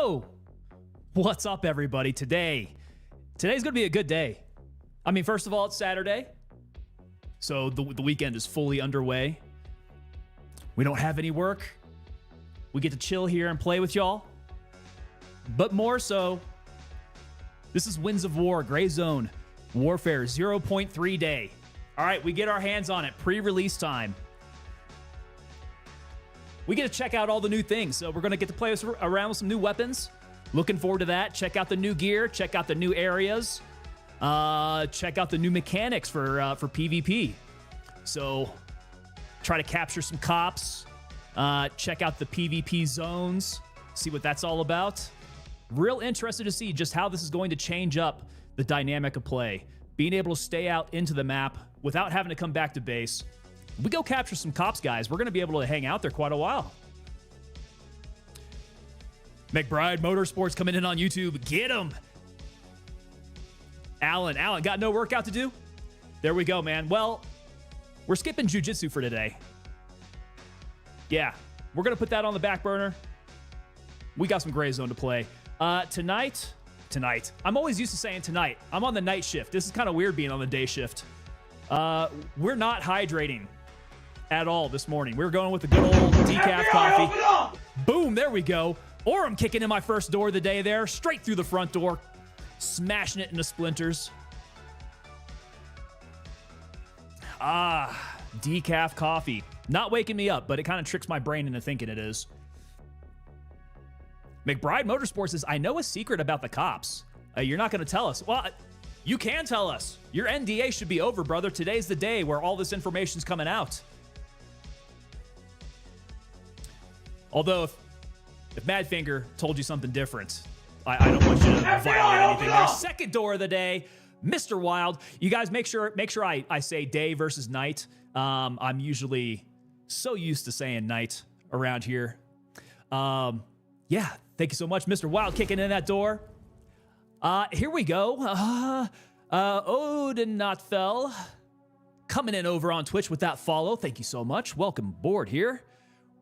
Yo, what's up, everybody? Today's gonna be a good day. I mean, first of all, it's Saturday, so the weekend is fully underway. We don't have any work. We get to chill here and play with y'all. But more so, this is Winds of War, Gray Zone, Warfare 0.3 day. All right, we get our hands on it, pre-release time. We get to check out all the new things, so we're going to get to play around with some new weapons. Looking forward to that. Check out the new gear, check out the new areas, check out the new mechanics for PvP. So, try to capture some cops, check out the PvP zones, see what that's all about. Real interested to see just how this is going to change up the dynamic of play. Being able to stay out into the map without having to come back to base. We go capture some cops, guys. We're going to be able to hang out there quite a while. McBride Motorsports coming in on YouTube. Get him. Alan, got no workout to do? There we go, man. Well, we're skipping jiu-jitsu for today. Yeah, we're going to put that on the back burner. We got some Gray Zone to play. Tonight, I'm always used to saying tonight. I'm on the night shift. This is kind of weird being on the day shift. We're not hydrating at all this morning. We're going with the good old decaf coffee. Boom, there we go. Or I'm kicking in my first door of the day there, straight through the front door, smashing it into splinters. Decaf coffee. Not waking me up, but it kind of tricks my brain into thinking it is. McBride Motorsports says, I know a secret about the cops. You're not going to tell us. Well, you can tell us. Your NDA should be over, brother. Today's the day where all this information's coming out. Although, if Madfinger told you something different, I don't want you to violate anything there. Second door of the day, Mr. Wild. You guys make sure I say day versus night. I'm usually so used to saying night around here. Yeah, thank you so much, Mr. Wild, kicking in that door. Here we go. Odin Not Fell coming in over on Twitch with that follow. Thank you so much. Welcome aboard here.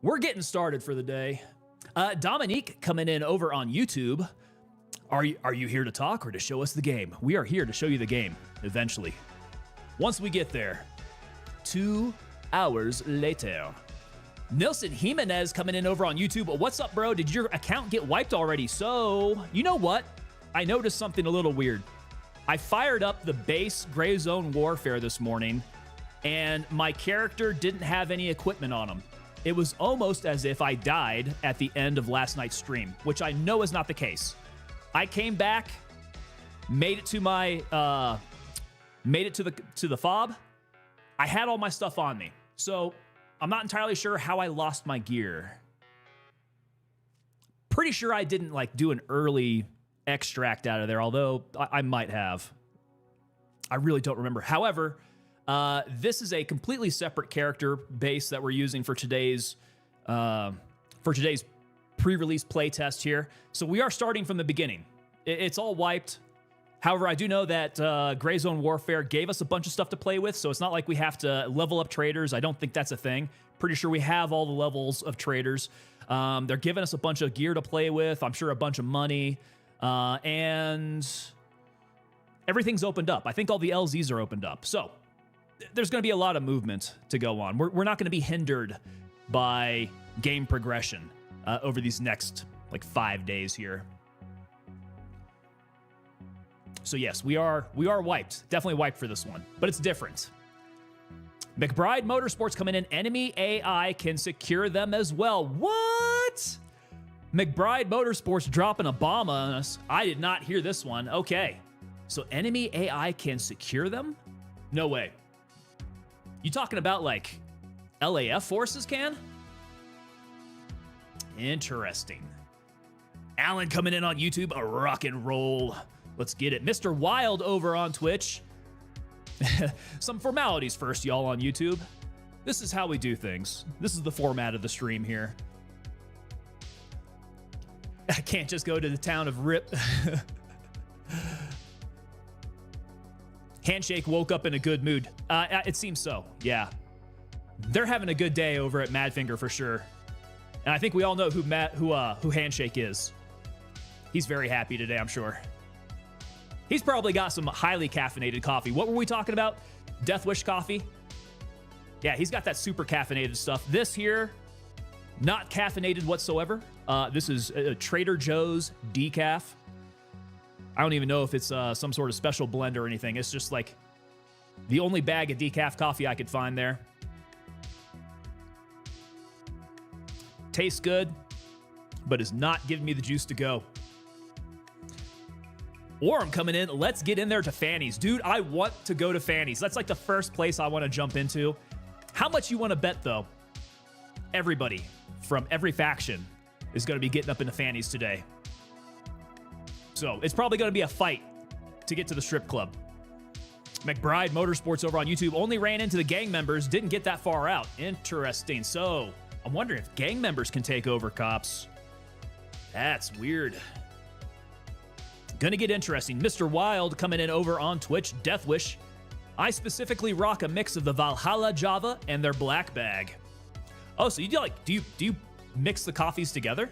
We're getting started for the day. Dominique coming in over on YouTube. Are you here to talk or to show us the game? We are here to show you the game eventually. Once we get there. 2 hours later. Nilson Jimenez coming in over on YouTube. What's up, bro? Did your account get wiped already? So, you know what? I noticed something a little weird. I fired up the base Gray Zone Warfare this morning, and my character didn't have any equipment on him. It was almost as if I died at the end of last night's stream, which I know is not the case. I came back, made it to my, to the fob. I had all my stuff on me, so I'm not entirely sure how I lost my gear. Pretty sure I didn't do an early extract out of there, although I might have. I really don't remember. However, this is a completely separate character base that we're using for today's pre-release playtest here. So we are starting from the beginning. It's all wiped. However, I do know that Gray Zone Warfare gave us a bunch of stuff to play with, so it's not like we have to level up traders. I don't think that's a thing. Pretty sure we have all the levels of traders. They're giving us a bunch of gear to play with. I'm sure a bunch of money. And everything's opened up. I think all the LZs are opened up. So there's going to be a lot of movement to go on. We're not going to be hindered by game progression over these next 5 days here. So yes, we are wiped. Definitely wiped for this one, but it's different. McBride Motorsports coming in. Enemy AI can secure them as well. What? McBride Motorsports dropping a bomb on us. I did not hear this one. Okay. So enemy AI can secure them? No way. You talking about LAF forces can? Interesting. Alan coming in on YouTube. A rock and roll. Let's get it. Mr. Wild over on Twitch. Some formalities first, y'all, on YouTube. This is how we do things. This is the format of the stream here. I can't just go to the town of Rip. Handshake woke up in a good mood. It seems so, yeah. They're having a good day over at Madfinger for sure. And I think we all know who Handshake is. He's very happy today, I'm sure. He's probably got some highly caffeinated coffee. What were we talking about? Death Wish coffee? Yeah, he's got that super caffeinated stuff. This here, not caffeinated whatsoever. This is Trader Joe's decaf. I don't even know if it's some sort of special blend or anything. It's just like the only bag of decaf coffee I could find there. Tastes good, but is not giving me the juice to go. Orem coming in. Let's get in there to Fanny's. Dude, I want to go to Fanny's. That's like the first place I want to jump into. How much you want to bet, though? Everybody from every faction is going to be getting up into Fanny's today. So it's probably going to be a fight to get to the strip club. McBride Motorsports over on YouTube only ran into the gang members, didn't get that far out. Interesting. So I'm wondering if gang members can take over cops. That's weird. Gonna get interesting. Mr. Wild coming in over on Twitch. Death Wish. I specifically rock a mix of the Valhalla Java and their black bag. Oh, so you do you mix the coffees together?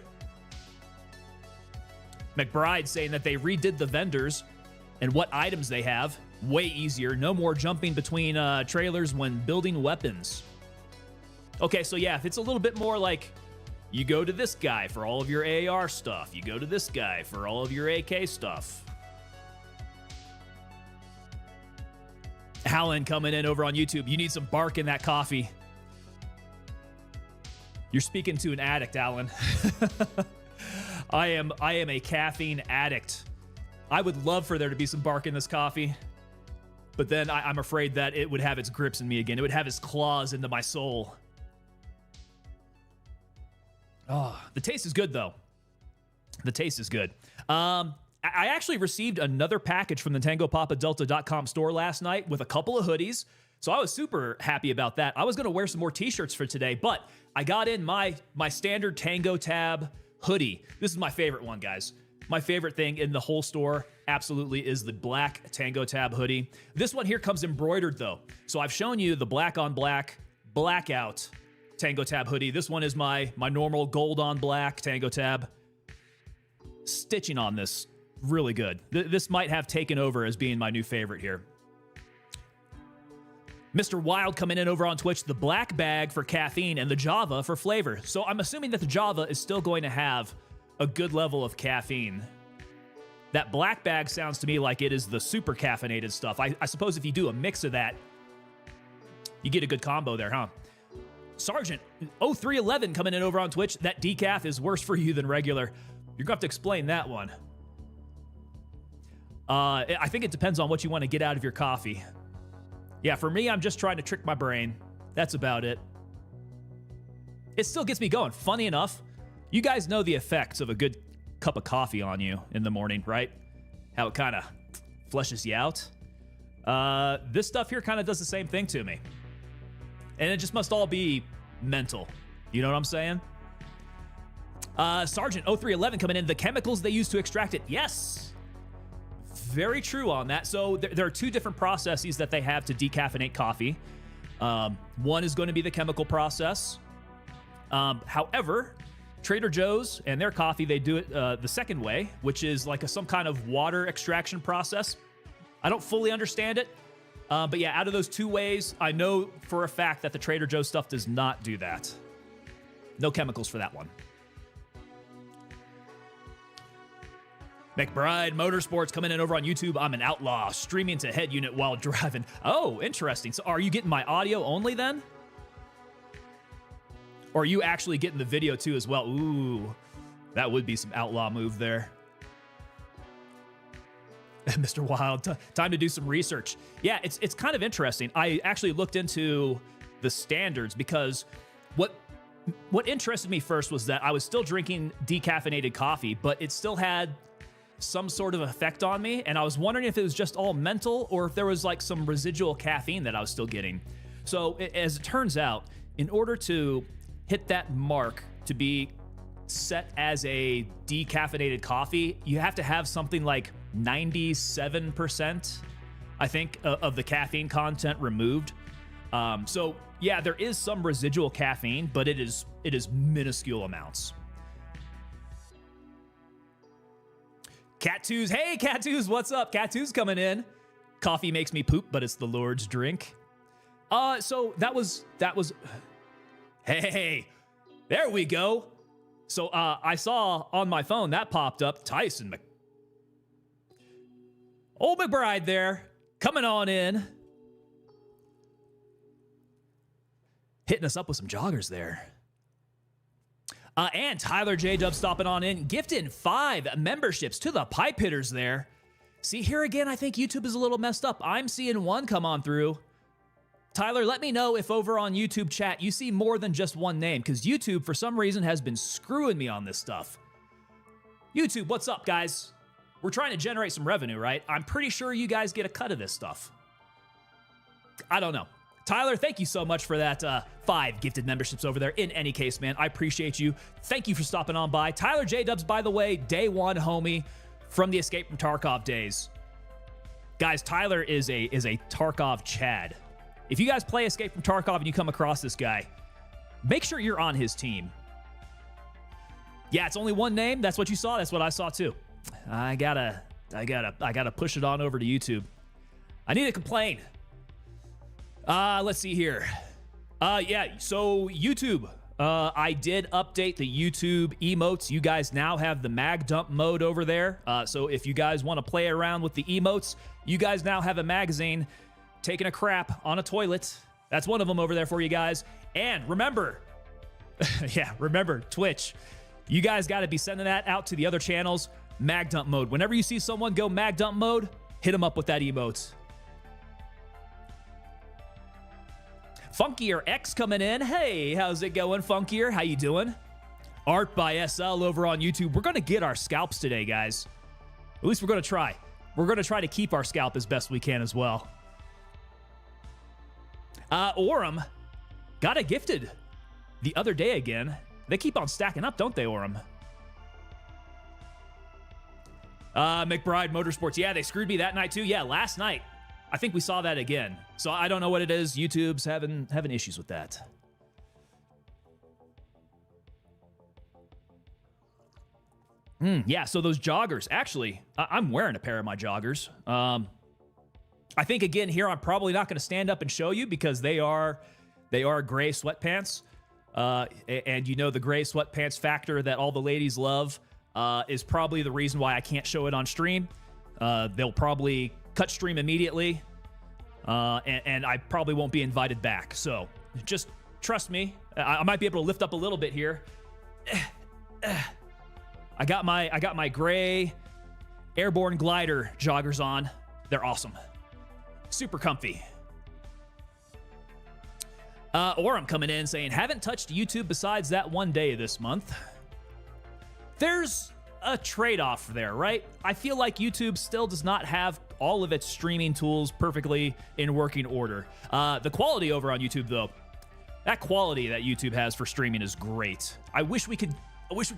McBride saying that they redid the vendors and what items they have. Way easier. No more jumping between trailers when building weapons. Okay, so yeah, if it's a little bit more like you go to this guy for all of your AR stuff. You go to this guy for all of your AK stuff. Hallen coming in over on YouTube. You need some bark in that coffee. You're speaking to an addict, Alan. I am a caffeine addict. I would love for there to be some bark in this coffee, but then I'm afraid that it would have its grips in me again. It would have its claws into my soul. Oh, the taste is good, though. The taste is good. I actually received another package from the TangoPapaDelta.com store last night with a couple of hoodies, so I was super happy about that. I was going to wear some more t-shirts for today, but I got in my standard Tango Tab hoodie. This is my favorite one, guys. My favorite thing in the whole store absolutely is the black Tango Tab hoodie. This one here comes embroidered, though. So I've shown you the black on black, blackout Tango Tab hoodie. This one is my normal gold on black Tango Tab. Stitching on this, really good. This might have taken over as being my new favorite here. Mr. Wild coming in over on Twitch, the black bag for caffeine and the Java for flavor. So I'm assuming that the Java is still going to have a good level of caffeine. That black bag sounds to me like it is the super caffeinated stuff. I suppose if you do a mix of that, you get a good combo there, huh? Sergeant 0311 coming in over on Twitch. That decaf is worse for you than regular. You're going to have to explain that one. I think it depends on what you want to get out of your coffee. Yeah, for me, I'm just trying to trick my brain. That's about it. It still gets me going. Funny enough, you guys know the effects of a good cup of coffee on you in the morning, right? How it kind of fleshes you out. This stuff here kind of does the same thing to me. And it just must all be mental. You know what I'm saying? Sergeant 0311 coming in. The chemicals they use to extract it. Yes. Very true on that. So there are two different processes that they have to decaffeinate coffee. One is going to be the chemical process. However, Trader Joe's and their coffee, they do it the second way, which is like some kind of water extraction process. I don't fully understand it. But yeah, out of those two ways, I know for a fact that the Trader Joe's stuff does not do that. No chemicals for that one. McBride Motorsports coming in over on YouTube. I'm an outlaw streaming to head unit while driving. Oh, interesting. So are you getting my audio only then? Or are you actually getting the video too as well? Ooh, that would be some outlaw move there. Mr. Wild, time to do some research. Yeah, it's kind of interesting. I actually looked into the standards because what interested me first was that I was still drinking decaffeinated coffee, but it still had some sort of effect on me, and I was wondering if it was just all mental or if there was like some residual caffeine that I was still getting. So as it turns out, in order to hit that mark to be set as a decaffeinated coffee, you have to have something like 97%, I think, of the caffeine content removed. So yeah, there is some residual caffeine, but it is minuscule amounts. Cat2's, hey, Cat2's, what's up? Cat2's coming in. Coffee makes me poop, but it's the Lord's drink. So that was, hey, there we go. So I saw on my phone that popped up, Old McBride there, coming on in. Hitting us up with some joggers there. And Tyler J. Dub stopping on in, gifting 5 memberships to the Pipe Hitters there. See, here again, I think YouTube is a little messed up. I'm seeing 1 come on through. Tyler, let me know if over on YouTube chat you see more than just 1 name, because YouTube, for some reason, has been screwing me on this stuff. YouTube, what's up, guys? We're trying to generate some revenue, right? I'm pretty sure you guys get a cut of this stuff. I don't know. Tyler, thank you so much for that 5 gifted memberships over there. In any case, man, I appreciate you. Thank you for stopping on by. Tyler J. Dubs, by the way, day 1 homie from the Escape from Tarkov days. Guys, Tyler is a Tarkov Chad. If you guys play Escape from Tarkov and you come across this guy, make sure you're on his team. Yeah, it's only 1 name. That's what you saw. That's what I saw too. I gotta push it on over to YouTube. I need to complain. Let's see here. Yeah, so YouTube. I did update the YouTube emotes. You guys now have the mag dump mode over there. So if you guys want to play around with the emotes, you guys now have a magazine taking a crap on a toilet. That's one of them over there for you guys. And remember, yeah, remember Twitch. You guys got to be sending that out to the other channels. Mag dump mode. Whenever you see someone go mag dump mode, hit them up with that emote. Funkier X coming in. Hey, how's it going, Funkier? How you doing? Art by SL over on YouTube. We're going to get our scalps today, guys. At least we're going to try. We're going to try to keep our scalp as best we can as well. Orem got a gifted the other day again. They keep on stacking up, don't they, Orem? McBride Motorsports. Yeah, they screwed me that night too. Yeah, last night. I think we saw that again. So I don't know what it is. YouTube's having issues with that. Yeah, so those joggers. Actually, I'm wearing a pair of my joggers. I think, again, here I'm probably not going to stand up and show you because they are gray sweatpants. And you know the gray sweatpants factor that all the ladies love is probably the reason why I can't show it on stream. They'll probably cut stream immediately, and I probably won't be invited back. So just trust me. I might be able to lift up a little bit here. I got my gray Airborne Glider joggers on. They're awesome. Super comfy. Orem coming in saying, haven't touched YouTube besides that 1 day this month. There's a trade-off there, right? I feel like YouTube still does not have all of its streaming tools perfectly in working order. The quality over on YouTube, though, that quality that YouTube has for streaming is great. I wish we could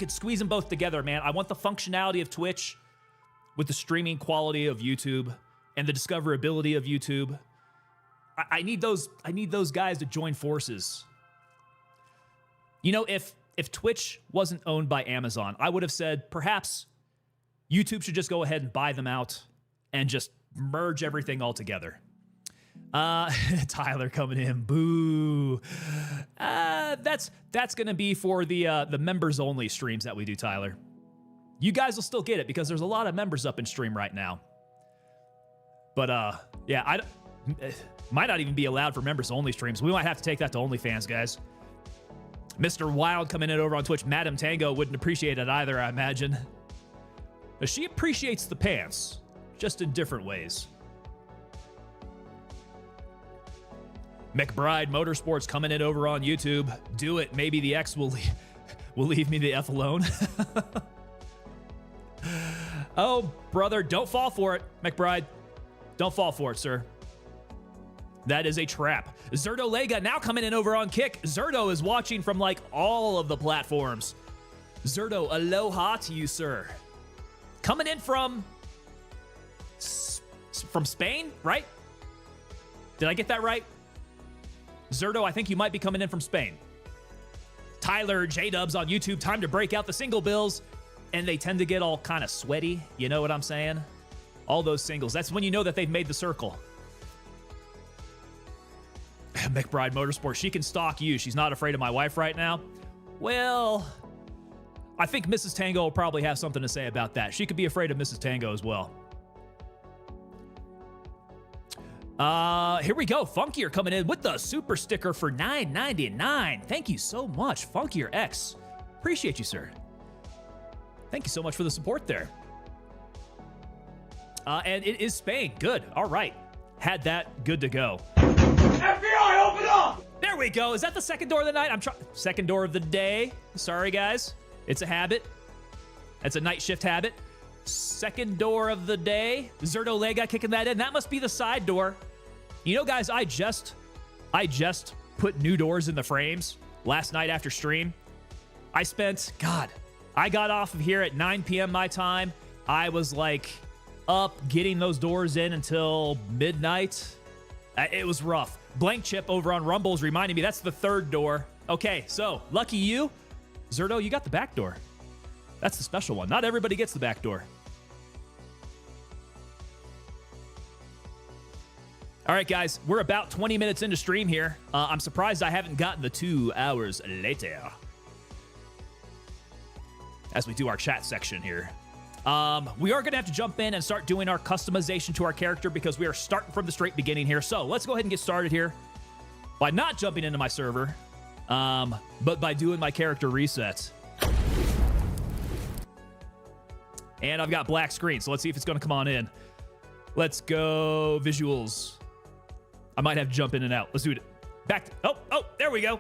squeeze them both together, man. I want the functionality of Twitch with the streaming quality of YouTube and the discoverability of YouTube. I need those guys to join forces. You know, if Twitch wasn't owned by Amazon, I would have said perhaps YouTube should just go ahead and buy them out and just merge everything all together. Tyler coming in, boo. That's gonna be for the members only streams that we do, Tyler. You guys will still get it because there's a lot of members up in stream right now. But yeah, might not even be allowed for members only streams. We might have to take that to OnlyFans, guys. Mr. Wild coming in over on Twitch. Madam Tango wouldn't appreciate it either, I imagine. She appreciates the pants, just in different ways. McBride Motorsports coming in over on YouTube. Do it. Maybe the X will leave me the F alone. Oh, brother, don't fall for it, McBride. Don't fall for it, sir. That is a trap. Zerdo Lega now coming in over on Kick. Zerdo is watching from like all of the platforms. Zerdo, aloha to you, sir. Coming in from Spain, right? Did I get that right? Zerdo, I think you might be coming in from Spain. Tyler J-Dubs on YouTube. Time to break out the single bills. and they tend to get all kind of sweaty. You know what I'm saying? All those singles. That's when you know that they've made the circle. McBride Motorsport, she can stalk you. She's not afraid of my wife right now. Well, I think Mrs. Tango will probably have something to say about that. She could be afraid of Mrs. Tango as well. Here we go. Funkier coming in with the super sticker for $9.99. Thank you so much, Funkier X. Appreciate you, sir. Thank you so much for the support there. And it is Spain. Good. All right. Had that. Good to go. FBI, open up! There we go. Is that the second door of the night? Second door of the day. Sorry, guys. It's a habit. It's a night shift habit. Second door of the day. Zerto Lega kicking that in. That must be the side door. You know, guys, I just put new doors in the frames last night after stream. I got off of here at 9 p.m. my time. I was like up getting those doors in until midnight. It was rough. Blank Chip over on Rumble's reminding me that's the third door. Okay, so lucky you. Zerto, you got the back door. That's the special one. Not everybody gets the back door. All right, guys, we're about 20 minutes into stream here. I'm surprised I haven't gotten the 2 hours later as we do our chat section here. We are going to have to jump in and start doing our customization to our character because we are starting from the straight beginning here. So let's go ahead and get started here by not jumping into my server, but by doing my character reset. And I've got black screen, so let's see if it's going to come on in. Let's go visuals. I might have to jump in and out. Let's do it. Back to, oh, there we go. All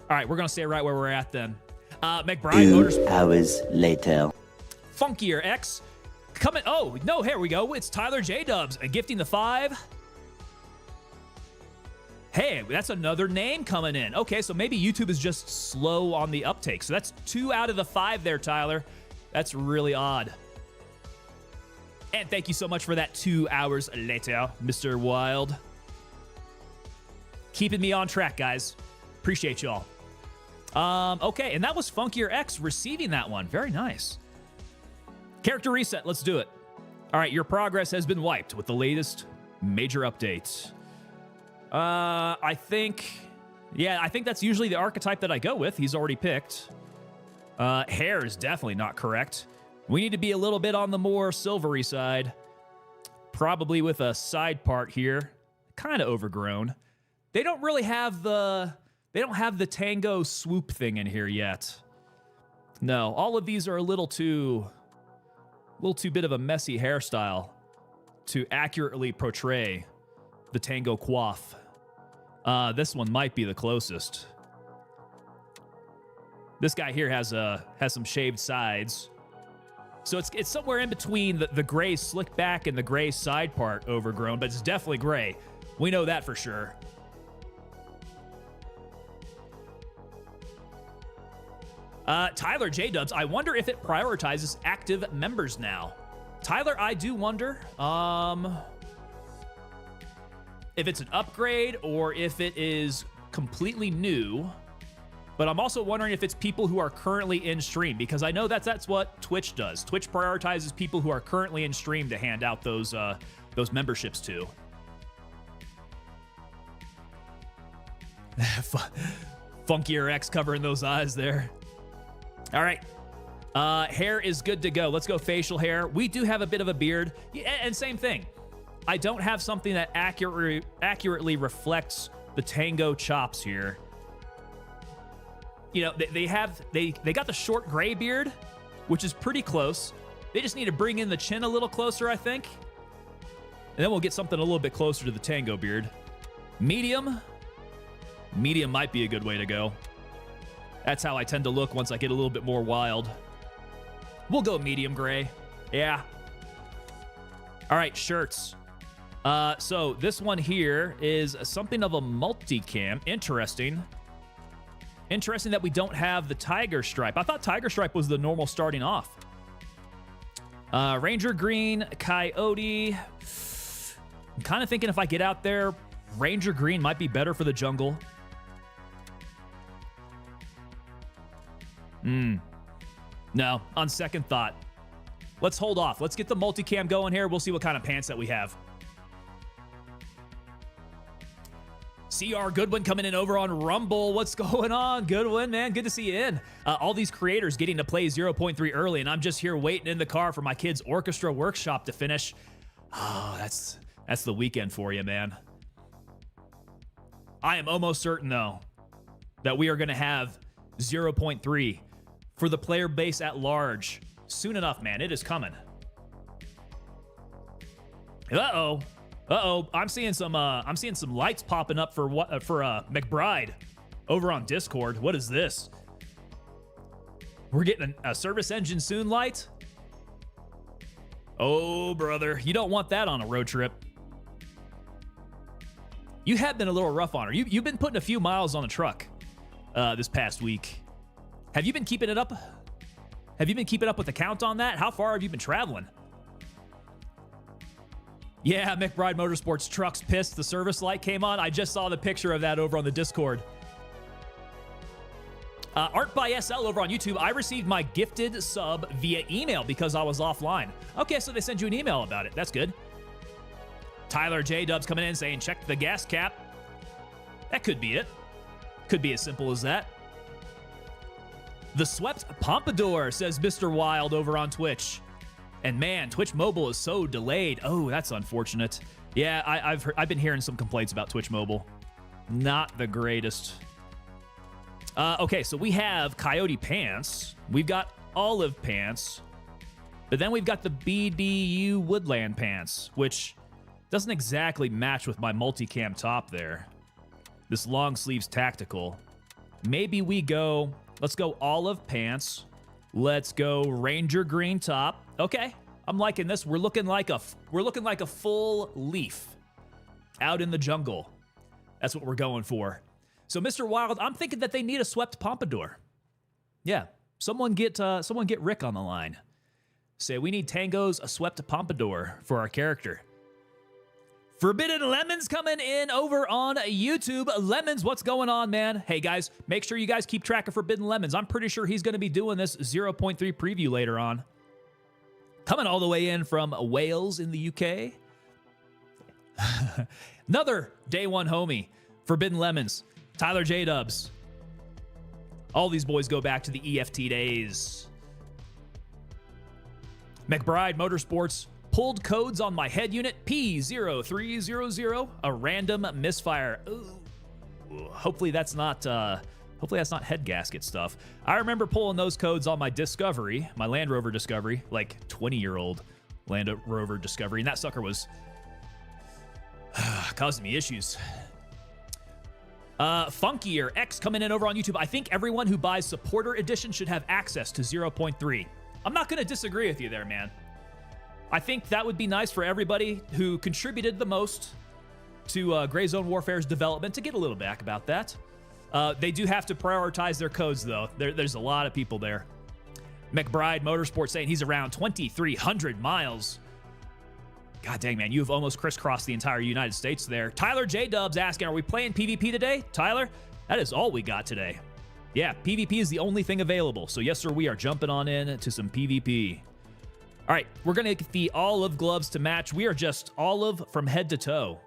right, we're going to stay right where we're at then. McBride Motors. 2 hours later. Funkier X coming. Oh, no, here we go. It's Tyler J Dubs gifting the 5. Hey, that's another name coming in. Okay, so maybe YouTube is just slow on the uptake. So that's 2 out of the 5 there, Tyler. That's really odd. And thank you so much for that 2 hours later, Mr. Wild. Keeping me on track, guys. Appreciate y'all. Okay, and that was Funkier X receiving that one. Very nice. Character reset. Let's do it. All right, your progress has been wiped with the latest major update. I think that's usually the archetype that I go with. He's already picked. Hair is definitely not correct. We need to be a little bit on the more silvery side. Probably with a side part here. Kind of overgrown. They don't really have the Tango swoop thing in here yet. No, all of these are a little too bit of a messy hairstyle to accurately portray the Tango coif. This one might be the closest. This guy here has some shaved sides. So it's somewhere in between the gray slick back and the gray side part overgrown, but it's definitely gray. We know that for sure. Tyler J Dubs, I wonder if it prioritizes active members now. Tyler, I do wonder if it's an upgrade or if it is completely new. But I'm also wondering if it's people who are currently in stream, because I know that's what Twitch does. Twitch prioritizes people who are currently in stream to hand out those memberships to. Funkier X covering those eyes there. All right. Hair is good to go. Let's go facial hair. We do have a bit of a beard. Yeah, and same thing. I don't have something that accurately reflects the Tango chops here. You know, they got the short gray beard, which is pretty close. They just need to bring in the chin a little closer, I think. And then we'll get something a little bit closer to the Tango beard. Medium. Medium might be a good way to go. That's how I tend to look once I get a little bit more wild. We'll go medium gray. Yeah. All right, shirts. So this one here is something of a multicam. Interesting. Interesting that we don't have the tiger stripe. I thought tiger stripe was the normal starting off. Ranger green, coyote. I'm kind of thinking if I get out there, Ranger green might be better for the jungle. No, on second thought. Let's hold off. Let's get the multicam going here. We'll see what kind of pants that we have. CR Goodwin coming in over on Rumble. What's going on, Goodwin, man? Good to see you in. All these creators getting to play 0.3 early, and I'm just here waiting in the car for my kids' orchestra workshop to finish. Oh, that's the weekend for you, man. I am almost certain, though, that we are going to have 0.3 for the player base at large soon enough, man. It is coming. Uh-oh. I'm seeing some lights popping up for McBride over on Discord. What is this? We're getting a service engine soon light? Oh, brother. You don't want that on a road trip. You have been a little rough on her. You've been putting a few miles on the truck this past week. Have you been keeping it up? Have you been keeping up with the count on that? How far have you been traveling? Yeah, McBride Motorsports truck's pissed. The service light came on. I just saw the picture of that over on the Discord. Art by SL over on YouTube. I received my gifted sub via email because I was offline. Okay, so they send you an email about it. That's good. Tyler J. Dubs coming in saying, check the gas cap. That could be it. Could be as simple as that. The Swept Pompadour, says Mr. Wild over on Twitch. And man, Twitch Mobile is so delayed. Oh, that's unfortunate. Yeah, I've been hearing some complaints about Twitch Mobile. Not the greatest. Okay, so we have Coyote Pants. We've got Olive Pants. But then we've got the BDU Woodland Pants, which doesn't exactly match with my multicam top there. This long sleeves tactical. Maybe we go, let's go Olive Pants. Let's go Ranger Green top. Okay, I'm liking this. We're looking like a full leaf out in the jungle. That's what we're going for. So, Mr. Wild, I'm thinking that they need a swept pompadour. Yeah, someone get Rick on the line. Say we need Tango's a swept pompadour for our character. Forbidden Lemons coming in over on YouTube. Lemons, what's going on, man? Hey, guys, make sure you guys keep track of Forbidden Lemons. I'm pretty sure he's going to be doing this 0.3 preview later on. Coming all the way in from Wales in the UK. Another day one homie. Forbidden Lemons. Tyler J. Dubs. All these boys go back to the EFT days. McBride Motorsports. Pulled codes on my head unit, P0300, a random misfire. Ooh, hopefully that's not head gasket stuff. I remember pulling those codes on my Discovery, my Land Rover Discovery, like 20-year-old Land Rover Discovery, and that sucker was causing me issues. Funkier X coming in over on YouTube. I think everyone who buys Supporter Edition should have access to 0.3. I'm not going to disagree with you there, man. I think that would be nice for everybody who contributed the most to Gray Zone Warfare's development to get a little back about that. They do have to prioritize their codes, though. There's a lot of people there. McBride Motorsports saying he's around 2,300 miles. God dang, man, you've almost crisscrossed the entire United States there. Tyler J. Dubs asking, are we playing PvP today? Tyler, that is all we got today. Yeah, PvP is the only thing available. So yes, sir, we are jumping on in to some PvP. All right, we're going to get the olive gloves to match. We are just olive from head to toe.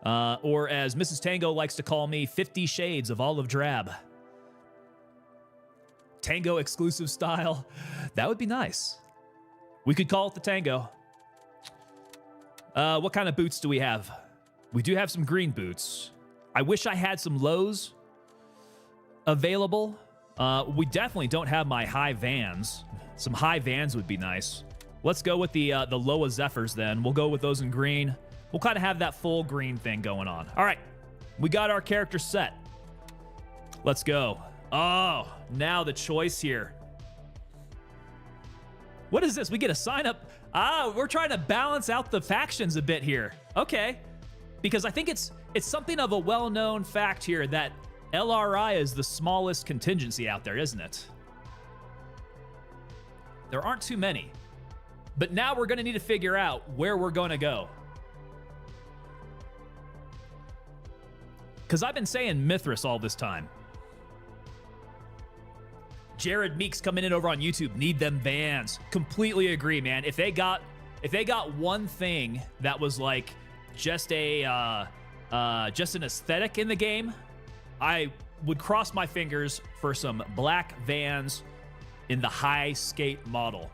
Or as Mrs. Tango likes to call me, 50 shades of olive drab. Tango exclusive style. That would be nice. We could call it the Tango. What kind of boots do we have? We do have some green boots. I wish I had some lows available. We definitely don't have my high Vans. Some high Vans would be nice. Let's go with the Loa Zephyrs then. We'll go with those in green. We'll kind of have that full green thing going on. All right, we got our character set. Let's go. Oh, now the choice here. What is this? We get a sign up. Ah, we're trying to balance out the factions a bit here. Okay, because I think it's something of a well-known fact here that LRI is the smallest contingency out there, isn't it? There aren't too many. But now we're going to need to figure out where we're going to go. Because I've been saying Mithras all this time. Jared Meeks coming in over on YouTube. Need them Vans. Completely agree, man. If they got one thing that was like just an aesthetic in the game, I would cross my fingers for some black Vans in the high skate model.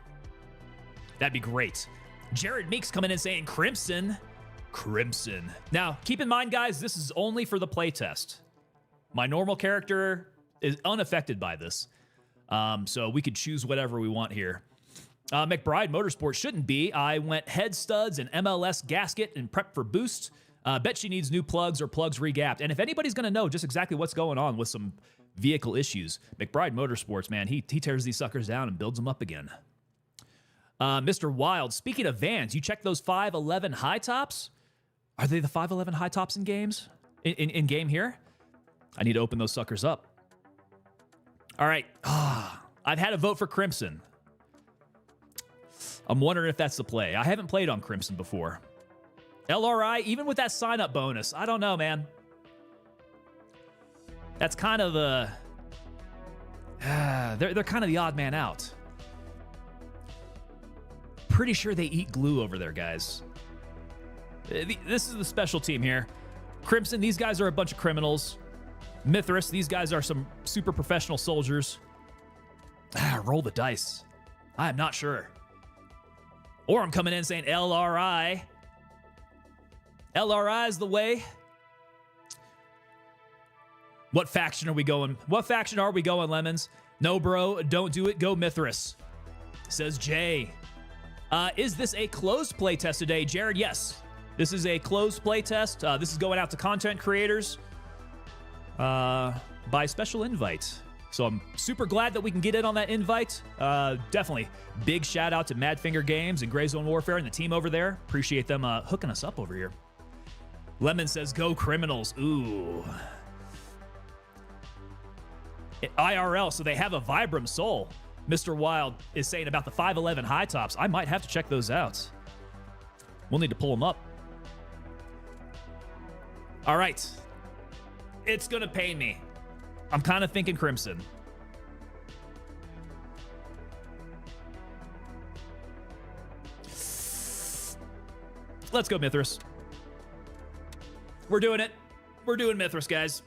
That'd be great. Jared Meeks coming in saying Crimson. Crimson. Now, keep in mind, guys, this is only for the playtest. My normal character is unaffected by this. So we could choose whatever we want here. McBride Motorsport shouldn't be. I went head studs and MLS gasket and prep for boost. Bet she needs new plugs or plugs regapped. And if anybody's going to know just exactly what's going on with some vehicle issues, McBride Motorsports, man, he tears these suckers down and builds them up again. Mr. Wild, speaking of Vans, you check those 511 high tops? Are they the 511 high tops in games? In game here? I need to open those suckers up. All right. I've had a vote for Crimson. I'm wondering if that's the play. I haven't played on Crimson before. LRI, even with that sign-up bonus, I don't know, man. That's kind of the... they're kind of the odd man out. Pretty sure they eat glue over there, guys. This is the special team here. Crimson, these guys are a bunch of criminals. Mithras, these guys are some super professional soldiers. Roll the dice. I am not sure. Or I'm coming in saying LRI. LRI is the way. What faction are we going? What faction are we going, Lemons? No, bro, don't do it. Go Mithras. Says Jay. Is this a closed play test today? Jared, yes. This is a closed play test. This is going out to content creators by special invite. So I'm super glad that we can get in on that invite. Definitely. Big shout out to Madfinger Games and Gray Zone Warfare and the team over there. Appreciate them hooking us up over here. Lemon says, go criminals. Ooh. IRL, so they have a Vibram Soul. Mr. Wild is saying about the 511 high tops. I might have to check those out. We'll need to pull them up. All right. It's going to pain me. I'm kind of thinking Crimson. Let's go Mithras. We're doing it. We're doing Mithras, guys.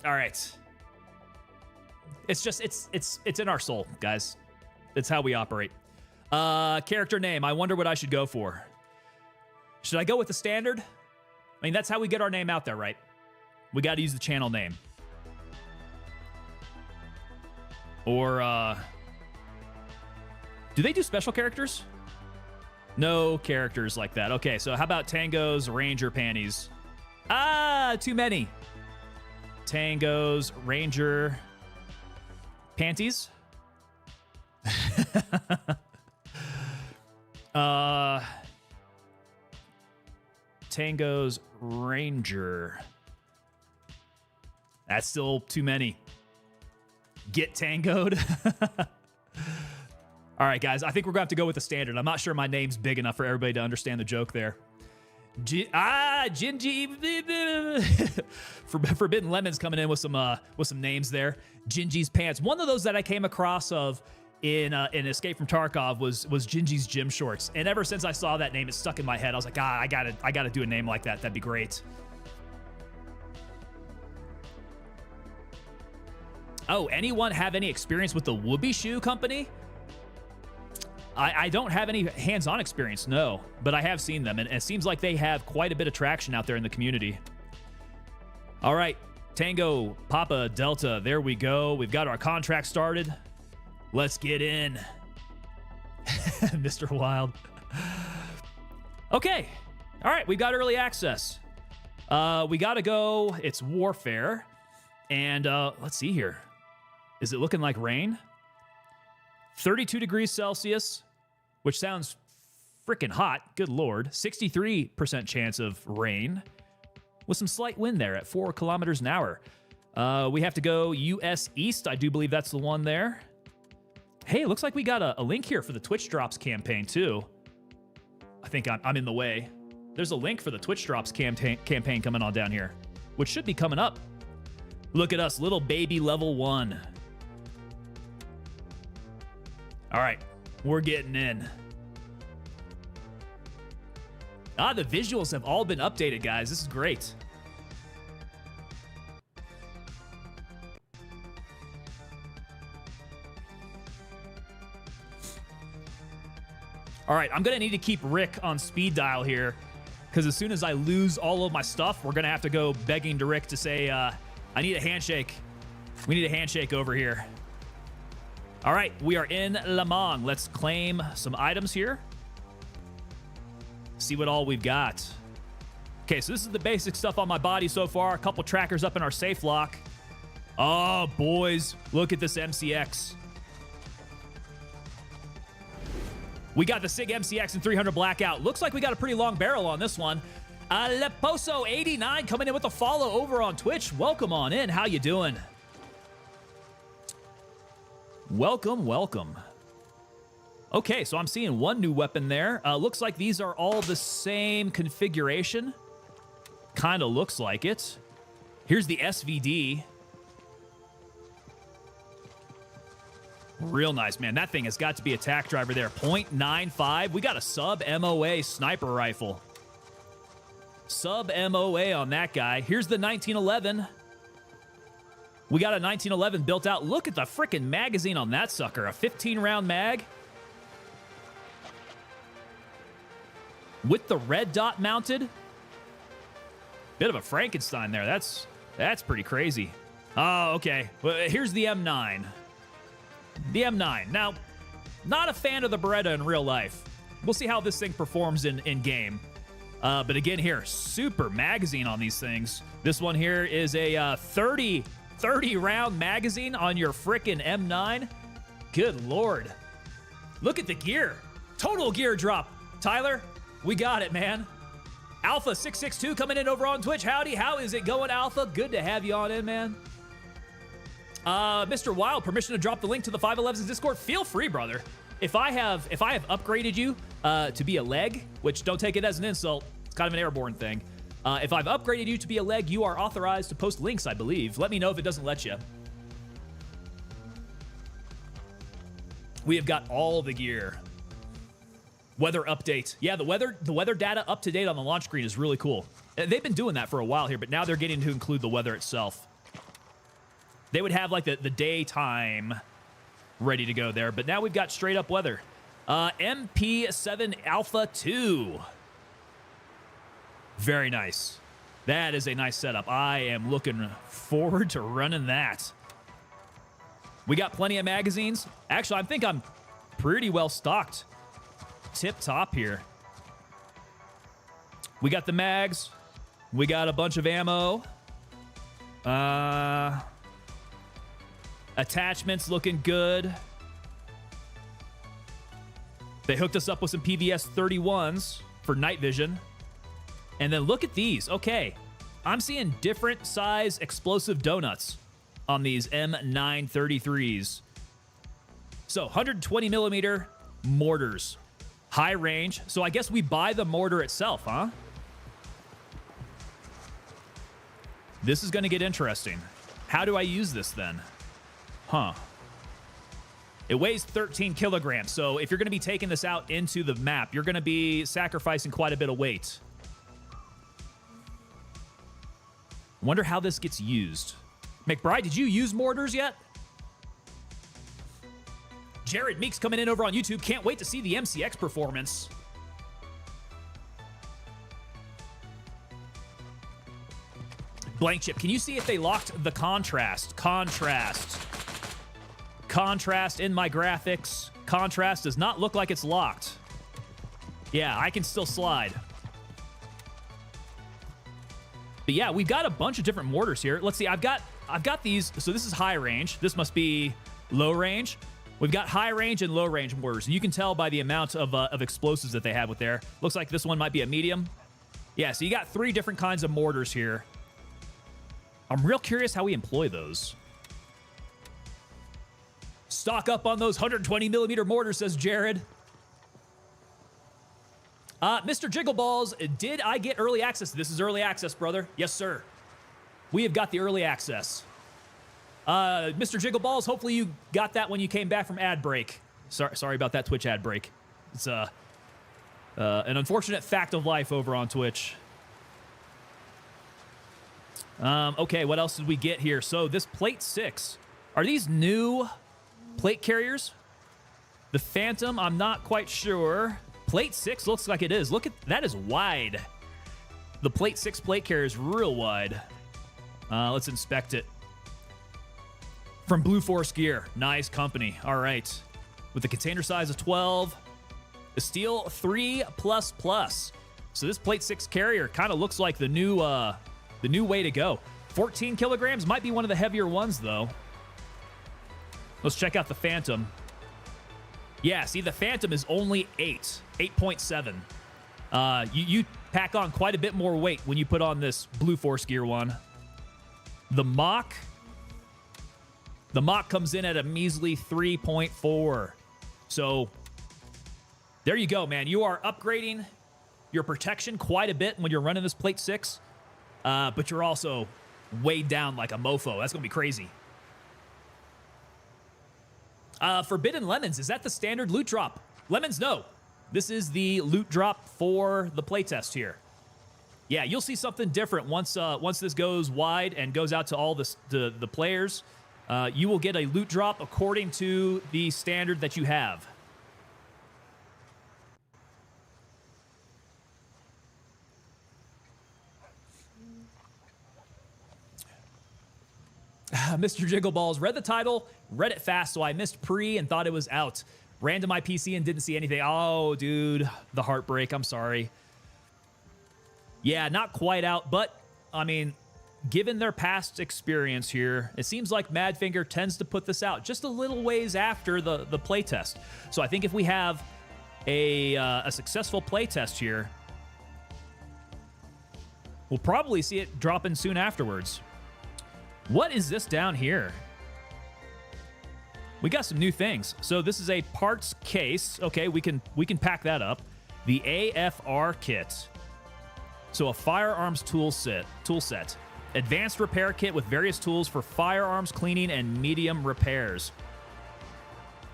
All right. It's just, it's in our soul, guys. It's how we operate. Character name. I wonder what I should go for. Should I go with the standard? I mean, that's how we get our name out there, right? We got to use the channel name. Or, do they do special characters? No characters like that. Okay, so how about Tango's Ranger Panties? Ah, too many. Tango's Ranger Panties? Tango's Ranger. That's still too many. Get tangoed. All right, guys. I think we're going to have to go with the standard. I'm not sure my name's big enough for everybody to understand the joke there. Gingy. Forbidden Lemons coming in with some names there. Gingy's Pants. One of those that I came across in Escape from Tarkov was Gingy's Gym Shorts. And ever since I saw that name, it stuck in my head. I was like, I gotta do a name like that. That'd be great. Oh, anyone have any experience with the Whoopee Shoe Company? I don't have any hands-on experience, no, but I have seen them, and it seems like they have quite a bit of traction out there in the community. All right, Tango, Papa, Delta, there we go. We've got our contract started. Let's get in. Mr. Wild. Okay, all right, we got early access. We got to go. It's Warfare, and let's see here. Is it looking like rain? 32 degrees Celsius, which sounds freaking hot. Good Lord. 63% chance of rain with some slight wind there at 4 kilometers an hour. We have to go US East. I do believe that's the one there. Hey, it looks like we got a link here for the Twitch Drops campaign too. I think I'm in the way. There's a link for the Twitch Drops campaign coming on down here, which should be coming up. Look at us, little baby level 1. All right, we're getting in. The visuals have all been updated, guys. This is great. All right, I'm going to need to keep Rick on speed dial here because as soon as I lose all of my stuff, we're going to have to go begging to Rick to say, I need a handshake. We need a handshake over here. All right, we are in Le Mans. Let's claim some items here. See what all we've got. Okay, so this is the basic stuff on my body so far. A couple trackers up in our safe lock. Oh, boys, look at this MCX. We got the SIG MCX and 300 Blackout. Looks like we got a pretty long barrel on this one. Leposo89 coming in with a follow over on Twitch. Welcome on in. How you doing? Welcome, welcome. Okay, so I'm seeing one new weapon there. Looks like these are all the same configuration. Kind of looks like it. Here's the SVD. Real nice, man. That thing has got to be a tack driver there. .95. We got a sub MOA sniper rifle. Sub MOA on that guy. Here's the 1911. We got a 1911 built out. Look at the freaking magazine on that sucker. A 15-round mag. With the red dot mounted. Bit of a Frankenstein there. That's pretty crazy. Oh, okay. Well, here's the M9. The M9. Now, not a fan of the Beretta in real life. We'll see how this thing performs in game. But again here, super magazine on these things. This one here is a 30 round magazine on your frickin' M9. Good Lord. Look at the gear. Total gear drop. Tyler, we got it, man. Alpha662 coming in over on Twitch. Howdy, how is it going, Alpha? Good to have you on in, man. Mr. Wild, permission to drop the link to the 511's Discord? Feel free, brother. If I have upgraded you to be a leg, which don't take it as an insult, it's kind of an airborne thing. If I've upgraded you to be a leg, you are authorized to post links, I believe. Let me know if it doesn't let you. We have got all the gear. Weather update. Yeah, the weather data up to date on the launch screen is really cool. They've been doing that for a while here, but now they're getting to include the weather itself. They would have like the daytime ready to go there, but now we've got straight up weather. MP7 Alpha 2. Very nice. That is a nice setup. I am looking forward to running that. We got plenty of magazines. Actually, I think I'm pretty well stocked. Tip top here. We got the mags. We got a bunch of ammo. Attachments looking good. They hooked us up with some PVS 31s for night vision. And then look at these. Okay, I'm seeing different size explosive donuts on these M933s. So 120 millimeter mortars. High range. So I guess we buy the mortar itself, huh? This is going to get interesting. How do I use this then? Huh. It weighs 13 kilograms, so if you're going to be taking this out into the map, you're going to be sacrificing quite a bit of weight. Wonder how this gets used. McBride, did you use mortars yet? Jared Meeks coming in over on YouTube. Can't wait to see the MCX performance. Blank chip. Can you see if they locked the contrast? Contrast in my graphics. Contrast does not look like it's locked. Yeah, I can still slide. But yeah, we've got a bunch of different mortars here. Let's see. I've got these. So this is high range. This must be low range. We've got high range and low range mortars. And you can tell by the amount of explosives that they have with there. Looks like this one might be a medium. Yeah, so you got 3 different kinds of mortars here. I'm real curious how we employ those. Stock up on those 120 millimeter mortars, says Jared. Mr. Jiggleballs, did I get early access? This is early access, brother. Yes, sir. We have got the early access. Mr. Jiggleballs, hopefully you got that when you came back from ad break. Sorry about that Twitch ad break. It's an unfortunate fact of life over on Twitch. Okay, what else did we get here? So this plate 6. Are these new plate carriers? The Phantom, I'm not quite sure. Plate 6 looks like it is. Look at that, is wide. The plate 6 plate carrier is real wide. Let's inspect it. From Blue Force Gear. Nice company. All right. With a container size of 12. The steel 3++. So this plate 6 carrier kind of looks like the new way to go. 14 kilograms might be one of the heavier ones, though. Let's check out the Phantom. Yeah, see, the Phantom is only 8.7. You pack on quite a bit more weight when you put on this Blue Force Gear one. The Mach comes in at a measly 3.4. So there you go, man. You are upgrading your protection quite a bit when you're running this plate 6, but you're also weighed down like a mofo. That's going to be crazy. Forbidden Lemons, is that the standard loot drop? Lemons, no. This is the loot drop for the playtest here. Yeah, you'll see something different once this goes wide and goes out to all the players. You will get a loot drop according to the standard that you have. Mr. Jiggleballs, read the title, read it fast, so I missed pre and thought it was out. Ran to my PC and didn't see anything. Oh, dude, the heartbreak. I'm sorry. Yeah, not quite out, but, I mean, given their past experience here, it seems like Madfinger tends to put this out just a little ways after the playtest. So I think if we have a successful playtest here, we'll probably see it dropping soon afterwards. What is this down here? We got some new things. So this is a parts case. Okay, we can pack that up. The AFR kit. So a firearms tool set. Advanced repair kit with various tools for firearms cleaning and medium repairs.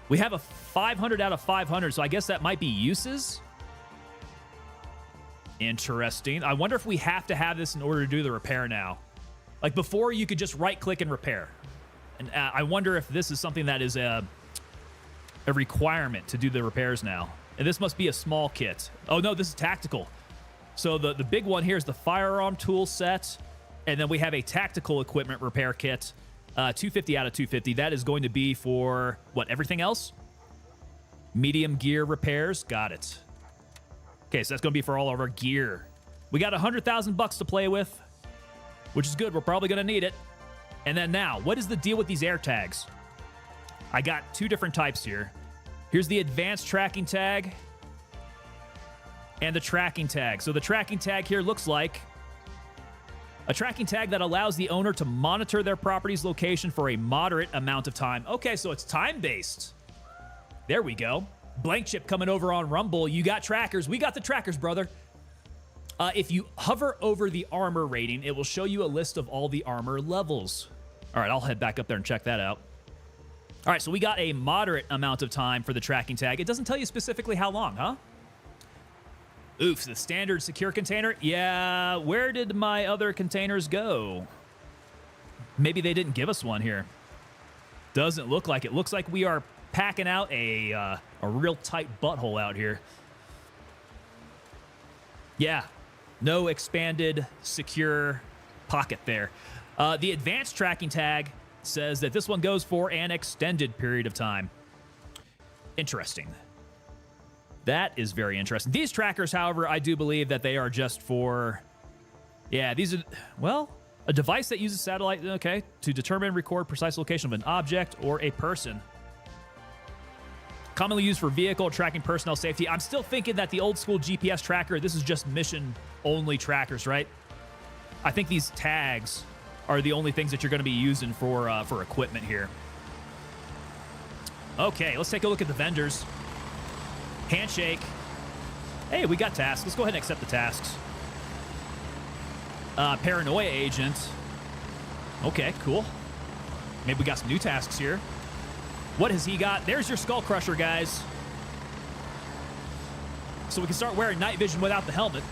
We have a 500 out of 500, so I guess that might be uses. Interesting. I wonder if we have to have this in order to do the repair now. Like before, you could just right-click and repair. And I wonder if this is something that is a requirement to do the repairs now. And this must be a small kit. Oh, no, this is tactical. So the big one here is the firearm tool set. And then we have a tactical equipment repair kit. 250 out of 250. That is going to be for, what, everything else? Medium gear repairs. Got it. Okay, so that's going to be for all of our gear. We got $100,000 to play with, which is good. We're probably going to need it. And then now, what is the deal with these air tags? I got two different types here. Here's the advanced tracking tag and the tracking tag. So the tracking tag here looks like a tracking tag that allows the owner to monitor their property's location for a moderate amount of time. Okay, so it's time-based. There we go. Blank Chip coming over on Rumble. You got trackers. We got the trackers, brother. If you hover over the armor rating, it will show you a list of all the armor levels. All right, I'll head back up there and check that out. All right, so we got a moderate amount of time for the tracking tag. It doesn't tell you specifically how long, huh? Oof, the standard secure container. Yeah, where did my other containers go? Maybe they didn't give us one here. Doesn't look like it. Looks like we are packing out a real tight butthole out here. Yeah. No expanded, secure pocket there. The advanced tracking tag says that this one goes for an extended period of time. Interesting. That is very interesting. These trackers, however, I do believe that they are just for... Yeah, these are... Well, a device that uses satellite, okay, to determine and record precise location of an object or a person. Commonly used for vehicle tracking personnel safety. I'm still thinking that the old school GPS tracker, this is just mission-only trackers, right? I think these tags are the only things that you're going to be using for equipment here. Okay, let's take a look at the vendors. Handshake. Hey, we got tasks. Let's go ahead and accept the tasks. Paranoia agent. Okay, cool. Maybe we got some new tasks here. What has he got? There's your Skull Crusher, guys. So we can start wearing night vision without the helmet.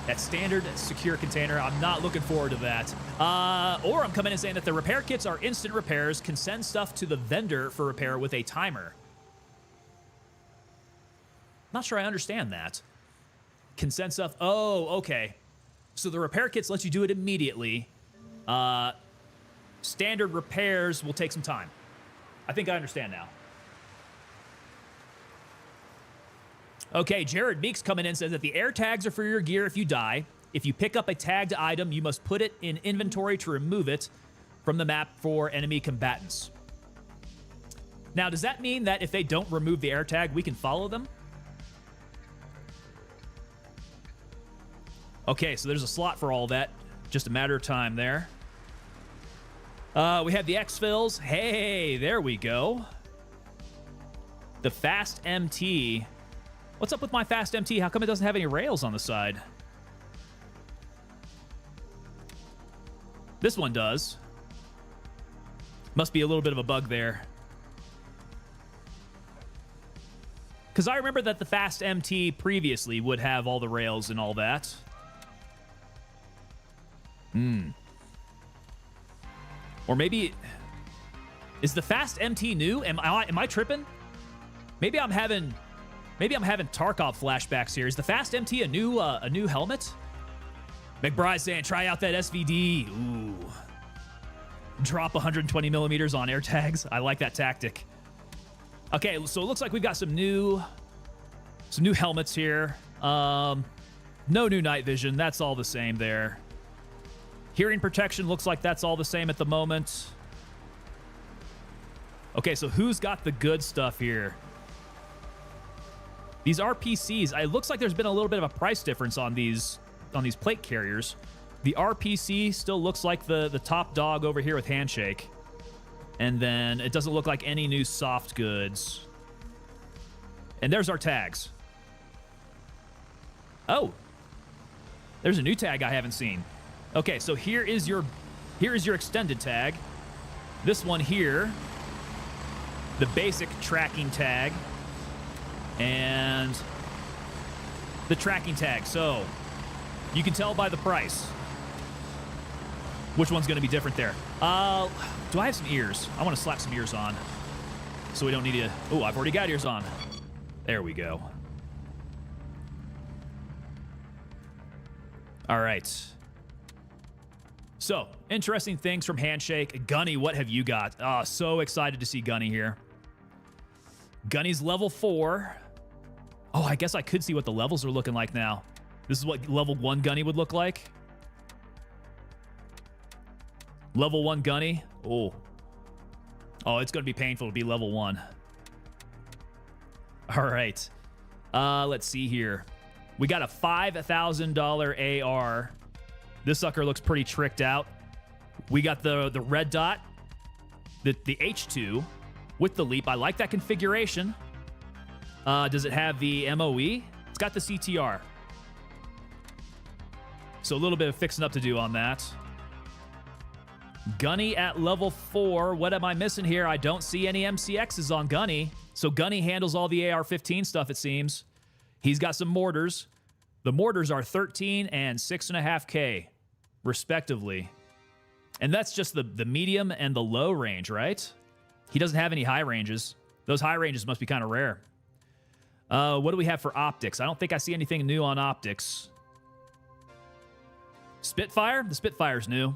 That standard secure container. I'm not looking forward to that. Or I'm coming in saying that the repair kits are instant repairs, can send stuff to the vendor for repair with a timer. Not sure I understand that. Can send stuff. Oh, okay. So the repair kits let you do it immediately. Standard repairs will take some time. I think I understand now. Okay, Jared Meeks coming in says that the air tags are for your gear if you die. If you pick up a tagged item, you must put it in inventory to remove it from the map for enemy combatants. Now, does that mean that if they don't remove the air tag, we can follow them? Okay, so there's a slot for all that. Just a matter of time there. We have the X-Fills. Hey, there we go. The Fast MT. What's up with my Fast MT? How come it doesn't have any rails on the side? This one does. Must be a little bit of a bug there. Because I remember that the Fast MT previously would have all the rails and all that. Or maybe... Is the Fast MT new? Am I tripping? Maybe I'm having Tarkov flashbacks here. Is the Fast MT a new helmet? McBride saying, try out that SVD. Ooh. Drop 120 millimeters on air tags. I like that tactic. Okay, so it looks like we've got some new helmets here. No new night vision. That's all the same there. Hearing protection looks like that's all the same at the moment. Okay, so who's got the good stuff here? These RPCs, it looks like there's been a little bit of a price difference on these plate carriers. The RPC still looks like the top dog over here with Handshake. And then it doesn't look like any new soft goods. And there's our tags. Oh. There's a new tag I haven't seen. Okay, so here is your extended tag. This one here, the basic tracking tag, and the tracking tag. So you can tell by the price which one's going to be different there. Do I have some ears? I want to slap some ears on so we don't need to... Oh, I've already got ears on. There we go. All right. So, interesting things from Handshake. Gunny, what have you got? Oh, so excited to see Gunny here. Gunny's level 4. Oh, I guess I could see what the levels are looking like now. This is what level 1 Gunny would look like. Level 1 Gunny. Oh. Oh, it's going to be painful to be level 1. All right. Let's see here. We got a $5,000 AR. This sucker looks pretty tricked out. We got the red dot, the H2 with the leap. I like that configuration. Does it have the MOE? It's got the CTR. So a little bit of fixing up to do on that. Gunny at level 4. What am I missing here? I don't see any MCXs on Gunny. So Gunny handles all the AR-15 stuff, it seems. He's got some mortars. The mortars are 13 and 6.5K, respectively. And that's just the medium and the low range, right? He doesn't have any high ranges. Those high ranges must be kind of rare. What do we have for optics? I don't think I see anything new on optics. Spitfire? The Spitfire's new.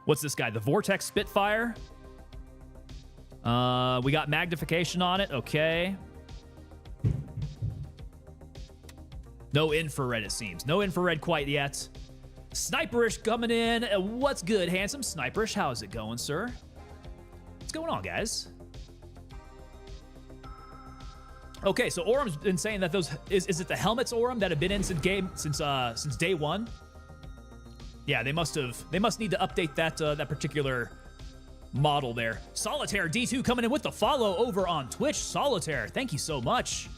What's this guy? The Vortex Spitfire. We got magnification on it. Okay. No infrared, it seems. No infrared quite yet. Sniperish coming in. What's good, handsome? Sniperish, how's it going, sir? What's going on, guys? Okay, so Orum's been saying that those... Is it the helmets, Orum, that have been in since day one? Yeah, they must need to update that particular model there. Solitaire D2 coming in with the follow over on Twitch. Solitaire, thank you so much.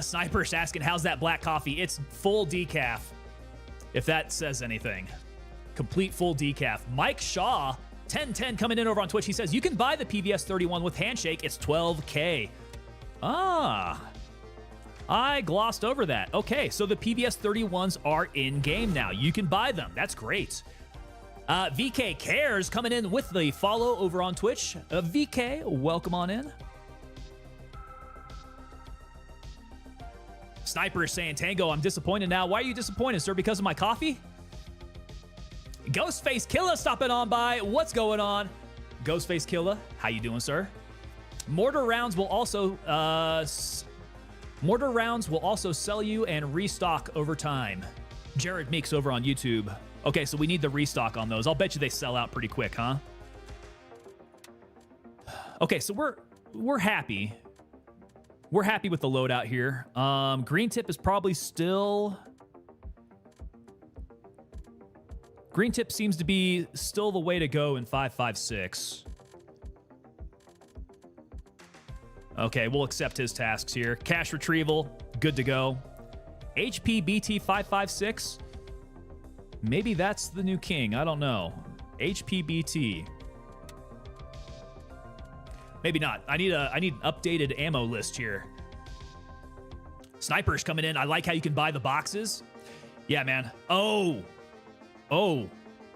Sniper's asking, how's that black coffee? It's full decaf, if that says anything. Complete full decaf. Mike Shaw 1010 coming in over on Twitch. He says, you can buy the PVS 31 with handshake. It's $12K. Ah, I glossed over that. Okay, so the PVS 31s are in game now. You can buy them. That's great. VK Cares coming in with the follow over on Twitch. VK, welcome on in. Sniper is saying, Tango, I'm disappointed now. Why are you disappointed, sir? Because of my coffee? Ghostface Killa stopping on by. What's going on? Ghostface Killa, how you doing, sir? Mortar rounds will also sell you and restock over time. Jared Meeks over on YouTube. Okay, so we need the restock on those. I'll bet you they sell out pretty quick, huh? Okay, so we're happy. We're happy with the loadout here. Green tip is probably still... Green tip seems to be still the way to go in 5.56. Okay, we'll accept his tasks here. Cash retrieval, good to go. HPBT 5.56. Maybe that's the new king. I don't know. HPBT. Maybe not. I need an updated ammo list here. Snipers coming in. I like how you can buy the boxes. Yeah, man. Oh,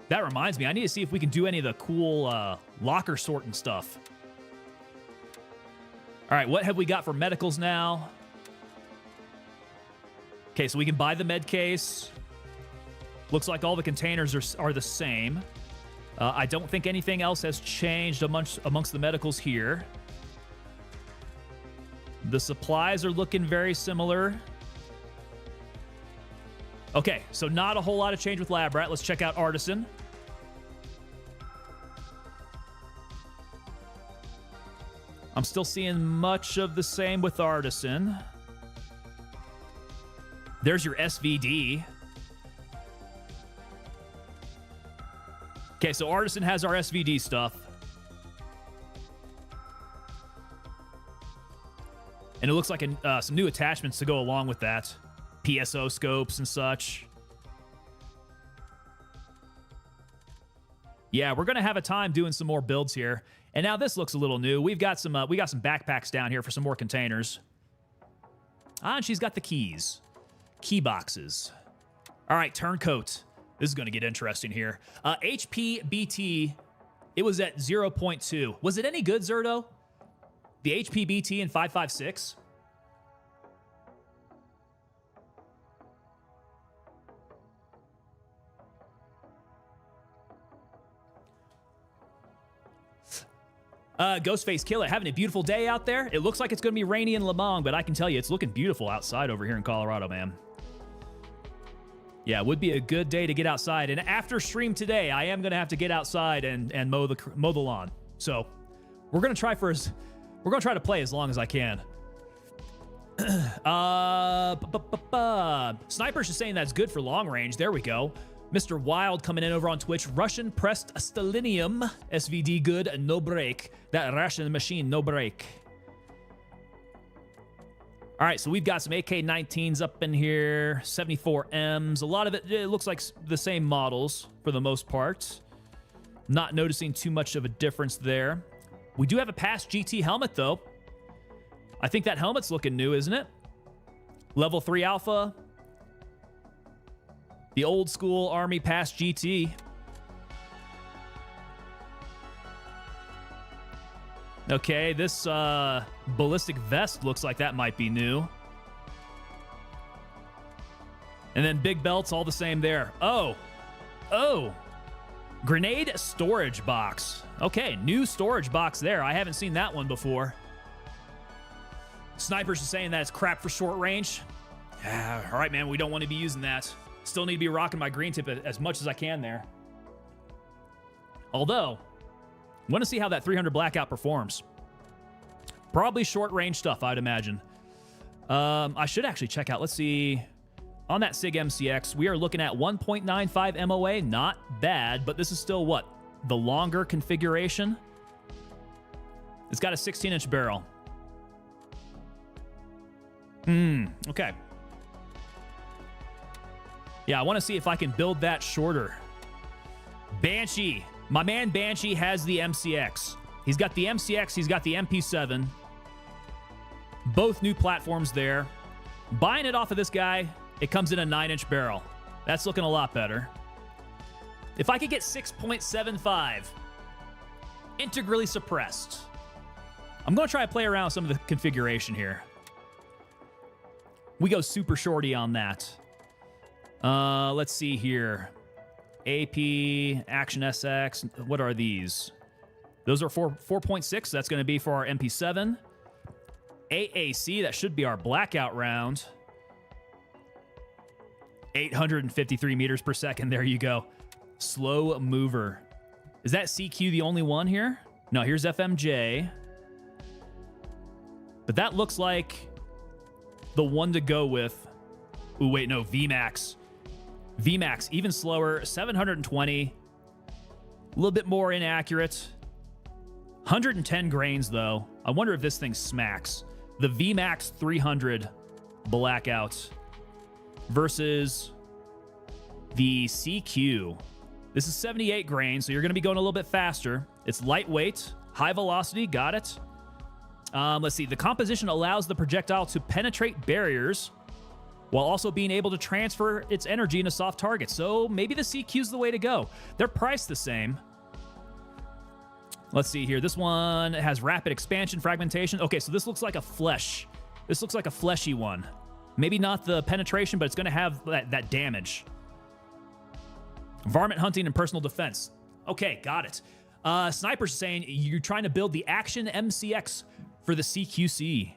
that reminds me. I need to see if we can do any of the cool locker sorting stuff. All right, what have we got for medicals now? Okay, so we can buy the med case. Looks like all the containers are the same. I don't think anything else has changed amongst the medicals here. The supplies are looking very similar. Okay, so not a whole lot of change with Lab Rat. Let's check out Artisan. I'm still seeing much of the same with Artisan. There's your SVD. Okay, so Artisan has our SVD stuff. And it looks like some new attachments to go along with that. PSO scopes and such. Yeah, we're going to have a time doing some more builds here. And now this looks a little new. We got some backpacks down here for some more containers. Ah, and she's got the keys. Key boxes. All right, turncoat. This is going to get interesting here. HPBT, it was at 0.2. Was it any good, Zerto? The HPBT in 5.56? Ghostface Killer, having a beautiful day out there. It looks like it's going to be rainy in Lemong, but I can tell you it's looking beautiful outside over here in Colorado, man. Yeah, it would be a good day to get outside. And after stream today, I am going to have to get outside and mow the lawn. So we're going to try to play as long as I can. Snipers is saying that's good for long range. There we go. Mr. Wild coming in over on Twitch. Russian pressed Stalinium. SVD good, no break. That Russian machine, no break. All right, so we've got some AK-19s up in here. 74Ms. A lot of it looks like the same models for the most part. Not noticing too much of a difference there. We do have a past GT helmet, though. I think that helmet's looking new, isn't it? Level 3 Alpha. The old school Army past GT. Okay, this ballistic vest looks like that might be new. And then big belts, all the same there. Oh. Grenade storage box. Okay, new storage box there. I haven't seen that one before. Snipers are saying that it's crap for short range. All right, man, we don't want to be using that. Still need to be rocking my green tip as much as I can there. Although, I want to see how that 300 Blackout performs. Probably short range stuff, I'd imagine. I should actually check out. Let's see. On that SIG MCX, we are looking at 1.95 MOA. Not bad, but this is still what? The longer configuration? It's got a 16-inch barrel. Okay. Yeah, I want to see if I can build that shorter. Banshee. My man Banshee has the MCX. He's got the MCX, he's got the MP7. Both new platforms there. Buying it off of this guy, it comes in a 9-inch barrel. That's looking a lot better. If I could get 6.75 integrally suppressed, I'm going to try to play around with some of the configuration here. We go super shorty on that. Let's see here. AP, Action SX. What are these? Those are 4.6. That's going to be for our MP7. AAC, that should be our blackout round. 853 meters per second. There you go. Slow mover. Is that CQ the only one here? No, here's FMJ. But that looks like the one to go with. Ooh, wait, no, VMAX. VMAX, even slower, 720. A little bit more inaccurate. 110 grains, though. I wonder if this thing smacks. The VMAX 300 blackout versus the CQ. This is 78 grains, so you're going to be going a little bit faster. It's lightweight, high velocity, got it. Let's see. The composition allows the projectile to penetrate barriers while also being able to transfer its energy into soft targets. So maybe the CQ's the way to go. They're priced the same. Let's see here. This one has rapid expansion fragmentation. Okay, so this looks like a flesh. This looks like a fleshy one. Maybe not the penetration, but it's going to have that damage. Varmint hunting and personal defense. Okay, got it. Sniper's saying you're trying to build the Action MCX for the CQC.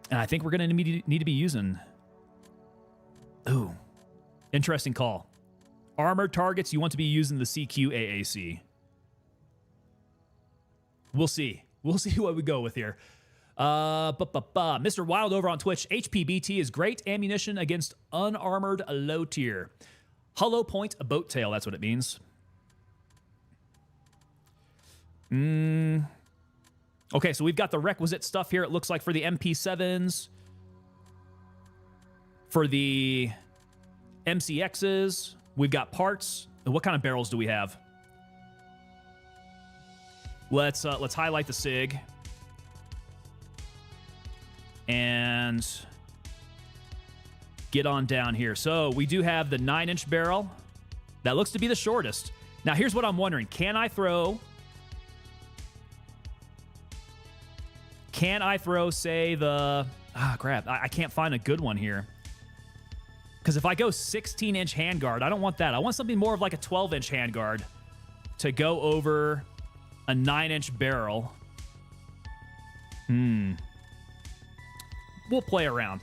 And I think we're going to need to be using... Ooh, interesting call. Armored targets, you want to be using the CQ AAC. We'll see. We'll see what we go with here. Mr. Wild over on Twitch. HPBT is great ammunition against unarmored low tier. Hollow point boat tail, that's what it means. Okay, so we've got the requisite stuff here, it looks like, for the MP7s. For the MCXs, we've got parts. What kind of barrels do we have? Let's highlight the SIG. And get on down here. So we do have the 9-inch barrel. That looks to be the shortest. Now, here's what I'm wondering. Can I throw, say, the... Ah, crap. I can't find a good one here. Because if I go 16-inch handguard, I don't want that. I want something more of like a 12-inch handguard to go over a 9-inch barrel. We'll play around.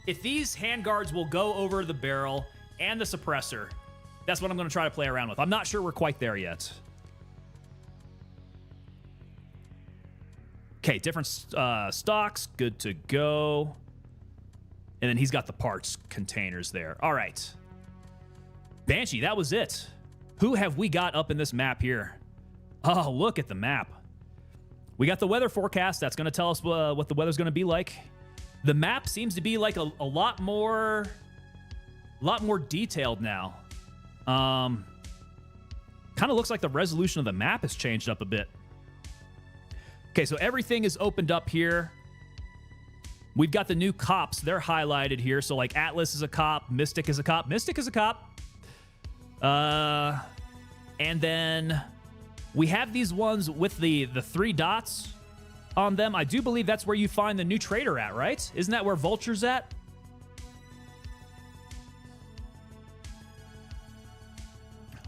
If these handguards will go over the barrel and the suppressor, that's what I'm going to try to play around with. I'm not sure we're quite there yet. Okay, different stocks. Good to go. And then he's got the parts containers there. All right. Banshee, that was it. Who have we got up in this map here? Oh, look at the map. We got the weather forecast. That's going to tell us what the weather's going to be like. The map seems to be like a lot more detailed now. Kind of looks like the resolution of the map has changed up a bit. Okay, so everything is opened up here. We've got the new cops. They're highlighted here. So like Atlas is a cop. Mystic is a cop. Mystic is a cop. And then we have these ones with the 3 dots on them. I do believe that's where you find the new trader at, right? Isn't that where Vulture's at?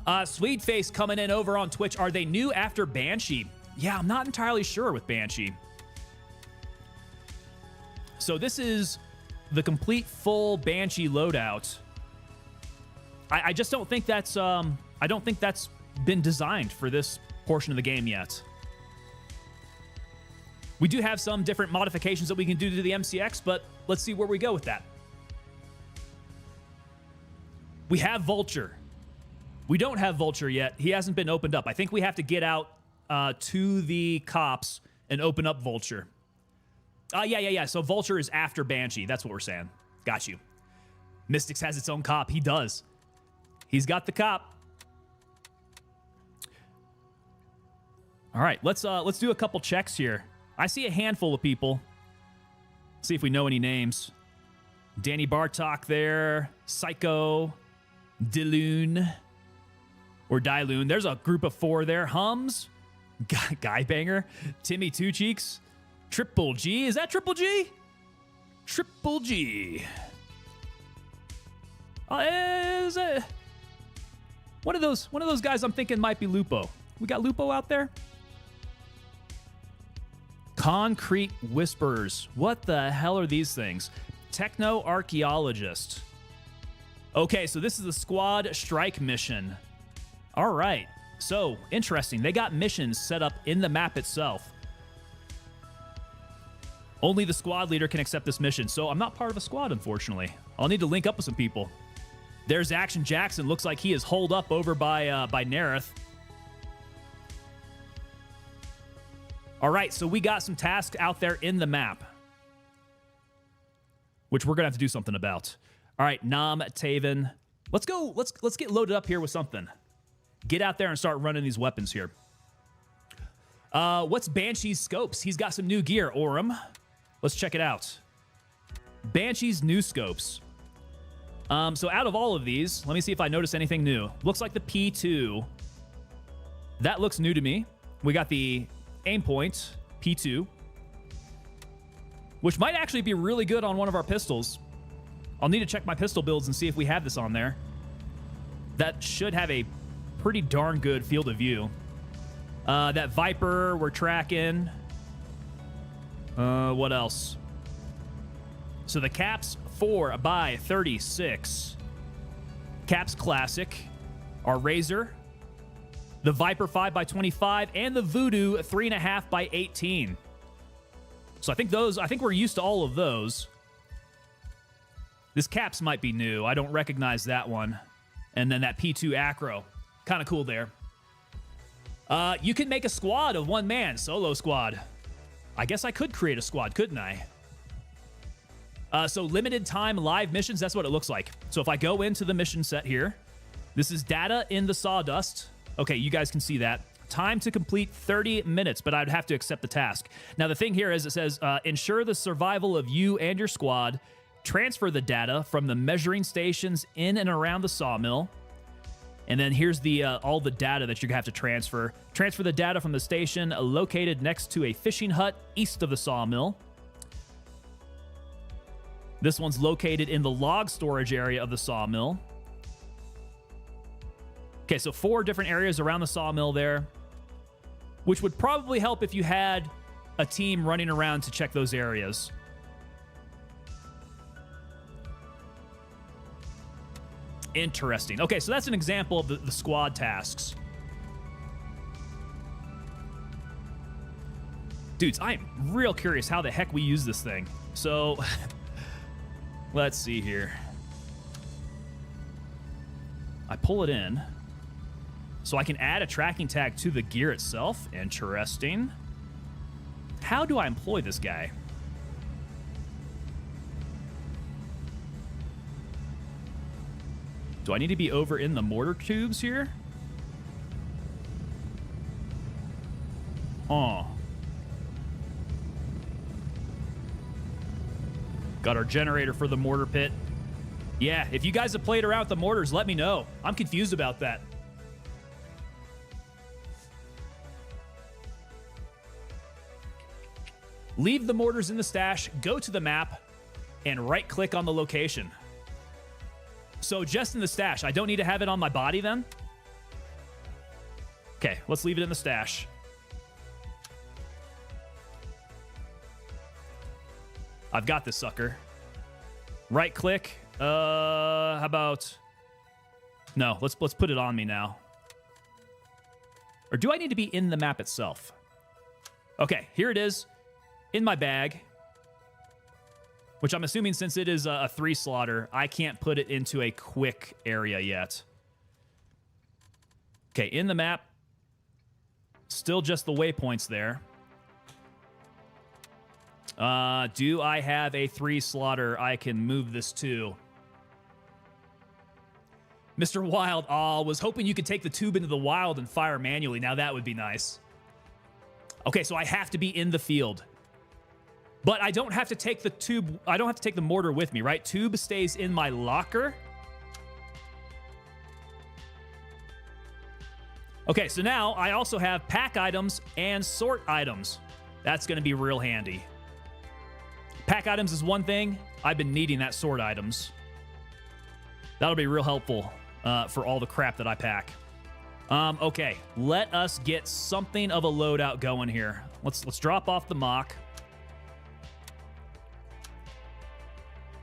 Sweetface coming in over on Twitch. Are they new after Banshee? Yeah, I'm not entirely sure with Banshee. So this is the complete full Banshee loadout. I just don't think that's I don't think that's been designed for this portion of the game yet. We do have some different modifications that we can do to the MCX, but let's see where we go with that. We have Vulture. We don't have Vulture yet. He hasn't been opened up. I think we have to get out to the cops and open up Vulture. Yeah. So Vulture is after Banshee. That's what we're saying. Got you. Mystics has its own cop. He does. He's got the cop. All right, let's do a couple checks here. I see a handful of people. See if we know any names. Danny Bartok there, Psycho, Diloon, or Diloon. There's a group of 4 there. Hums, Guy Banger, Timmy Two Cheeks, Triple G. Is that Triple G? Triple G. Is it one of those guys I'm thinking might be Lupo? We got Lupo out there? Concrete Whisperers. What the hell are these things? Techno Archaeologist. Okay, so this is the squad strike mission. All right. So, interesting. They got missions set up in the map itself. Only the squad leader can accept this mission, so I'm not part of a squad, unfortunately. I'll need to link up with some people. There's Action Jackson. Looks like he is holed up over by Nerith. All right, so we got some tasks out there in the map, which we're gonna have to do something about. All right, Nam Taven. Let's go. Let's get loaded up here with something. Get out there and start running these weapons here. What's Banshee's scopes? He's got some new gear, Orem. Let's check it out. Banshee's new scopes. So out of all of these, let me see if I notice anything new. Looks like the P2. That looks new to me. We got the aim point, P2, which might actually be really good on one of our pistols. I'll need to check my pistol builds and see if we have this on there. That should have a pretty darn good field of view. That Viper we're tracking. What else? So the Caps 4x36. Caps Classic. Our Razor. The Viper 5x25. And the Voodoo 3.5x18. So I think we're used to all of those. This Caps might be new. I don't recognize that one. And then that P2 Acro. Kind of cool there. You can make a squad of 1 man. Solo squad. I guess I could create a squad, couldn't I? So limited time live missions, that's what it looks like. So if I go into the mission set here, this is data in the sawdust. Okay, you guys can see that. Time to complete 30 minutes, but I'd have to accept the task. Now the thing here is it says, ensure the survival of you and your squad. Transfer the data from the measuring stations in and around the sawmill. And then here's the all the data that you're going to have to transfer. Transfer the data from the station located next to a fishing hut east of the sawmill. This one's located in the log storage area of the sawmill. Okay, so 4 different areas around the sawmill there, which would probably help if you had a team running around to check those areas. Interesting. Okay, so that's an example of the squad tasks. Dudes, I am real curious how the heck we use this thing. So, let's see here. I pull it in. So I can add a tracking tag to the gear itself. Interesting. How do I employ this guy? Do I need to be over in the mortar tubes here? Oh. Got our generator for the mortar pit. Yeah, if you guys have played around with the mortars, let me know. I'm confused about that. Leave the mortars in the stash, go to the map, and right-click on the location. So just in the stash. I don't need to have it on my body then? Okay, let's leave it in the stash. I've got this sucker. Right-click. How about... No, let's put it on me now. Or do I need to be in the map itself? Okay, here it is. In my bag. Which I'm assuming since it is a 3 slaughter, I can't put it into a quick area yet. Okay, in the map. Still just the waypoints there. Do I have a 3 slaughter I can move this to? Mr. Wild, was hoping you could take the tube into the wild and fire manually. Now that would be nice. Okay, so I have to be in the field. But I don't have to take the tube. I don't have to take the mortar with me, right? Tube stays in my locker. Okay, so now I also have pack items and sort items. That's going to be real handy. Pack items is one thing. I've been needing that sort items. That'll be real helpful for all the crap that I pack. Okay, let us get something of a loadout going here. Let's drop off the mock.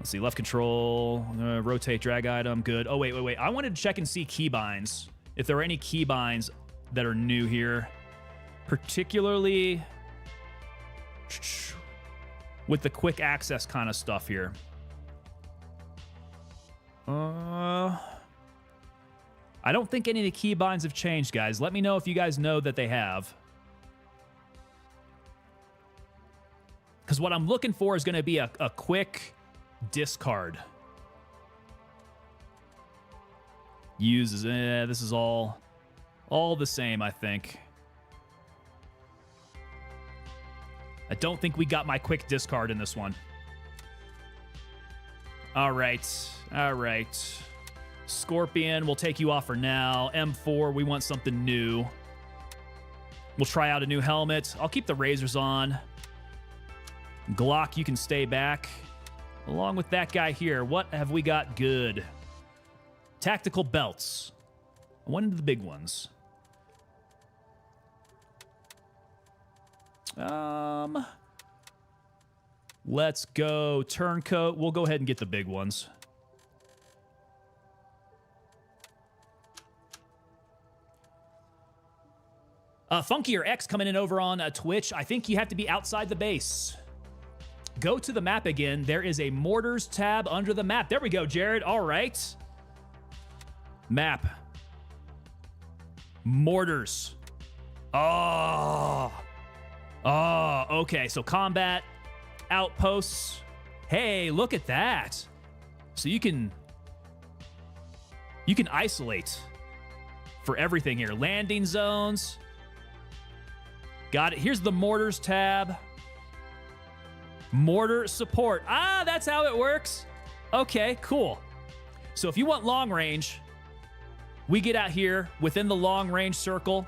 Let's see, left control, rotate, drag item, good. Oh, wait. I wanted to check and see keybinds. If there are any keybinds that are new here, particularly with the quick access kind of stuff here. I don't think any of the keybinds have changed, guys. Let me know if you guys know that they have. Because what I'm looking for is going to be a quick discard. Uses, this is all the same, I think. I don't think we got my quick discard in this one. All right. Scorpion, we'll take you off for now. M4, we want something new. We'll try out a new helmet. I'll keep the razors on. Glock, you can stay back. Along with that guy here, what have we got good? Tactical belts. One of the big ones. Let's go turncoat. We'll go ahead and get the big ones. Funkier X coming in over on Twitch. I think you have to be outside the base. Go to the map again. There is a mortars tab under the map. There we go, Jared. All right. Map. Mortars. Oh, okay. So combat, outposts. Hey, look at that. So you can isolate for everything here. Landing zones. Got it. Here's the mortars tab. Mortar support. Ah, that's how it works. Okay, cool. So if you want long range, we get out here within the long range circle,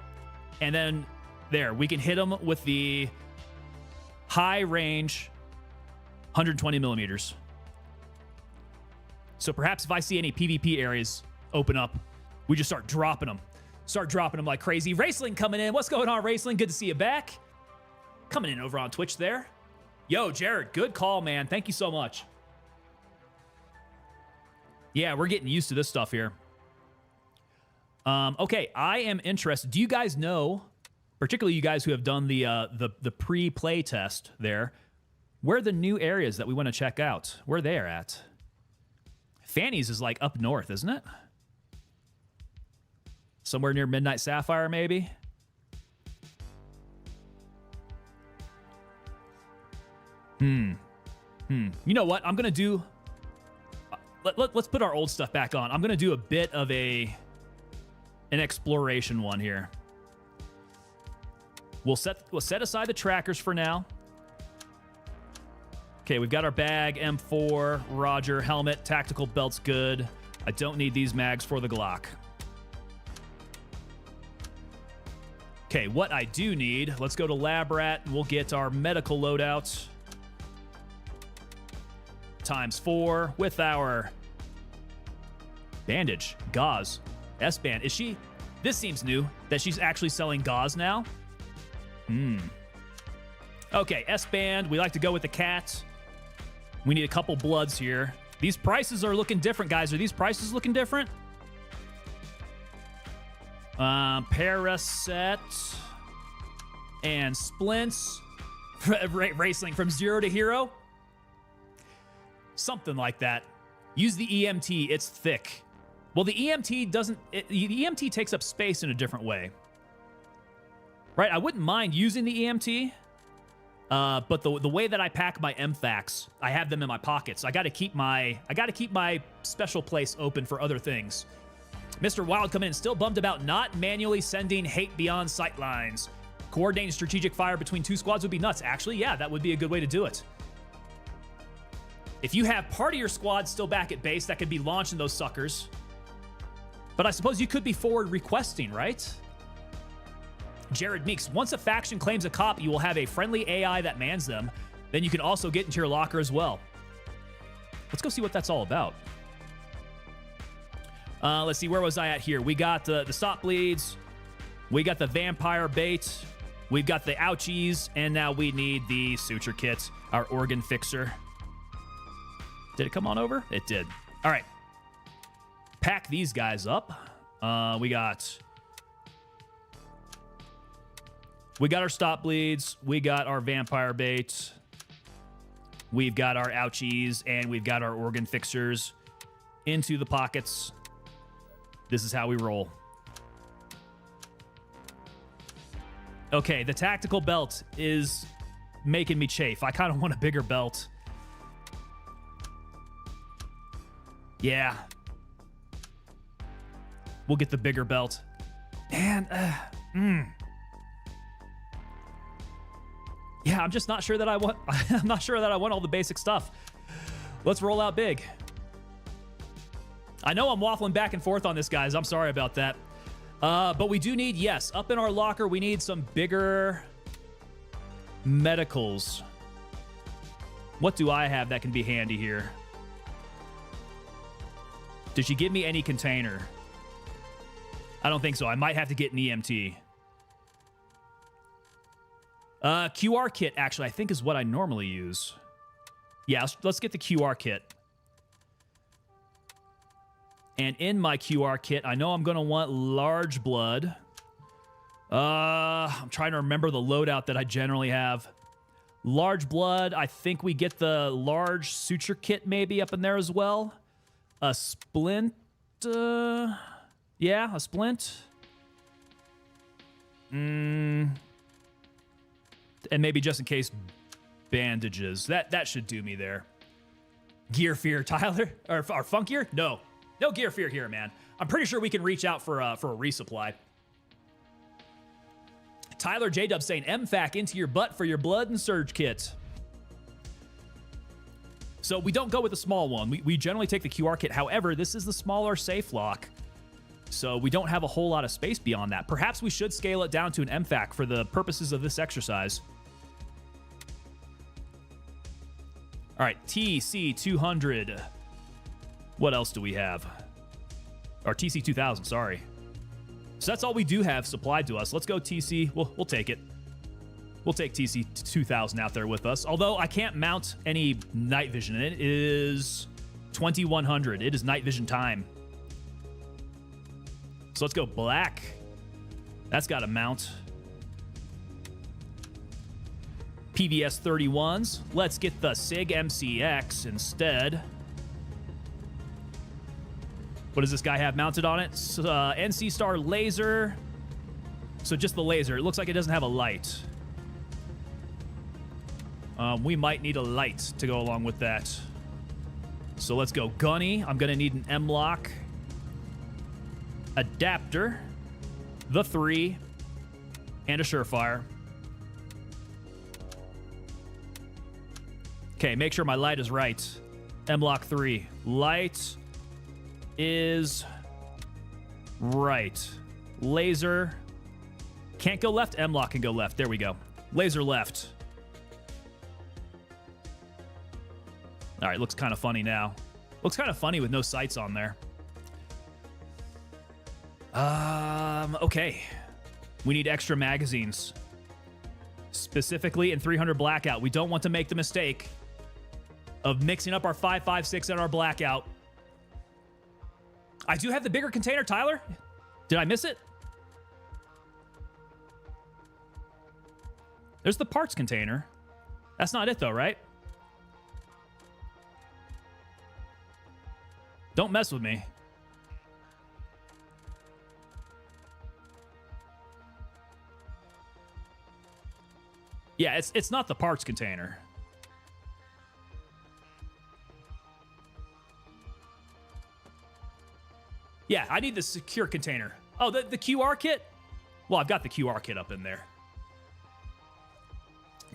and then there, we can hit them with the high range 120 millimeters. So perhaps if I see any PvP areas open up, we just start dropping them. Start dropping them like crazy. Raceling coming in. What's going on, Raceling? Good to see you back. Coming in over on Twitch there. Yo, Jared, good call, man. Thank you so much. Yeah, we're getting used to this stuff here. Okay, I am interested. Do you guys know, particularly you guys who have done the pre-play test there, where are the new areas that we want to check out? Where they're at? Fanny's is like up north, isn't it? Somewhere near Midnight Sapphire, maybe? You know what? I'm going to do... Let's put our old stuff back on. I'm going to do a bit of an exploration one here. We'll set aside the trackers for now. Okay, we've got our bag, M4, Roger, helmet, tactical belt's good. I don't need these mags for the Glock. Okay, what I do need, let's go to Lab Rat and we'll get our medical loadout. ×4 with our bandage, gauze, S-band. Is she, this seems new, that she's actually selling gauze now. Okay, S-band, we like to go with the cat. We need a couple bloods here. These prices are looking different, guys. Are these prices looking different? Paraset and splints. Racing from 0 to hero. Something like that. Use the EMT. It's thick. Well, the EMT doesn't... the EMT takes up space in a different way. Right? I wouldn't mind using the EMT. But the way that I pack my MFACs, I have them in my pockets. I got to keep my special place open for other things. Mr. Wild coming in, still bummed about not manually sending hate beyond sightlines. Coordinating strategic fire between two squads would be nuts. Actually, yeah, that would be a good way to do it. If you have part of your squad still back at base, that could be launching those suckers. But I suppose you could be forward requesting, right? Jared Meeks, once a faction claims a cop, you will have a friendly AI that mans them. Then you can also get into your locker as well. Let's go see what that's all about. Let's see, where was I at here? We got the stop bleeds. We got the vampire bait. We've got the ouchies. And now we need the suture kit, our organ fixer. Did it come on over? It did. All right. Pack these guys up. We got our stop bleeds. We got our vampire bait. We've got our ouchies. And we've got our organ fixers into the pockets. This is how we roll. Okay, the tactical belt is making me chafe. I kind of want a bigger belt. Yeah. We'll get the bigger belt. And, yeah, I'm just not sure that I want... I'm not sure that I want all the basic stuff. Let's roll out big. I know I'm waffling back and forth on this, guys. I'm sorry about that. But we do need, yes, up in our locker, we need some bigger medicals. What do I have that can be handy here? Did she give me any container? I don't think so. I might have to get an EMT. QR kit, actually, I think is what I normally use. Yeah, let's get the QR kit. And in my QR kit, I know I'm going to want large blood. I'm trying to remember the loadout that I generally have. Large blood, I think we get the large suture kit maybe up in there as well. A splint. Yeah, a splint. And maybe just in case, bandages. That should do me there. Gear fear, Tyler? Or funkier? No. No gear fear here, man. I'm pretty sure we can reach out for a resupply. Tyler J-Dub saying, MFAC into your butt for your blood and surge kit. So we don't go with the small one. We generally take the QR kit. However, this is the smaller safe lock. So we don't have a whole lot of space beyond that. Perhaps we should scale it down to an MFAC for the purposes of this exercise. All right, TC200. What else do we have? Or TC2000, sorry. So that's all we do have supplied to us. Let's go TC. We'll take it. We'll take TC2000 out there with us. Although I can't mount any night vision. It is 2100. It is night vision time. So let's go black. That's got a mount. PVS 31s. Let's get the SIG MCX instead. What does this guy have mounted on it? NC Star laser. So just the laser. It looks like it doesn't have a light. We might need a light to go along with that. So let's go gunny. I'm going to need an M-lock. Adapter. The 3. And a surefire. Okay, make sure my light is right. M-lock 3. Light is right. Laser. Can't go left. M-lock can go left. There we go. Laser left. All right, looks kind of funny now. Looks kind of funny with no sights on there. Okay. We need extra magazines. Specifically in 300 Blackout. We don't want to make the mistake of mixing up our 5.56 and our Blackout. I do have the bigger container, Tyler. Did I miss it? There's the parts container. That's not it, though, right? Don't mess with me. Yeah, it's not the parts container. Yeah, I need the secure container. Oh, the QR kit? Well, I've got the QR kit up in there.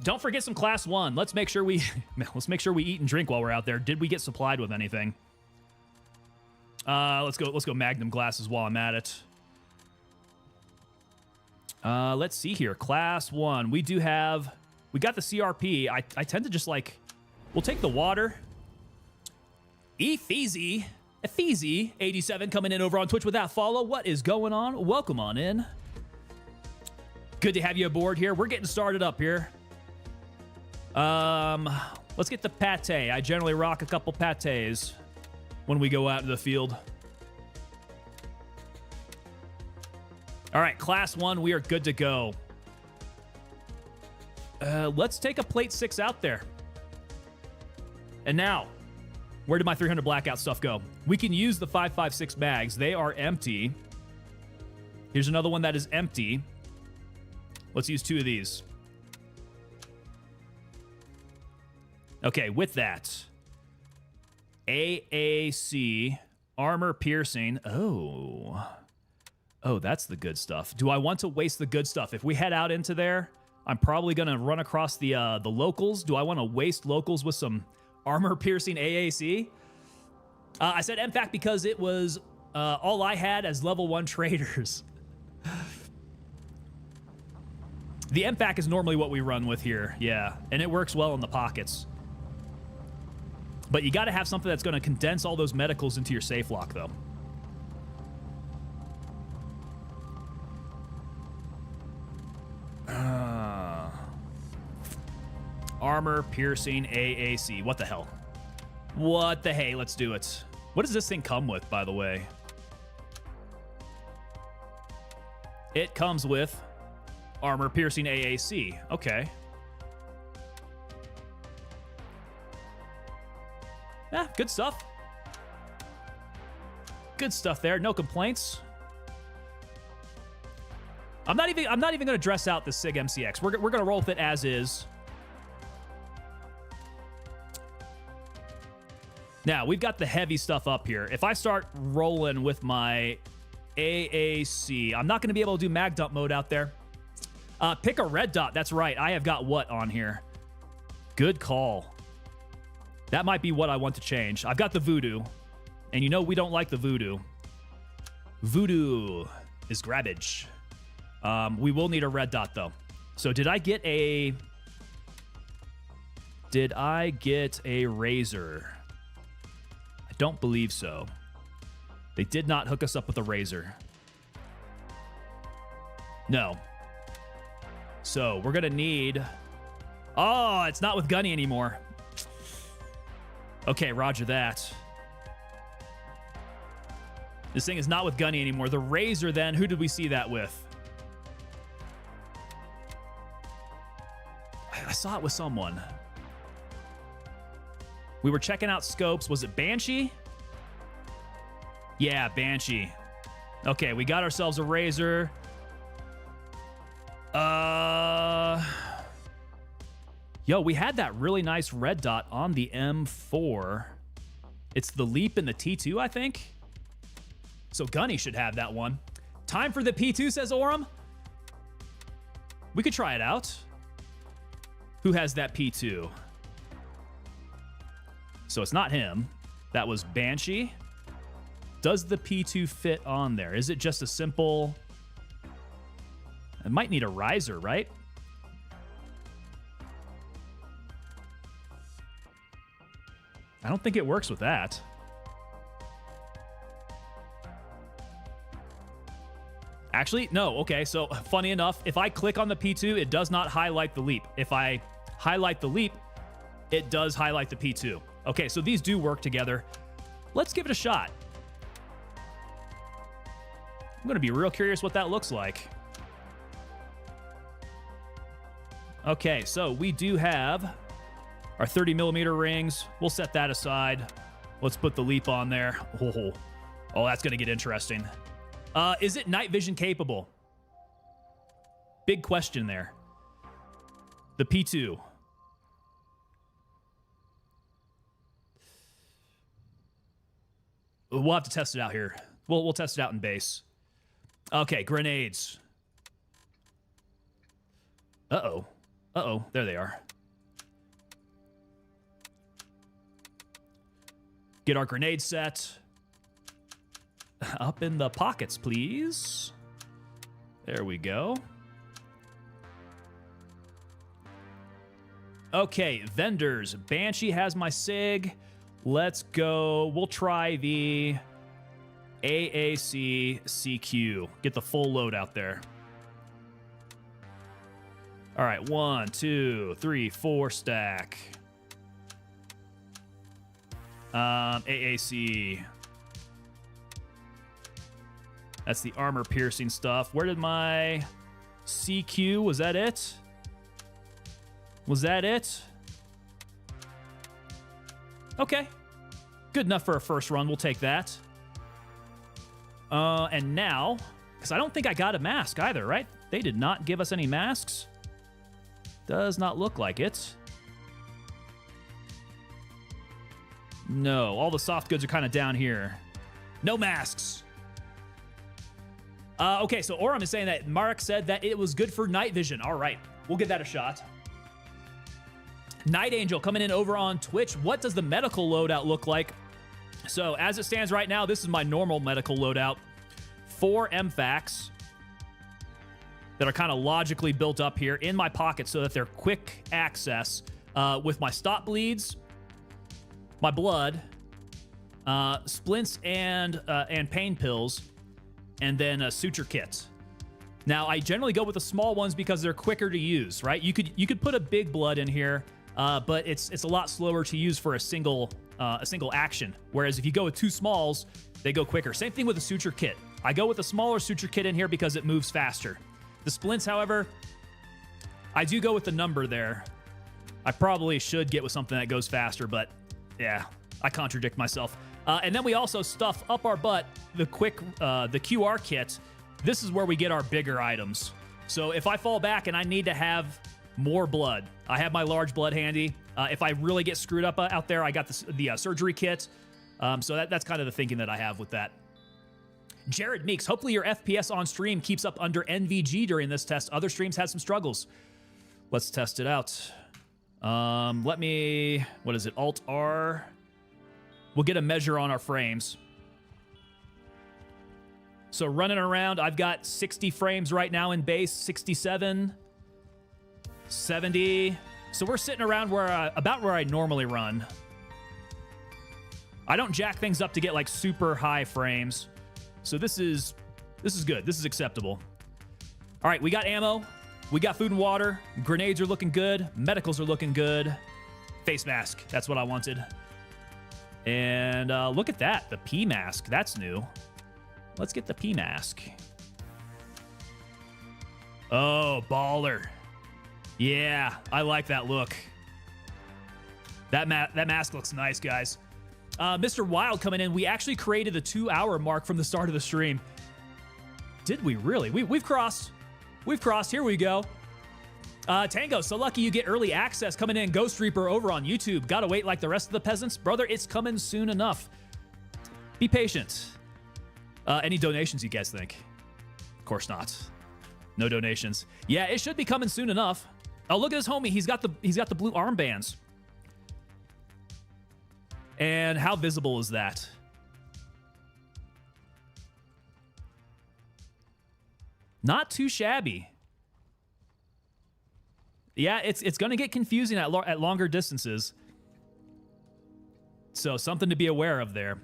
Don't forget some class 1. Let's make sure we eat and drink while we're out there. Did we get supplied with anything? Let's go Magnum glasses while I'm at it. Let's see here. Class 1. We got the CRP. I tend to just like, we'll take the water. Efeezy 87 coming in over on Twitch with that follow. What is going on? Welcome on in. Good to have you aboard here. We're getting started up here. Let's get the pate. I generally rock a couple pates when we go out into the field. All right, class 1, we are good to go. Let's take a plate 6 out there. And now, where did my 300 blackout stuff go? We can use the 5.56 mags. They are empty. Here's another one that is empty. Let's use 2 of these. Okay, with that, AAC, armor piercing. Oh, that's the good stuff. Do I want to waste the good stuff? If we head out into there, I'm probably going to run across the locals. Do I want to waste locals with some armor piercing AAC? I said MFAC because it was all I had as level 1 traders. The MFAC is normally what we run with here, yeah, and it works well in the pockets. But you got to have something that's going to condense all those medicals into your safe lock, though. Armor piercing AAC. What the hell? What the hey? Let's do it. What does this thing come with, by the way? It comes with armor piercing AAC. Okay. Yeah, good stuff. Good stuff there. No complaints. I'm not even going to dress out the SIG MCX. We're going to roll with it as is. Now, we've got the heavy stuff up here. If I start rolling with my AAC, I'm not going to be able to do mag dump mode out there. Pick a red dot. That's right. I have got what on here? Good call. That might be what I want to change. I've got the voodoo, and you know we don't like the voodoo. Voodoo is garbage. We will need a red dot, though. So did I get a razor? I don't believe so. They did not hook us up with a razor. No. So we're going to need... Oh, it's not with Gunny anymore. Okay, roger that. This thing is not with Gunny anymore. The razor, then, who did we see that with? I saw it with someone. We were checking out scopes. Was it Banshee? Yeah, Banshee. Okay, we got ourselves a razor. Yo, we had that really nice red dot on the M4. It's the Leap and the T2, I think. So Gunny should have that one. Time for the P2, says Orem. We could try it out. Who has that P2? So it's not him. That was Banshee. Does the P2 fit on there? Is it just a simple... It might need a riser, right? I don't think it works with that. Actually, no. Okay, so funny enough, if I click on the P2, it does not highlight the Leap. If I highlight the Leap, it does highlight the P2. Okay, so these do work together. Let's give it a shot. I'm going to be real curious what that looks like. Okay, so we do have our 30 millimeter rings. We'll set that aside. Let's put the Leap on there. Oh, that's going to get interesting. Is it night vision capable? Big question there. The P2. We'll have to test it out here. We'll test it out in base. Okay, grenades. Uh-oh. Uh-oh, there they are. Get our grenade set. Up in the pockets, please. There we go. Okay, vendors. Banshee has my SIG. Let's go. We'll try the AAC CQ. Get the full load out there. All right, 1, 2, 3, 4 stack. AAC. That's the armor piercing stuff. Where did my CQ? Was that it? Was that it? Okay. Good enough for a first run. We'll take that. And now, because I don't think I got a mask either, right? They did not give us any masks. Does not look like it. No, all the soft goods are kind of down here. No masks. Okay, so Oram is saying that Marek said that it was good for night vision. All right, we'll give that a shot. Night Angel coming in over on Twitch. What does the medical loadout look like? So as it stands right now, this is my normal medical loadout. 4 MFACs that are kind of logically built up here in my pocket so that they're quick access with my stop bleeds, my blood, splints and pain pills, and then a suture kit. Now, I generally go with the small ones because they're quicker to use, right? You could put a big blood in here, but it's a lot slower to use for a single action. Whereas if you go with 2 smalls, they go quicker. Same thing with the suture kit. I go with a smaller suture kit in here because it moves faster. The splints, however, I do go with the number there. I probably should get with something that goes faster, but yeah, I contradict myself. And then we also stuff up our butt the QR kit. This is where we get our bigger items. So if I fall back and I need to have more blood, I have my large blood handy. If I really get screwed up out there, I got the surgery kit. So that's kind of the thinking that I have with that. Jared Meeks, hopefully your FPS on stream keeps up under NVG during this test. Other streams had some struggles. Let's test it out. Let me, what is it, Alt-R? We'll get a measure on our frames. So running around, I've got 60 frames right now in base, 67, 70. So we're sitting around about where I normally run. I don't jack things up to get like super high frames. So this is good. This is acceptable. All right, we got ammo. We got food and water. Grenades are looking good. Medicals are looking good. Face mask. That's what I wanted. And look at that. The P mask. That's new. Let's get the P mask. Oh, baller. Yeah, I like that look. That mask looks nice, guys. Mr. Wild coming in. We actually created the 2-hour mark from the start of the stream. Did we really? We've crossed. We've crossed. Here we go. Tango, so lucky you get early access coming in. Ghost Reaper over on YouTube. Gotta wait like the rest of the peasants. Brother, it's coming soon enough. Be patient. Any donations you guys think? Of course not. No donations. Yeah, it should be coming soon enough. Oh, look at his homie. He's got the blue armbands. And how visible is that? Not too shabby. Yeah, it's going to get confusing at longer distances. So something to be aware of there.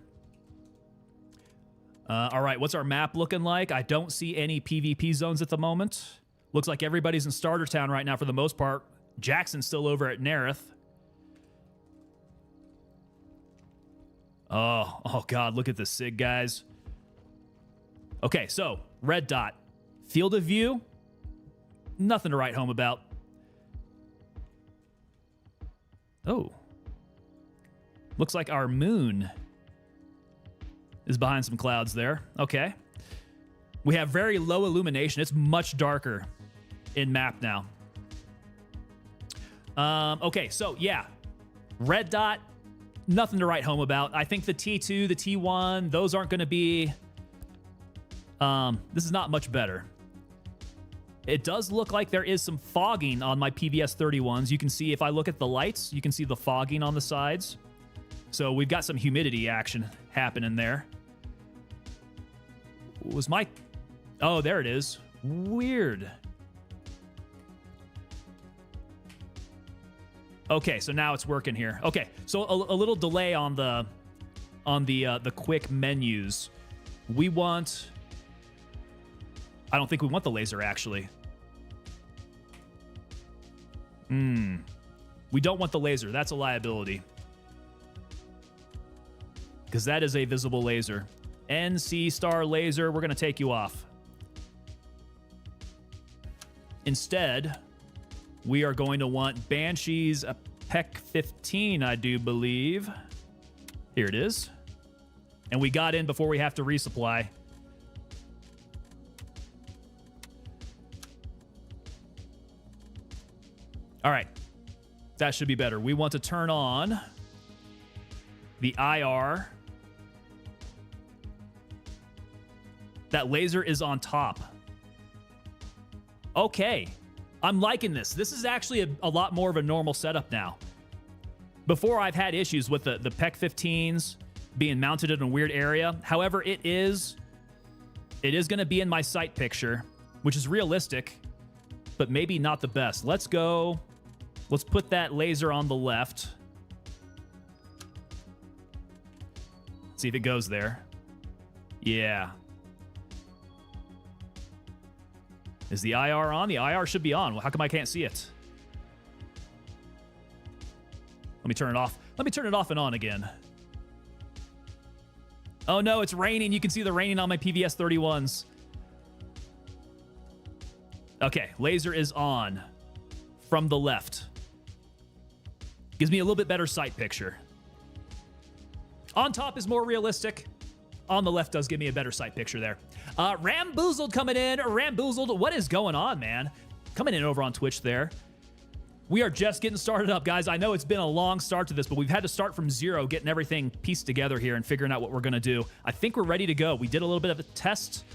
All right, what's our map looking like? I don't see any PvP zones at the moment. Looks like everybody's in Starter Town right now for the most part. Jackson's still over at Nerith. Oh God, look at this SIG, guys. Okay, so red dot. Field of view. Nothing to write home about. Oh. Looks like our moon is behind some clouds there. Okay. We have very low illumination. It's much darker in map now. Okay, so yeah. Red dot, nothing to write home about. I think the T2, the T1, those aren't going to be... this is not much better. It does look like there is some fogging on my PVS 31s. You can see if I look at the lights, you can see the fogging on the sides. So we've got some humidity action happening there. Was my... Oh, there it is. Weird. Okay, so now it's working here. Okay, so a little delay on the quick menus. We want... I don't think we want the laser, actually. We don't want the laser. That's a liability. Because that is a visible laser. NC Star Laser, we're going to take you off. Instead, we are going to want Banshee's PEC 15, I do believe. Here it is. And we got in before we have to resupply. All right. That should be better. We want to turn on the IR. That laser is on top. Okay. I'm liking this. This is actually a lot more of a normal setup now. Before, I've had issues with the PEC 15s being mounted in a weird area. However, it is going to be in my sight picture, which is realistic, but maybe not the best. Let's go. Let's put that laser on the left. See if it goes there. Yeah. Is the IR on? The IR should be on. Well, how come I can't see it? Let me turn it off. Let me turn it off and on again. Oh no, it's raining. You can see the raining on my PVS 31s. Okay, laser is on from the left. Gives me a little bit better sight picture. On top is more realistic. On the left does give me a better sight picture there. Ramboozled coming in. Ramboozled, what is going on, man? Coming in over on Twitch there. We are just getting started up, guys. I know it's been a long start to this, but we've had to start from zero, getting everything pieced together here and figuring out what we're going to do. I think we're ready to go. We did a little bit of a test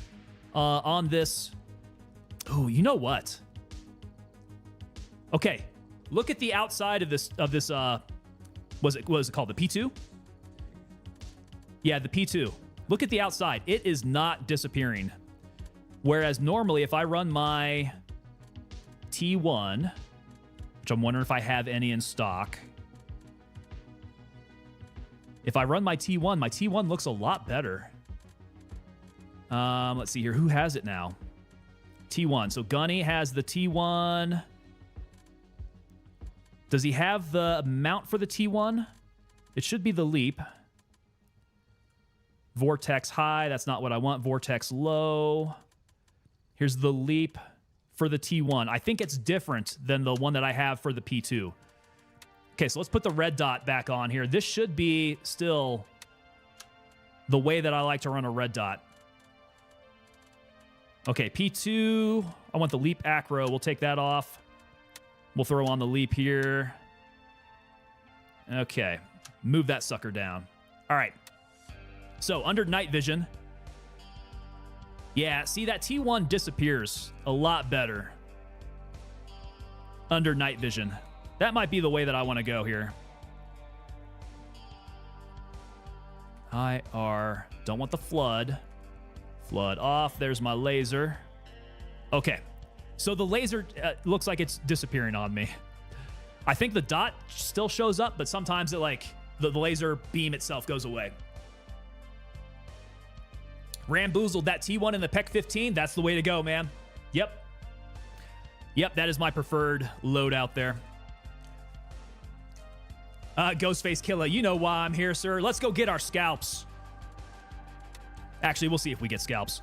on this. Oh, you know what? Okay, look at the outside of this what was it called? The P2? Yeah, the P2. Look at the outside. It is not disappearing. Whereas normally, if I run my T1, which I'm wondering if I have any in stock. If I run my T1 looks a lot better. Let's see here. Who has it now? T1. So Gunny has the T1. Does he have the mount for the T1? It should be the Leap. Vortex high. That's not what I want. Vortex low. Here's the Leap for the T1. I think it's different than the one that I have for the P2. Okay, so let's put the red dot back on here. This should be still the way that I like to run a red dot. Okay, P2. I want the Leap Acro. We'll take that off. We'll throw on the Leap here. Okay, move that sucker down. All right. So under night vision, yeah, see that T1 disappears a lot better under night vision. That might be the way that I want to go here. IR, don't want the flood. Flood off, there's my laser. Okay, so the laser looks like it's disappearing on me. I think the dot still shows up, but sometimes it the laser beam itself goes away. Ramboozled, that T1 in the PEC 15, that's the way to go, man. Yep. Yep, that is my preferred loadout there. Ghostface Killer, you know why I'm here, sir. Let's go get our scalps. Actually, we'll see if we get scalps.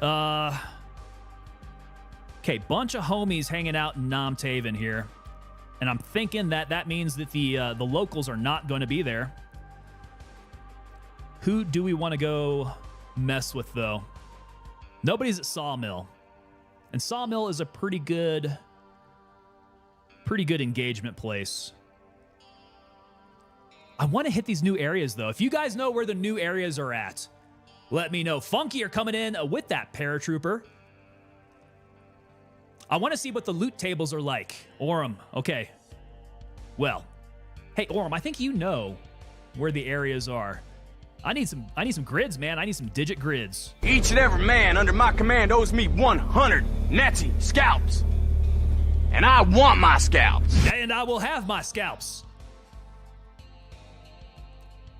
Okay, bunch of homies hanging out in Nam Taven here. And I'm thinking that means that the locals are not going to be there. Who do we want to go mess with, though? Nobody's at Sawmill. And Sawmill is a pretty good engagement place. I want to hit these new areas, though. If you guys know where the new areas are at, let me know. Funky are coming in with that paratrooper. I want to see what the loot tables are like. Orem, okay. Well, hey Orem, I think you know where the areas are. I need some grids, man. I need some digit grids. Each and every man under my command owes me 100 Nazi scalps. And I want my scalps. And I will have my scalps.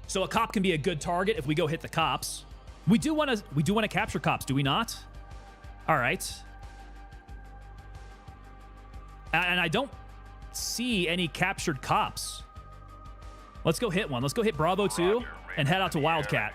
So a cop can be a good target if we go hit the cops. We do want to capture cops, do we not? All right. And I don't see any captured cops. Let's go hit one. Let's go hit Bravo 2 and head out to Wildcat.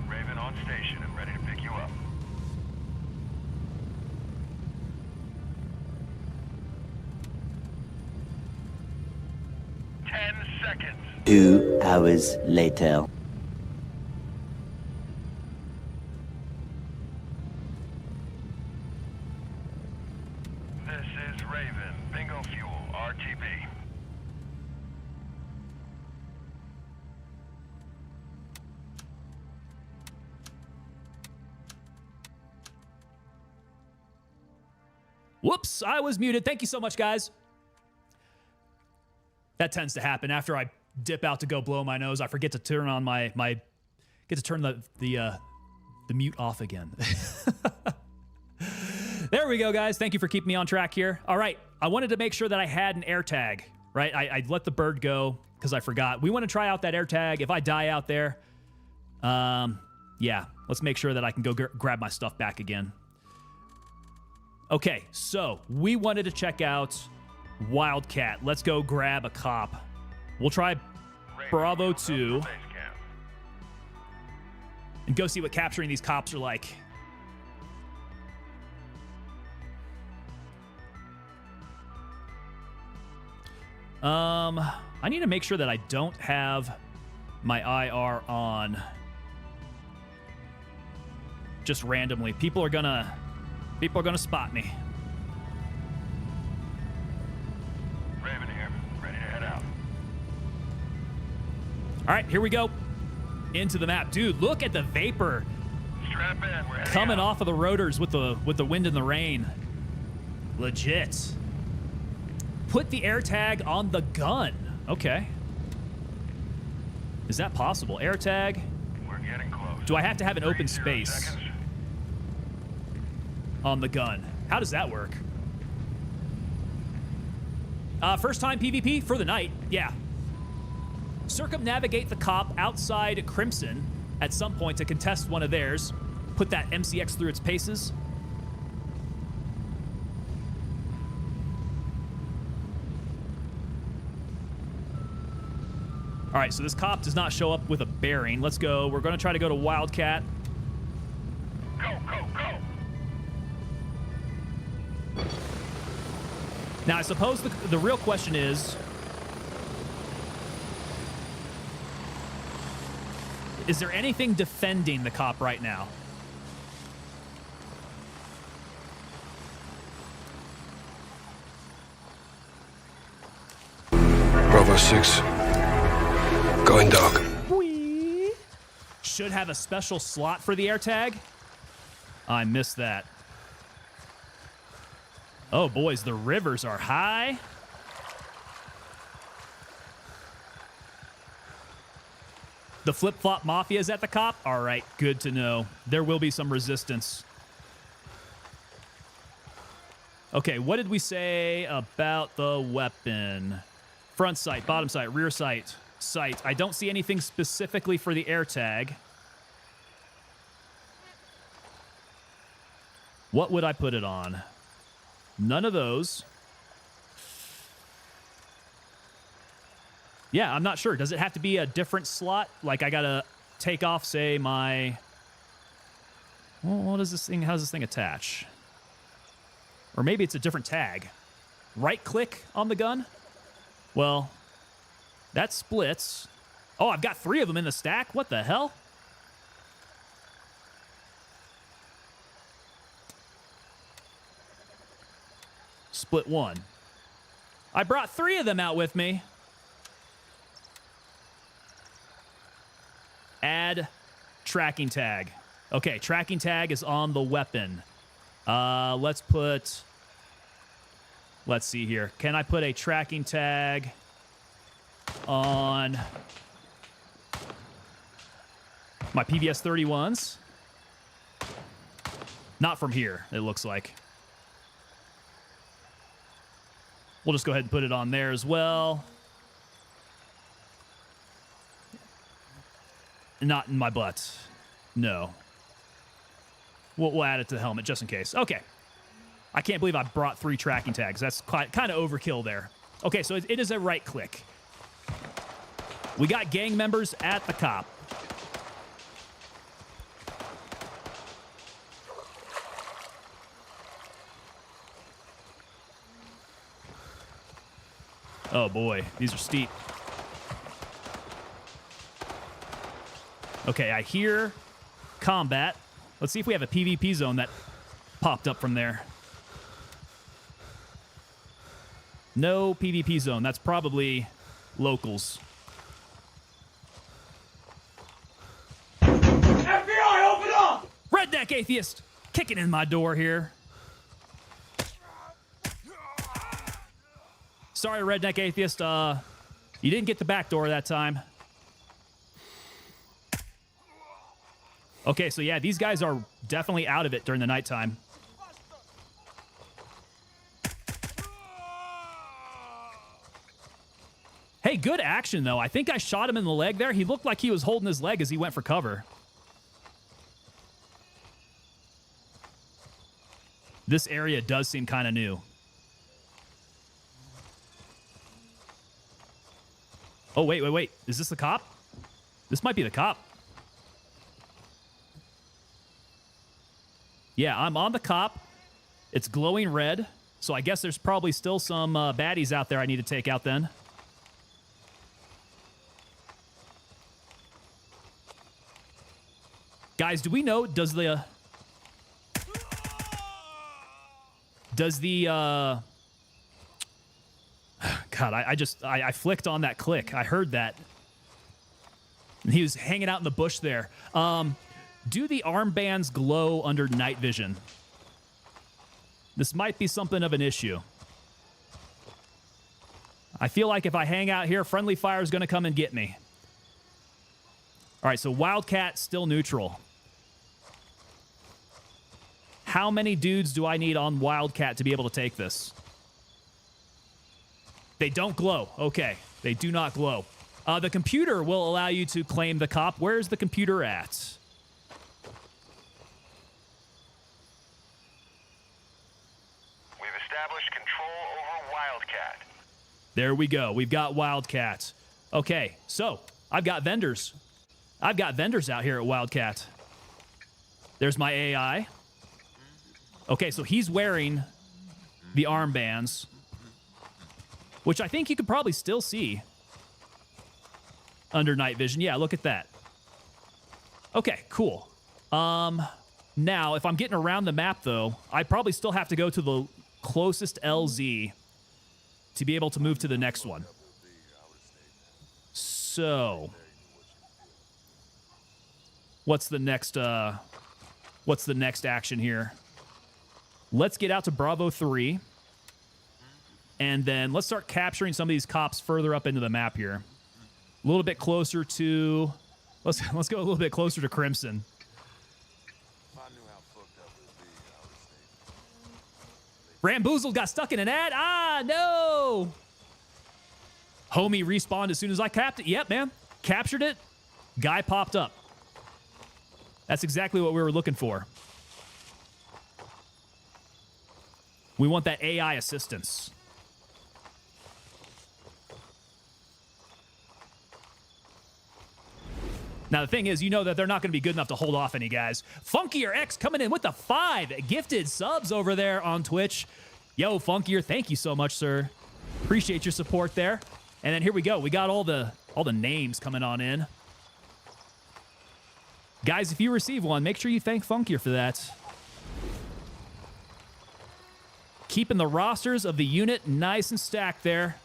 Raven on station and ready to pick you up. Seconds. 2 hours later. This is Raven. Bingo Fuel, RTB. Whoops, I was muted. Thank you so much, guys. That tends to happen after I dip out to go blow my nose. I forget to turn on the mute off again. There we go, guys. Thank you for keeping me on track here. All right, I wanted to make sure that I had an air tag, right? I let the bird go because I forgot. We want to try out that air tag. If I die out there, yeah, let's make sure that I can go grab my stuff back again. Okay, so we wanted to check out Wildcat. Let's go grab a cop. We'll try Bravo 2 and go see what capturing these cops are like. I need to make sure that I don't have my IR on just randomly. People are gonna spot me. Raven here, ready to head out. All right, here we go. Into the map. Dude, look at the vapor Strap in, we're heading coming out. off of the rotors with the wind and the rain. Legit. Put the air tag on the gun. Okay. Is that possible? Air tag? We're getting close. Do I have to have an open 30 space seconds. on the gun? How does that work? First time PvP for the night. Yeah. Circumnavigate the cop outside Crimson at some point to contest one of theirs. Put that MCX through its paces. All right, so this cop does not show up with a bearing. Let's go. We're going to try to go to Wildcat. Go, go, go! Now, I suppose the real question is there anything defending the cop right now? Bravo 6. Going dark. Should have a special slot for the air tag. I missed that. Oh, boys, the rivers are high. The flip-flop mafia is at the cop? All right, good to know. There will be some resistance. Okay, what did we say about the weapon? Front sight, bottom sight, rear sight, sight. I don't see anything specifically for the air tag. What would I put it on? None of those. Yeah, I'm not sure. Does it have to be a different slot? Like I gotta take off, say, my... Well, what is this thing? How does this thing attach? Or maybe it's a different tag. Right-click on the gun? Well, That splits. Oh, I've got 3 of them in the stack. What the hell? Split 1. I brought 3 of them out with me. Add tracking tag. Okay, tracking tag is on the weapon. Let's see here. Can I put a tracking tag on my PVS 31s? Not from here, it looks like. We'll just go ahead and put it on there as well. Not in my butt. No. We'll add it to the helmet just in case. Okay. I can't believe I brought 3 tracking tags. That's kind of overkill there. Okay, so it is a right click. We got gang members at the cop. Oh boy, these are steep. Okay, I hear combat. Let's see if we have a PvP zone that popped up from there. No PvP zone. That's probably locals. FBI, open up! Redneck atheist kicking in my door here. Sorry, redneck atheist. You didn't get the back door that time. Okay, so yeah, these guys are definitely out of it during the nighttime. Hey, good action, though. I think I shot him in the leg there. He looked like he was holding his leg as he went for cover. This area does seem kind of new. Oh, wait. Is this the cop? This might be the cop. Yeah, I'm on the cop. It's glowing red. So I guess there's probably still some baddies out there I need to take out then. Guys, do we know, does the God, I flicked on that click. I heard that. And he was hanging out in the bush there. Do the armbands glow under night vision? This might be something of an issue. I feel like if I hang out here, friendly fire is going to come and get me. All right, so Wildcat still neutral. How many dudes do I need on Wildcat to be able to take this? They don't glow. Okay, they do not glow. The computer will allow you to claim the cop. Where's the computer at? We've established control over Wildcat. There we go. We've got Wildcat. Okay, so I've got vendors. I've got vendors out here at Wildcat. There's my AI. Okay, so he's wearing the armbands, which I think you could probably still see under night vision. Yeah, look at that. Okay, cool. Now, if I'm getting around the map, though, I probably still have to go to the closest LZ to be able to move to the next one. So, what's the next action here? Let's get out to Bravo 3. And then let's start capturing some of these cops further up into the map here. A little bit closer to... Let's go a little bit closer to Crimson. Ramboozled got stuck in an ad. Ah, no! Homie respawned as soon as I capped it. Yep, man. Captured it. Guy popped up. That's exactly what we were looking for. We want that AI assistance. Now, the thing is, you know that they're not going to be good enough to hold off any guys. Funkier X coming in with the 5 gifted subs over there on Twitch. Yo, Funkier, thank you so much, sir. Appreciate your support there. And then here we go. We got all the names coming on in. Guys, if you receive one, make sure you thank Funkier for that. Keeping the rosters of the unit nice and stacked there.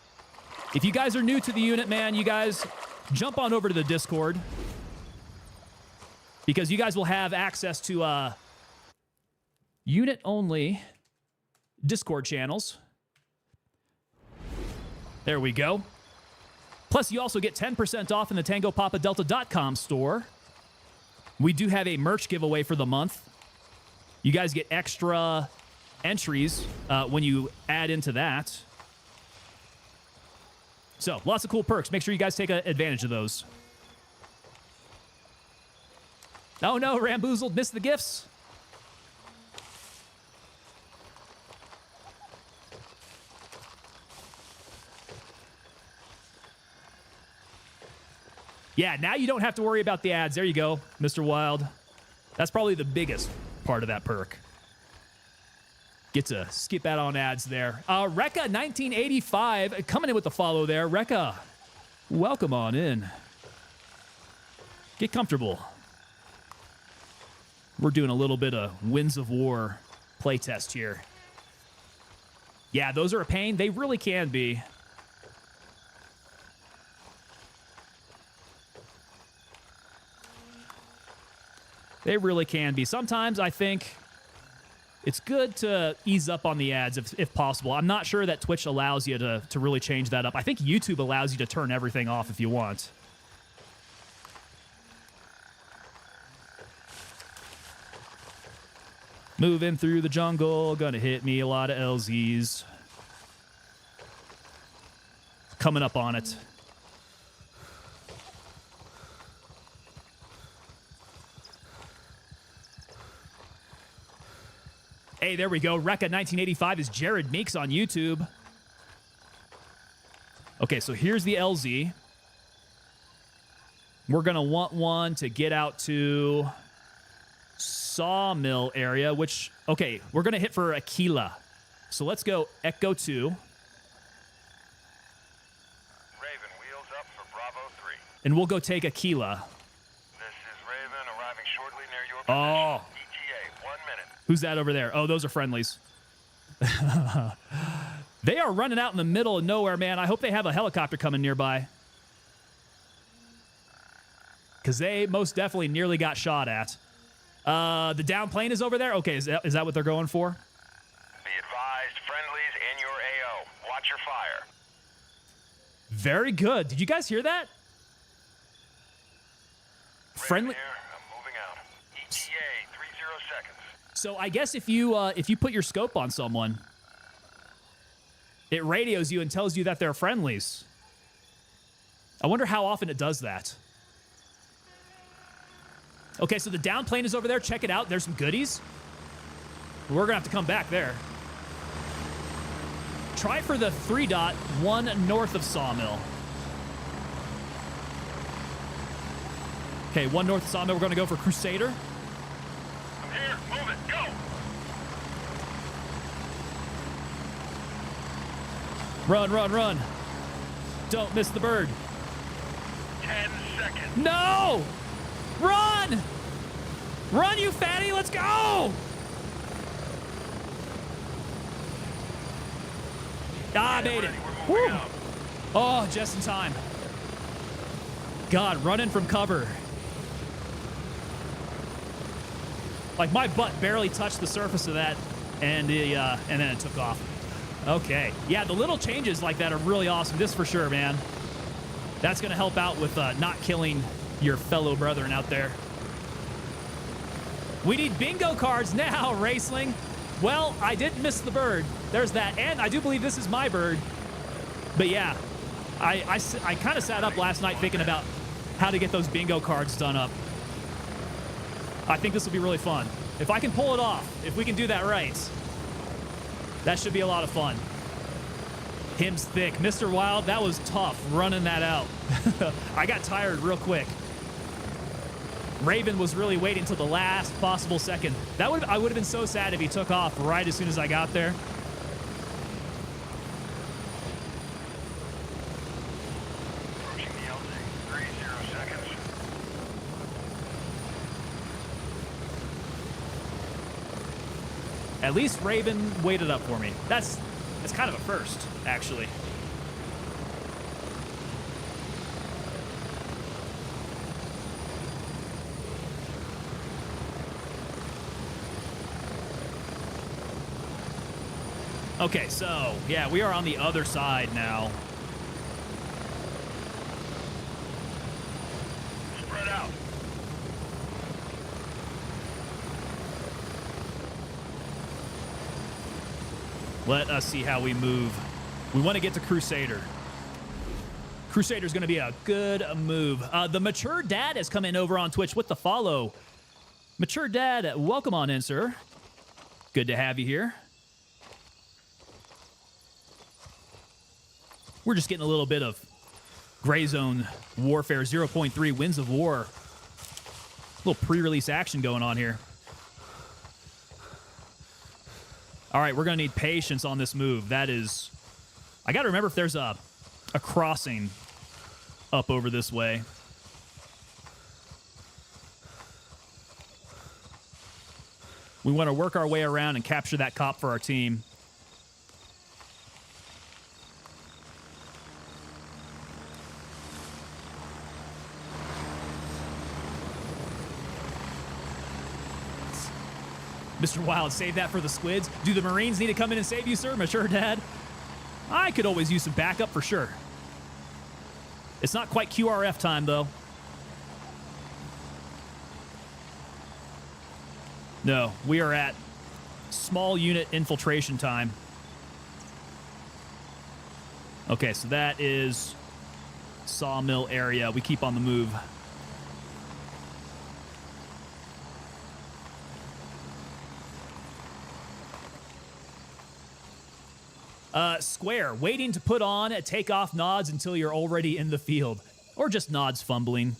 If you guys are new to the unit, man, you guys jump on over to the Discord. Because you guys will have access to unit-only Discord channels. There we go. Plus, you also get 10% off in the TangoPapaDelta.com store. We do have a merch giveaway for the month. You guys get extra entries when you add into that. So, lots of cool perks. Make sure you guys take advantage of those. Oh no, Ramboozled missed the gifts. Yeah, now you don't have to worry about the ads. There you go, Mr. Wild. That's probably the biggest part of that perk. Get to skip out on ads there. Rekka1985 coming in with the follow there. Rekka, welcome on in. Get comfortable. We're doing a little bit of Winds of War playtest here. Yeah, those are a pain. They really can be. They really can be. Sometimes I think it's good to ease up on the ads if possible. I'm not sure that Twitch allows you to really change that up. I think YouTube allows you to turn everything off if you want. Moving through the jungle, gonna hit me a lot of LZs. Coming up on it. Hey, there we go. Rekka1985 is Jared Meeks on YouTube. Okay, so here's the LZ. We're going to want one to get out to Sawmill area, which, okay, we're going to hit for Aquila. So let's go Echo 2. Raven, wheels up for Bravo 3. And we'll go take Aquila. This is Raven arriving shortly near your Oh. position. ETA, 1 minute. Who's that over there? Oh, those are friendlies. They are running out in the middle of nowhere, man. I hope they have a helicopter coming nearby. Because they most definitely nearly got shot at. The down plane is over there? Okay, is that what they're going for? Be advised, friendlies in your AO. Watch your fire. Very good. Did you guys hear that? Raven Friendly. here, I'm moving out. ETA, 30 seconds. So I guess if you put your scope on someone, it radios you and tells you that they're friendlies. I wonder how often it does that. Okay, so the down plane is over there. Check it out. There's some goodies. We're going to have to come back there. Try for the 3-1 north of Sawmill. Okay, 1 north of Sawmill. We're going to go for Crusader. I'm here. Move it. Go. Run, run, run. Don't miss the bird. 10 seconds. No! Run! Run, you fatty! Let's go! Ah, I made it. We're moving Woo. out. Oh, just in time. God, running from cover. Like, my butt barely touched the surface of that, and then it took off. Okay. Yeah, the little changes like that are really awesome. This for sure, man. That's going to help out with not killing your fellow brethren out there. We need bingo cards now, Raceling. Well, I didn't miss the bird. There's that. And I do believe this is my bird. But yeah, I kind of sat up last night thinking about how to get those bingo cards done up. I think this will be really fun. If I can pull it off, if we can do that right, that should be a lot of fun. Him's thick. Mr. Wild, that was tough running that out. I got tired real quick. Raven was really waiting until the last possible second. I would have been so sad if he took off right as soon as I got there. At least Raven waited up for me. That's kind of a first, actually. Okay, so, yeah, we are on the other side now. Spread out. Let us see how we move. We want to get to Crusader. Crusader's going to be a good move. The Mature Dad has come in over on Twitch with the follow. Mature Dad, welcome on in, sir. Good to have you here. We're just getting a little bit of Gray Zone Warfare 0.3 Winds of War. A little pre-release action going on here. All right, we're going to need patience on this move. That is... I got to remember if there's a crossing up over this way. We want to work our way around and capture that cop for our team. Mr. Wild, save that for the squids. Do the Marines need to come in and save you, sir? Mature Dad? I could always use some backup for sure. It's not quite QRF time, though. No, we are at small unit infiltration time. Okay, so that is Sawmill area. We keep on the move. Square, waiting to put on takeoff nods until you're already in the field. Or just nods fumbling.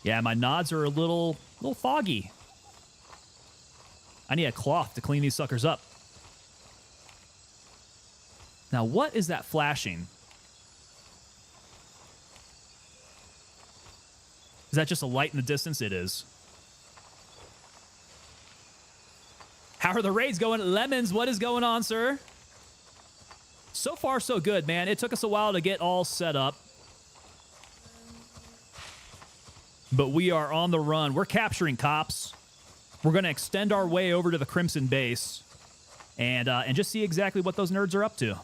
Yeah, my nods are a little foggy. I need a cloth to clean these suckers up. Now, what is that flashing? Is that just a light in the distance? It is. How are the raids going? Lemons, what is going on, sir? So far, so good, man. It took us a while to get all set up. But we are on the run. We're capturing cops. We're going to extend our way over to the Crimson base and just see exactly what those nerds are up to.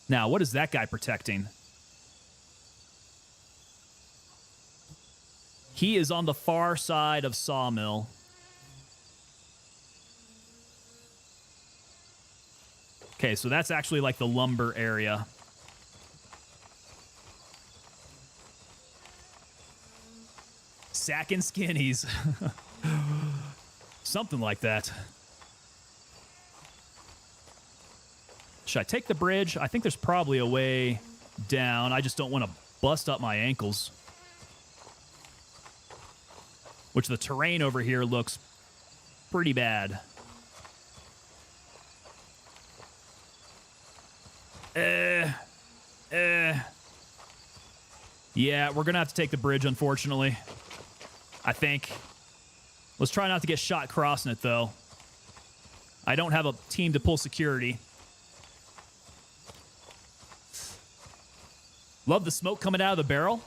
Now, what is that guy protecting? He is on the far side of Sawmill. Okay, so that's actually like the lumber area. Sack and skinnies. Something like that. Should I take the bridge? I think there's probably a way down. I just don't want to bust up my ankles. Which the terrain over here looks pretty bad. Yeah, we're going to have to take the bridge, unfortunately. I think. Let's try not to get shot crossing it, though. I don't have a team to pull security. Love the smoke coming out of the barrel.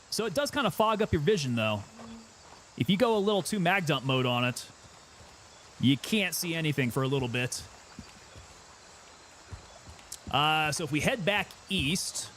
So it does kind of fog up your vision, though. If you go a little too mag dump mode on it, you can't see anything for a little bit. So if we head back east...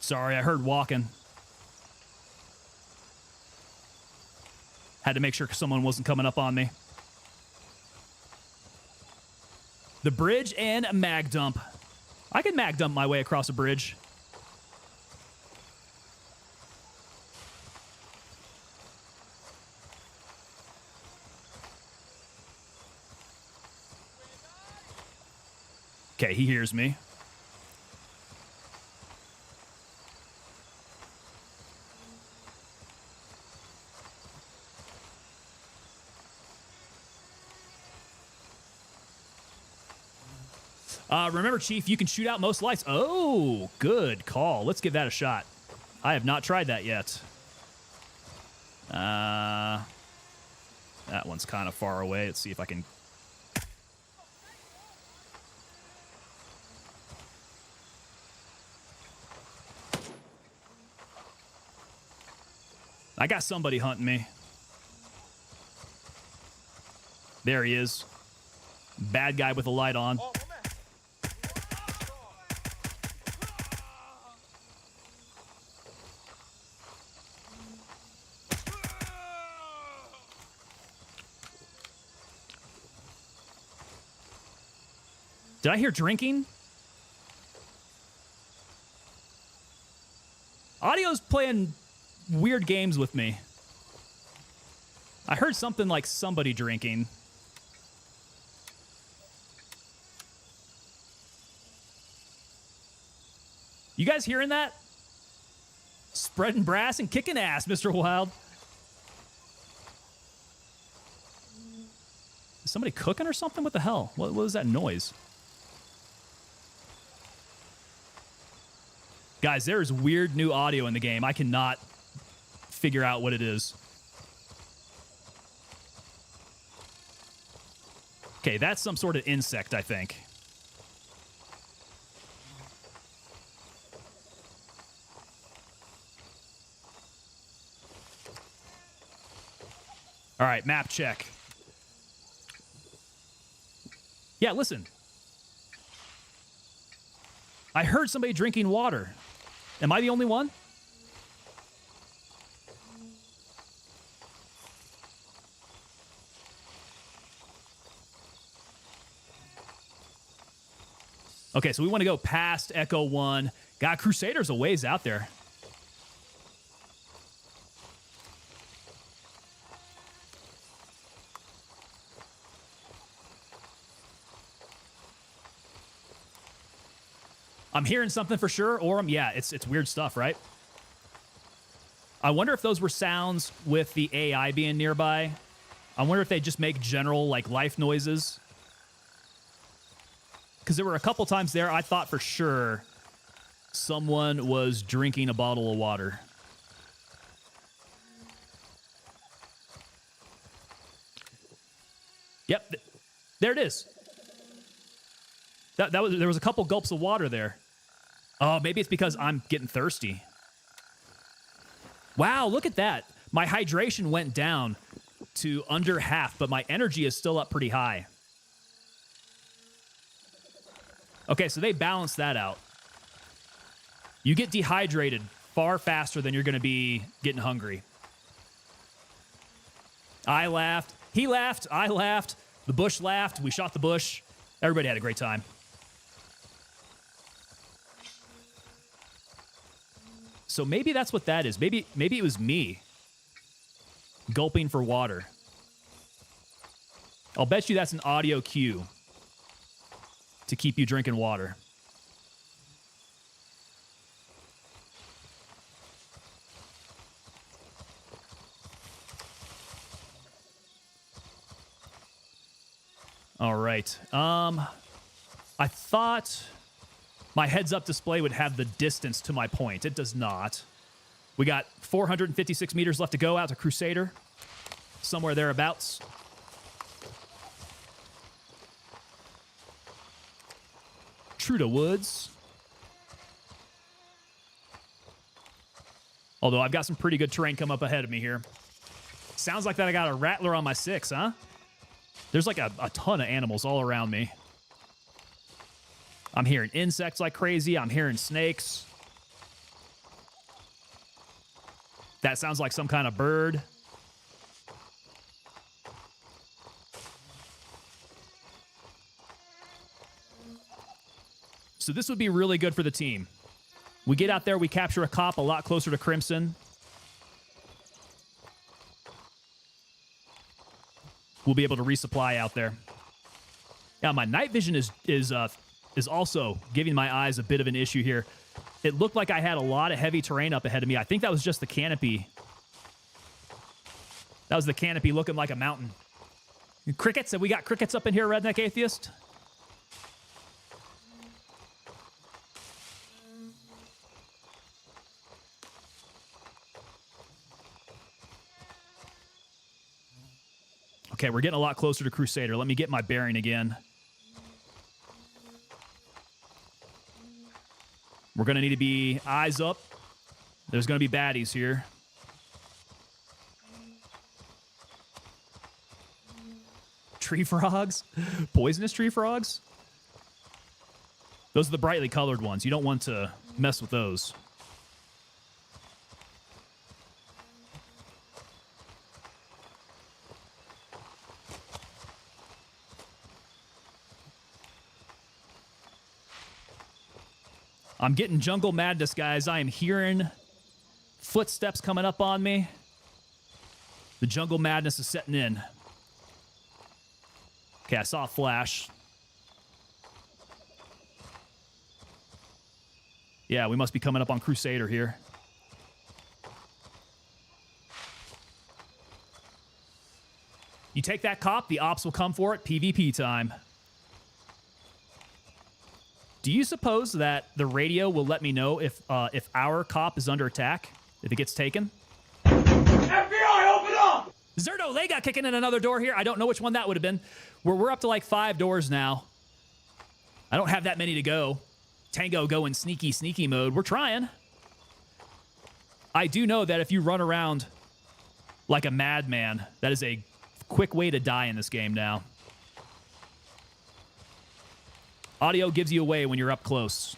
Sorry, I heard walking. Had to make sure someone wasn't coming up on me. The bridge and mag dump. I can mag dump my way across a bridge. Okay, he hears me. Remember, Chief, you can shoot out most lights. Oh, good call. Let's give that a shot. I have not tried that yet. That one's kind of far away. Let's see if I can... I got somebody hunting me. There he is. Bad guy with a light on. Did I hear drinking? Audio's playing weird games with me. I heard something like somebody drinking. You guys hearing that? Spreading brass and kicking ass, Mr. Wild. Is somebody cooking or something? What the hell? What was that noise? Guys, there is weird new audio in the game. I cannot figure out what it is. Okay, that's some sort of insect, I think. All right, map check. Yeah, listen. I heard somebody drinking water. Am I the only one? Okay, so we want to go past Echo 1. God, Crusader's a ways out there. I'm hearing something for sure, or yeah, it's weird stuff, right? I wonder if those were sounds with the AI being nearby. I wonder if they just make general, like, life noises. Because there were a couple times there I thought for sure someone was drinking a bottle of water. Yep, there it is. There was a couple gulps of water there. Oh, maybe it's because I'm getting thirsty. Wow, look at that. My hydration went down to under half, but my energy is still up pretty high. Okay, so they balanced that out. You get dehydrated far faster than you're going to be getting hungry. I laughed. He laughed. I laughed. The bush laughed. We shot the bush. Everybody had a great time. So maybe that's what that is. Maybe it was me gulping for water. I'll bet you that's an audio cue to keep you drinking water. All right. I thought my heads-up display would have the distance to my point. It does not. We got 456 meters left to go out to Crusader. Somewhere thereabouts. True to woods. Although I've got some pretty good terrain come up ahead of me here. Sounds like that I got a rattler on my 6, huh? There's like a ton of animals all around me. I'm hearing insects like crazy. I'm hearing snakes. That sounds like some kind of bird. So this would be really good for the team. We get out there, we capture a cop a lot closer to Crimson. We'll be able to resupply out there. Now, my night vision is also giving my eyes a bit of an issue here. It looked like I had a lot of heavy terrain up ahead of me. I think that was just the canopy. That was the canopy looking like a mountain. Crickets? Have we got crickets up in here, Redneck Atheist? Okay, we're getting a lot closer to Crusader. Let me get my bearing again. We're going to need to be eyes up. There's going to be baddies here. Tree frogs? Poisonous tree frogs? Those are the brightly colored ones. You don't want to mess with those. I'm getting jungle madness, guys. I am hearing footsteps coming up on me. The jungle madness is setting in. Okay, I saw a flash. Yeah, we must be coming up on Crusader here. You take that cop, the ops will come for it. PvP time. Do you suppose that the radio will let me know if our cop is under attack? If it gets taken? FBI, open up! Zerto, they got kicking in another door here. I don't know which one that would have been. We're up to like 5 doors now. I don't have that many to go. Tango going sneaky mode. We're trying. I do know that if you run around like a madman, that is a quick way to die in this game now. Audio gives you away when you're up close.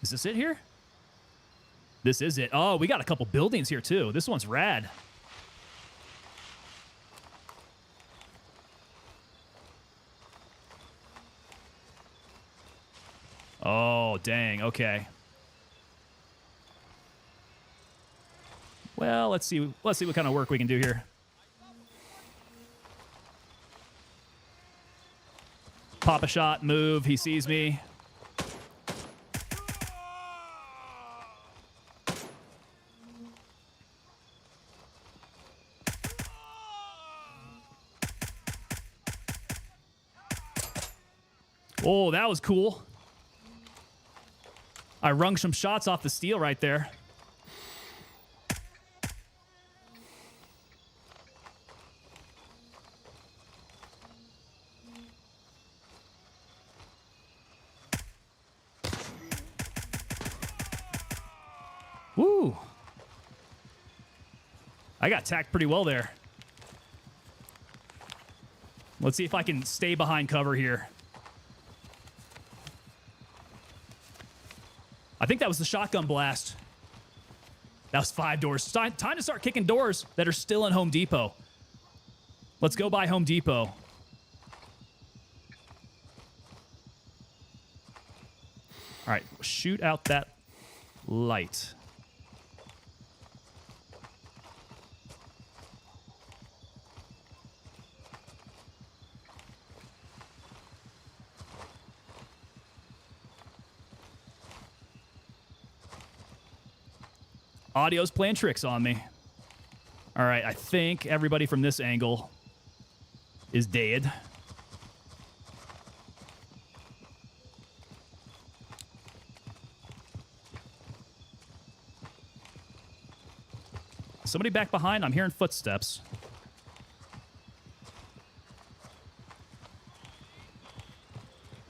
Is this it here? This is it. Oh, we got a couple buildings here too. This one's rad. Oh, dang. Okay. Well, let's see what kind of work we can do here. Pop a shot, move. He sees me. Oh, that was cool. I wrung some shots off the steel right there. Woo. I got tacked pretty well there. Let's see if I can stay behind cover here. I think that was the shotgun blast. That was 5 doors. Time to start kicking doors that are still in Home Depot. Let's go by Home Depot. All right, shoot out that light. Audio's playing tricks on me. All right, I think everybody from this angle is dead. Somebody back behind? I'm hearing footsteps.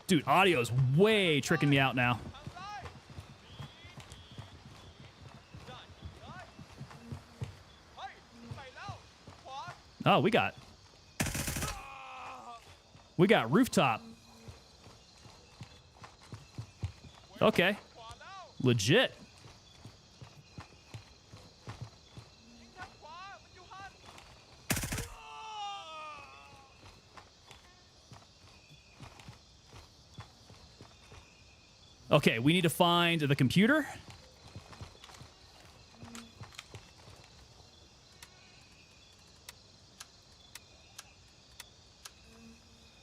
Dude, audio's way tricking me out now. Oh, we got rooftop. Okay. Legit. Okay, we need to find the computer.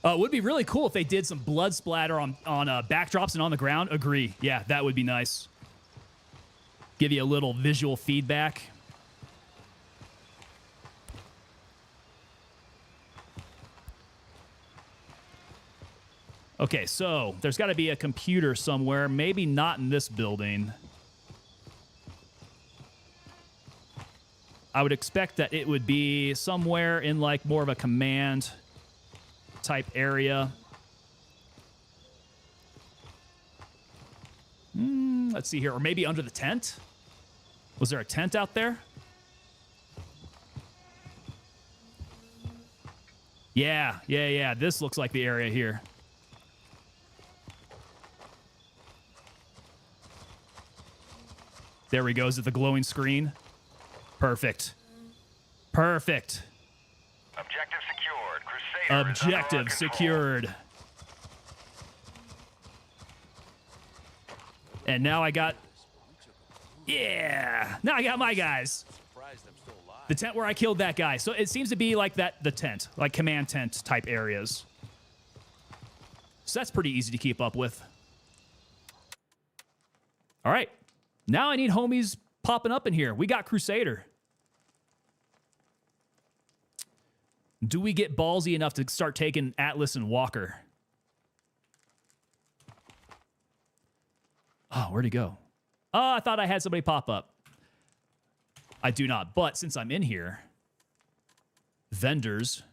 It would be really cool if they did some blood splatter on backdrops and on the ground. Agree. Yeah, that would be nice. Give you a little visual feedback. Okay, so there's got to be a computer somewhere. Maybe not in this building. I would expect that it would be somewhere in like more of a command type area. Let's see here. Or maybe under the tent? Was there a tent out there? Yeah. This looks like the area here. There we go. Is it the glowing screen? Perfect. Perfect. Objective secured. Crusader is under our Objective control. secured. And now I got... Yeah! Now I got my guys. The tent where I killed that guy. So it seems to be like that, the tent. Like command tent type areas. So that's pretty easy to keep up with. All right. Now I need homies popping up in here. We got Crusader. Do we get ballsy enough to start taking Atlas and Walker? Oh, where'd he go? Oh, I thought I had somebody pop up. I do not, but since I'm in here, vendors,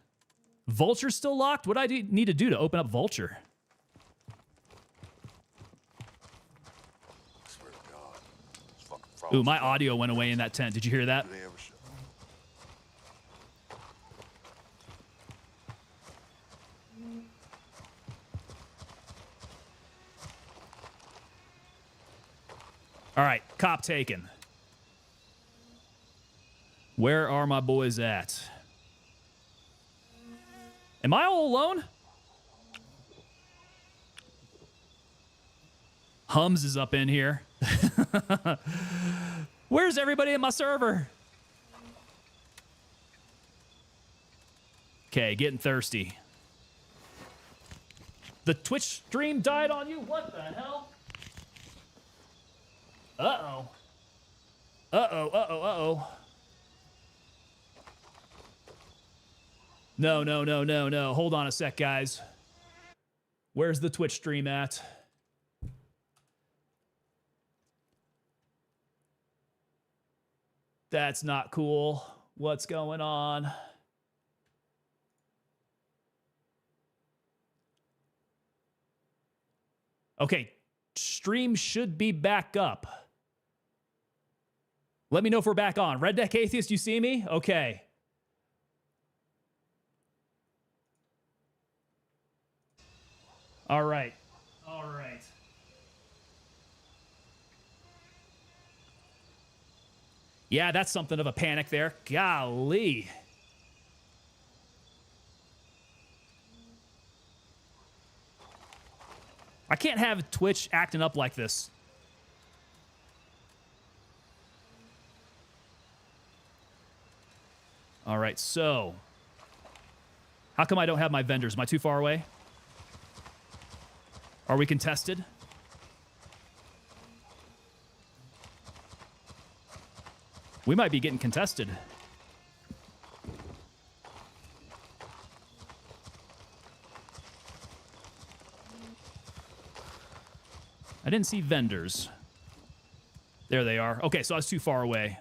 Vulture's still locked? What do I need to do to open up Vulture? Ooh, my audio went away in that tent. Did you hear that? All right, cop taken. Where are my boys at? Am I all alone? Hums is up in here. Where's everybody in my server? Okay, getting thirsty. The Twitch stream died on you? What the hell? Uh-oh. Uh-oh. No. Hold on a sec, guys. Where's the Twitch stream at? That's not cool. What's going on? Okay, stream should be back up. Let me know if we're back on. Redneck Atheist, you see me? Okay. All right. Yeah, that's something of a panic there. Golly. I can't have Twitch acting up like this. All right, so how come I don't have my vendors? Am I too far away? Are we contested? We might be getting contested. I didn't see vendors. There they are. Okay, so I was too far away.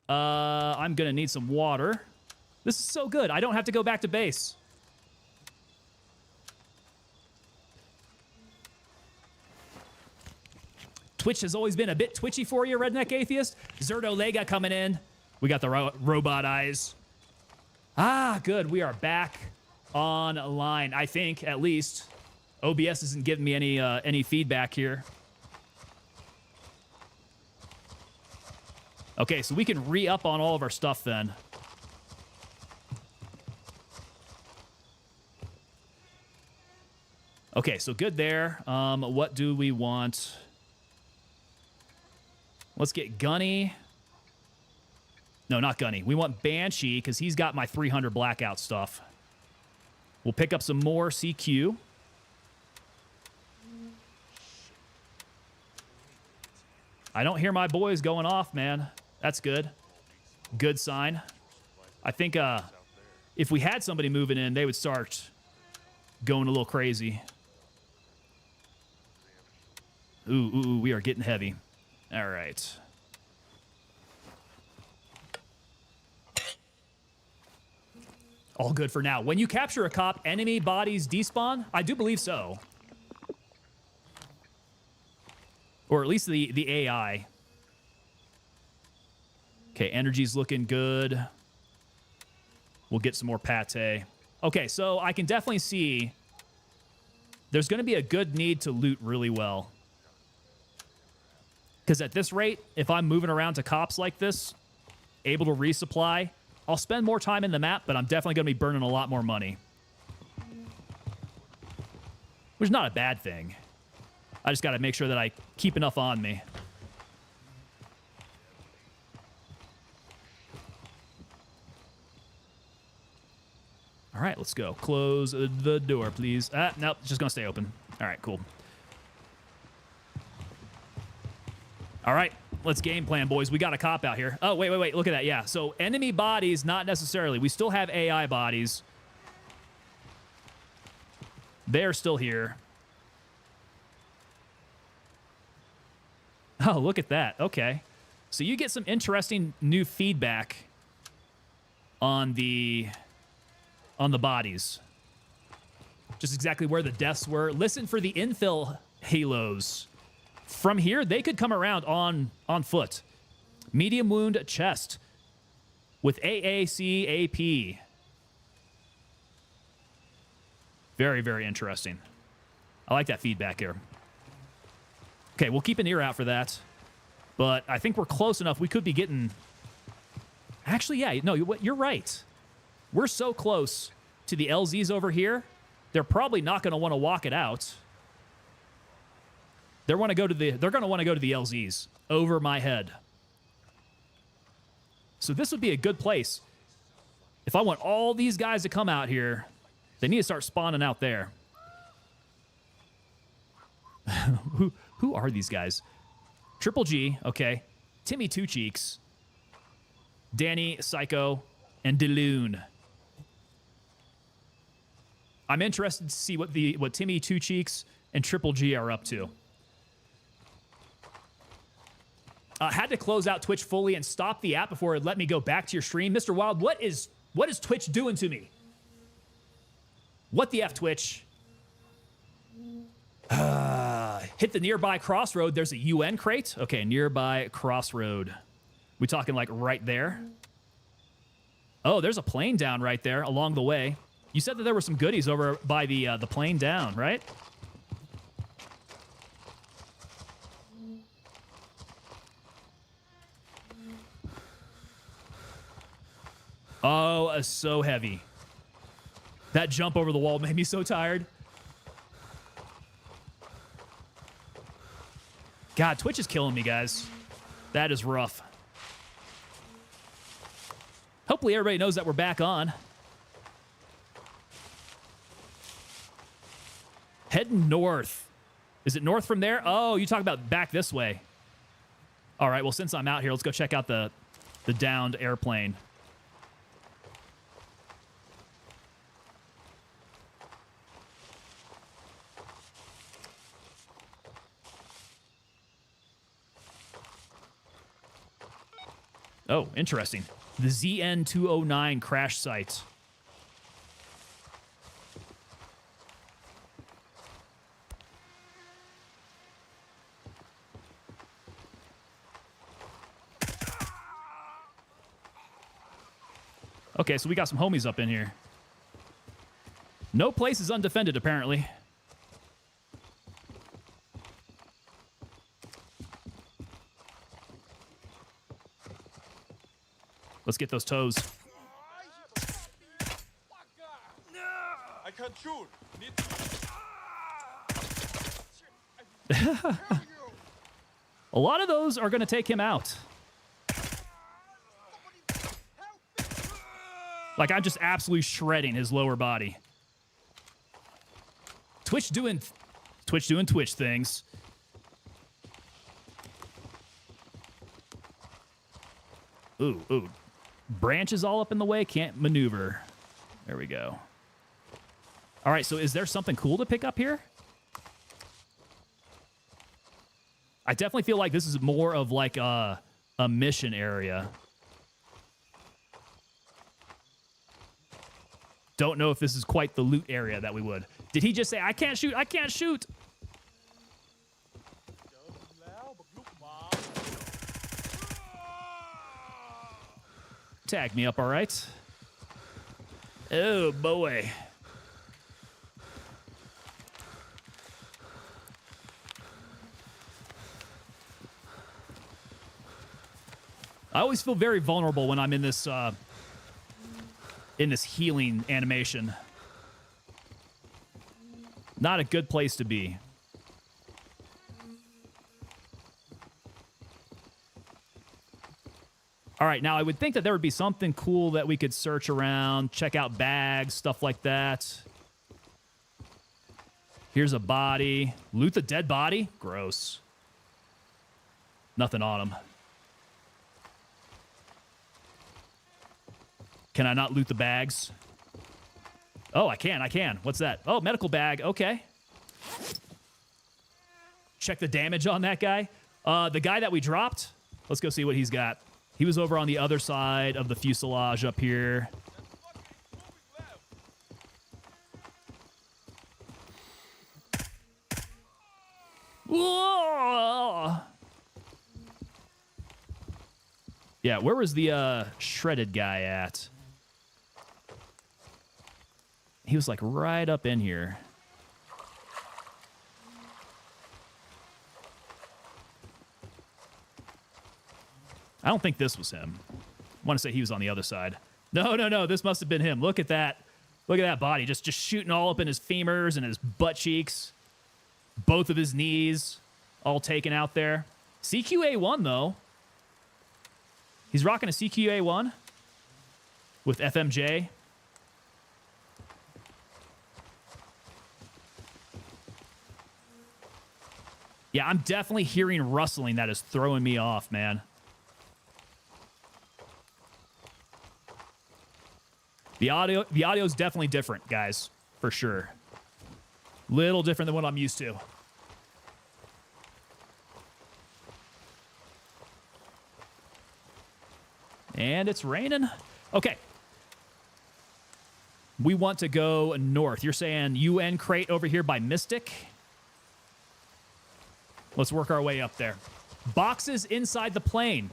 I'm gonna need some water. This is so good. I don't have to go back to base. Twitch has always been a bit twitchy for you, Redneck Atheist. Zerto Lega coming in. We got the robot eyes. Ah, good. We are back online, I think, at least. OBS isn't giving me any feedback here. Okay, so we can re-up on all of our stuff then. Okay, so good there. What do we want? Let's get Gunny. No, not Gunny. We want Banshee because he's got my 300 blackout stuff. We'll pick up some more CQ. I don't hear my boys going off, man. That's good. Good sign. I think if we had somebody moving in, they would start going a little crazy. Ooh, we are getting heavy. All right. All good for now. When you capture a cop, enemy bodies despawn? I do believe so. Or at least the AI. Okay, energy's looking good. We'll get some more pate. Okay, so I can definitely see there's going to be a good need to loot really well. Because at this rate, if I'm moving around to cops like this, able to resupply, I'll spend more time in the map, but I'm definitely going to be burning a lot more money. Which is not a bad thing. I just got to make sure that I keep enough on me. All right, let's go. Close the door, please. Nope, it's just going to stay open. All right, cool. All right, let's game plan, boys. We got a cop out here. Oh, wait. Look at that. Yeah, so enemy bodies, not necessarily. We still have AI bodies. They're still here. Oh, look at that. Okay. So you get some interesting new feedback on the bodies. Just exactly where the deaths were. Listen for the infill halos. From here, they could come around on foot. Medium wound chest with AAC AP. Very, very interesting. I like that feedback here. Okay, we'll keep an ear out for that. But I think we're close enough. We could be getting... Actually, yeah, no, you're right. We're so close to the LZs over here, they're probably not going to want to walk it out. They're going to want to go to the LZs over my head. So this would be a good place. If I want all these guys to come out here, they need to start spawning out there. Who are these guys? Triple G, okay. Timmy Two Cheeks, Danny Psycho, and DeLune. I'm interested to see what Timmy Two Cheeks and Triple G are up to. Had to close out Twitch fully and stop the app before it let me go back to your stream. Mr. Wild, what is Twitch doing to me? What the F, Twitch? Hit the nearby crossroad. There's a UN crate. Okay, nearby crossroad. We talking like right there? Oh, there's a plane down right there along the way. You said that there were some goodies over by the plane down, right? Oh, so heavy. That jump over the wall made me so tired. God, Twitch is killing me, guys. That is rough. Hopefully everybody knows that we're back on. Heading north. Is it north from there? Oh, you talk about back this way. All right, well, since I'm out here, let's go check out the downed airplane. Oh, interesting. The ZN-209 crash site. Okay, so we got some homies up in here. No place is undefended, apparently. Let's get those toes. I can't shoot. A lot of those are going to take him out. Like, I'm just absolutely shredding his lower body. Twitch doing Twitch things. Ooh. Branches all up in the way. Can't maneuver. There we go. All right, so is there something cool to pick up here? I definitely feel like this is more of like a mission area. Don't know if this is quite the loot area that we would. Did he just say, I can't shoot, I can't shoot? Tag me up, all right? Oh, boy. I always feel very vulnerable when I'm in this healing animation. Not a good place to be. All right, now I would think that there would be something cool that we could search around, check out bags, stuff like that. Here's a body. Loot the dead body? Gross. Nothing on him. Can I not loot the bags? Oh, I can. What's that? Oh, medical bag. Okay. Check the damage on that guy. The guy that we dropped, let's go see what he's got. He was over on the other side of the fuselage up here. Whoa! Yeah, where was the shredded guy at? He was like right up in here. I don't think this was him. I want to say he was on the other side. No. This must have been him. Look at that. Look at that body. Just shooting all up in his femurs and his butt cheeks. Both of his knees all taken out there. CQA1, though. He's rocking a CQA1 with FMJ. Yeah, I'm definitely hearing rustling that is throwing me off, man. The audio is definitely different, guys, for sure. Little different than what I'm used to. And it's raining. Okay. We want to go north. You're saying UN crate over here by Mystic? Let's work our way up there. Boxes inside the plane.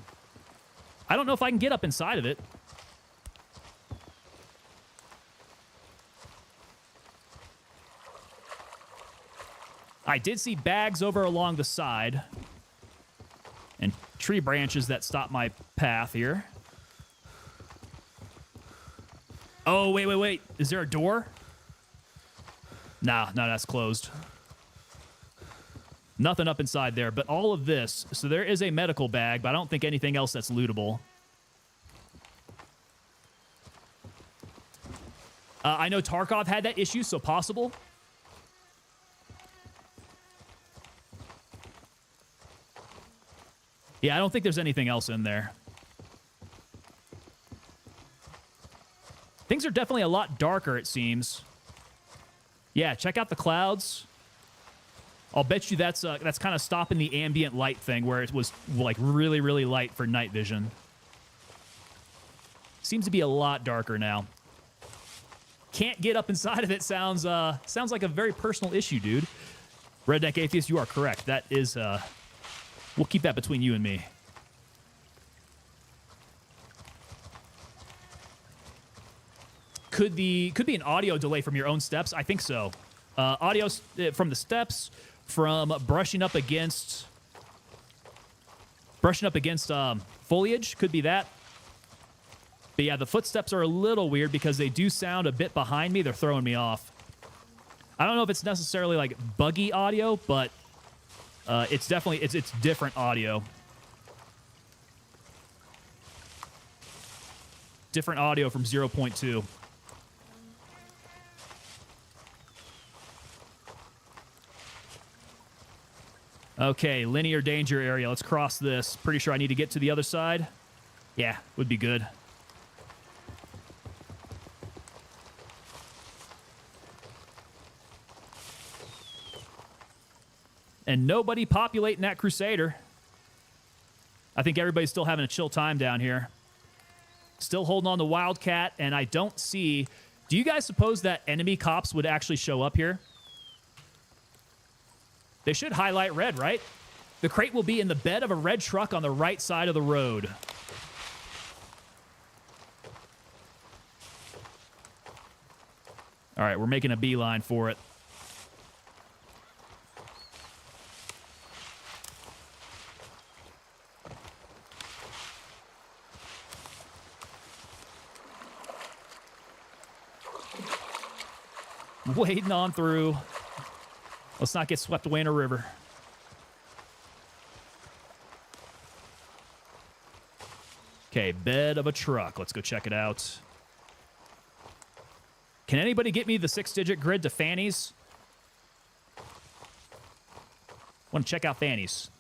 I don't know if I can get up inside of it. I did see bags over along the side and tree branches that stop my path here. Oh, wait. Is there a door? Nah, no, that's closed. Nothing up inside there, but all of this. So there is a medical bag, but I don't think anything else that's lootable. I know Tarkov had that issue, so possible. Yeah, I don't think there's anything else in there. Things are definitely a lot darker, it seems. Yeah, check out the clouds. I'll bet you that's kind of stopping the ambient light thing where it was like really, really light for night vision. Seems to be a lot darker now. Can't get up inside of it sounds like a very personal issue, dude. Redneck Atheist, you are correct. That is, we'll keep that between you and me. Could be an audio delay from your own steps? I think so. Audio from the steps, from brushing up against foliage, could be that. But yeah, the footsteps are a little weird because they do sound a bit behind me. They're throwing me off. I don't know if it's necessarily like buggy audio, but It's definitely it's different audio. Different audio from 0.2. Okay, linear danger area. Let's cross this. Pretty sure I need to get to the other side. Yeah, would be good. And nobody populating that Crusader. I think everybody's still having a chill time down here. Still holding on to Wildcat, and I don't see... Do you guys suppose that enemy cops would actually show up here? They should highlight red, right? The crate will be in the bed of a red truck on the right side of the road. All right, we're making a beeline for it. Wading on through. Let's not get swept away in a river. Okay, bed of a truck. Let's go check it out. Can anybody get me the 6-digit grid to Fanny's? Want to check out Fanny's.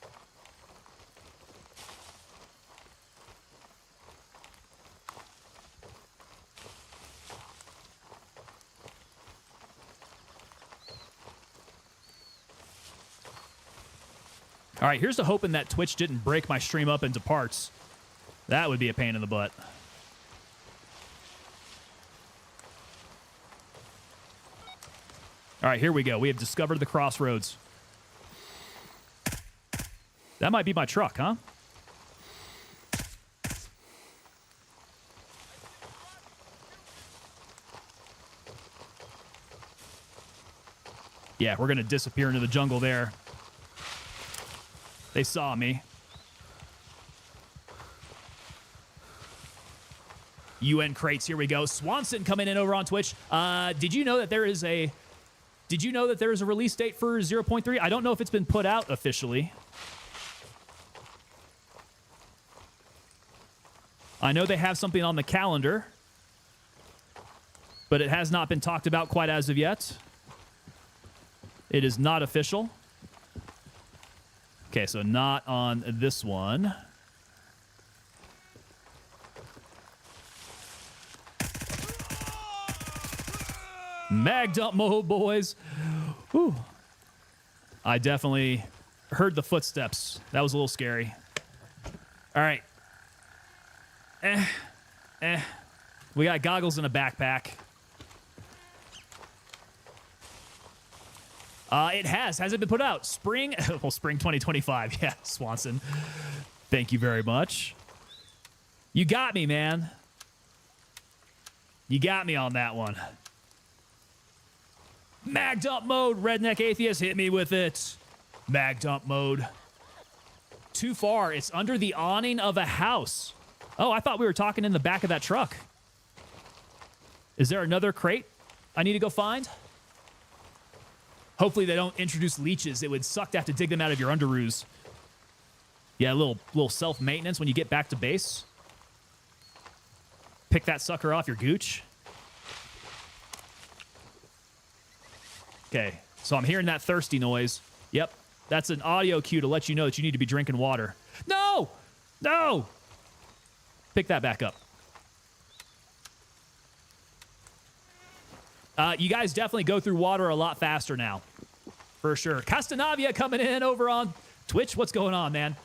All right, here's to hoping that Twitch didn't break my stream up into parts. That would be a pain in the butt. All right, here we go. We have discovered the crossroads. That might be my truck, huh? Yeah, we're going to disappear into the jungle there. They saw me. UN crates, here we go. Swanson coming in over on Twitch. Did you know that there is a release date for 0.3? I don't know if it's been put out officially. I know they have something on the calendar, but it has not been talked about quite as of yet. It is not official. Okay, so not on this one. Mag dump mode, boys. Whew. I definitely heard the footsteps. That was a little scary. All right. We got goggles in a backpack. It has it been put out? Spring, well, spring 2025. Yeah, Swanson. Thank you very much. You got me, man. You got me on that one. Mag dump mode, redneck atheist, hit me with it. Mag dump mode. Too far. It's under the awning of a house. Oh, I thought we were talking in the back of that truck. Is there another crate I need to go find? Hopefully they don't introduce leeches. It would suck to have to dig them out of your underoos. Yeah, a little self-maintenance when you get back to base. Pick that sucker off your gooch. Okay, so I'm hearing that thirsty noise. Yep, that's an audio cue to let you know that you need to be drinking water. No! No! Pick that back up. You guys definitely go through water a lot faster now. For sure. Castanavia coming in over on Twitch. What's going on, man?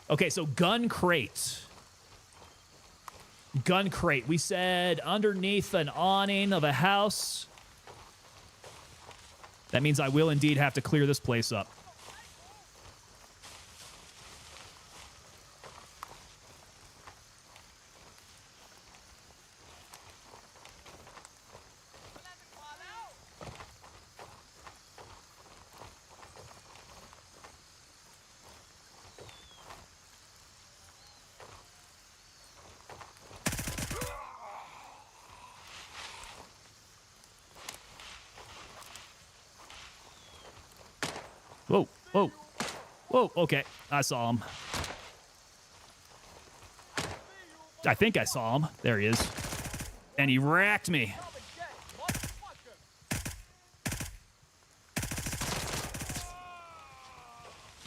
Okay, so gun crate. Gun crate. We said underneath an awning of a house. That means I will indeed have to clear this place up. Whoa, whoa. Whoa, okay. I saw him. I think I saw him. There he is. And he racked me.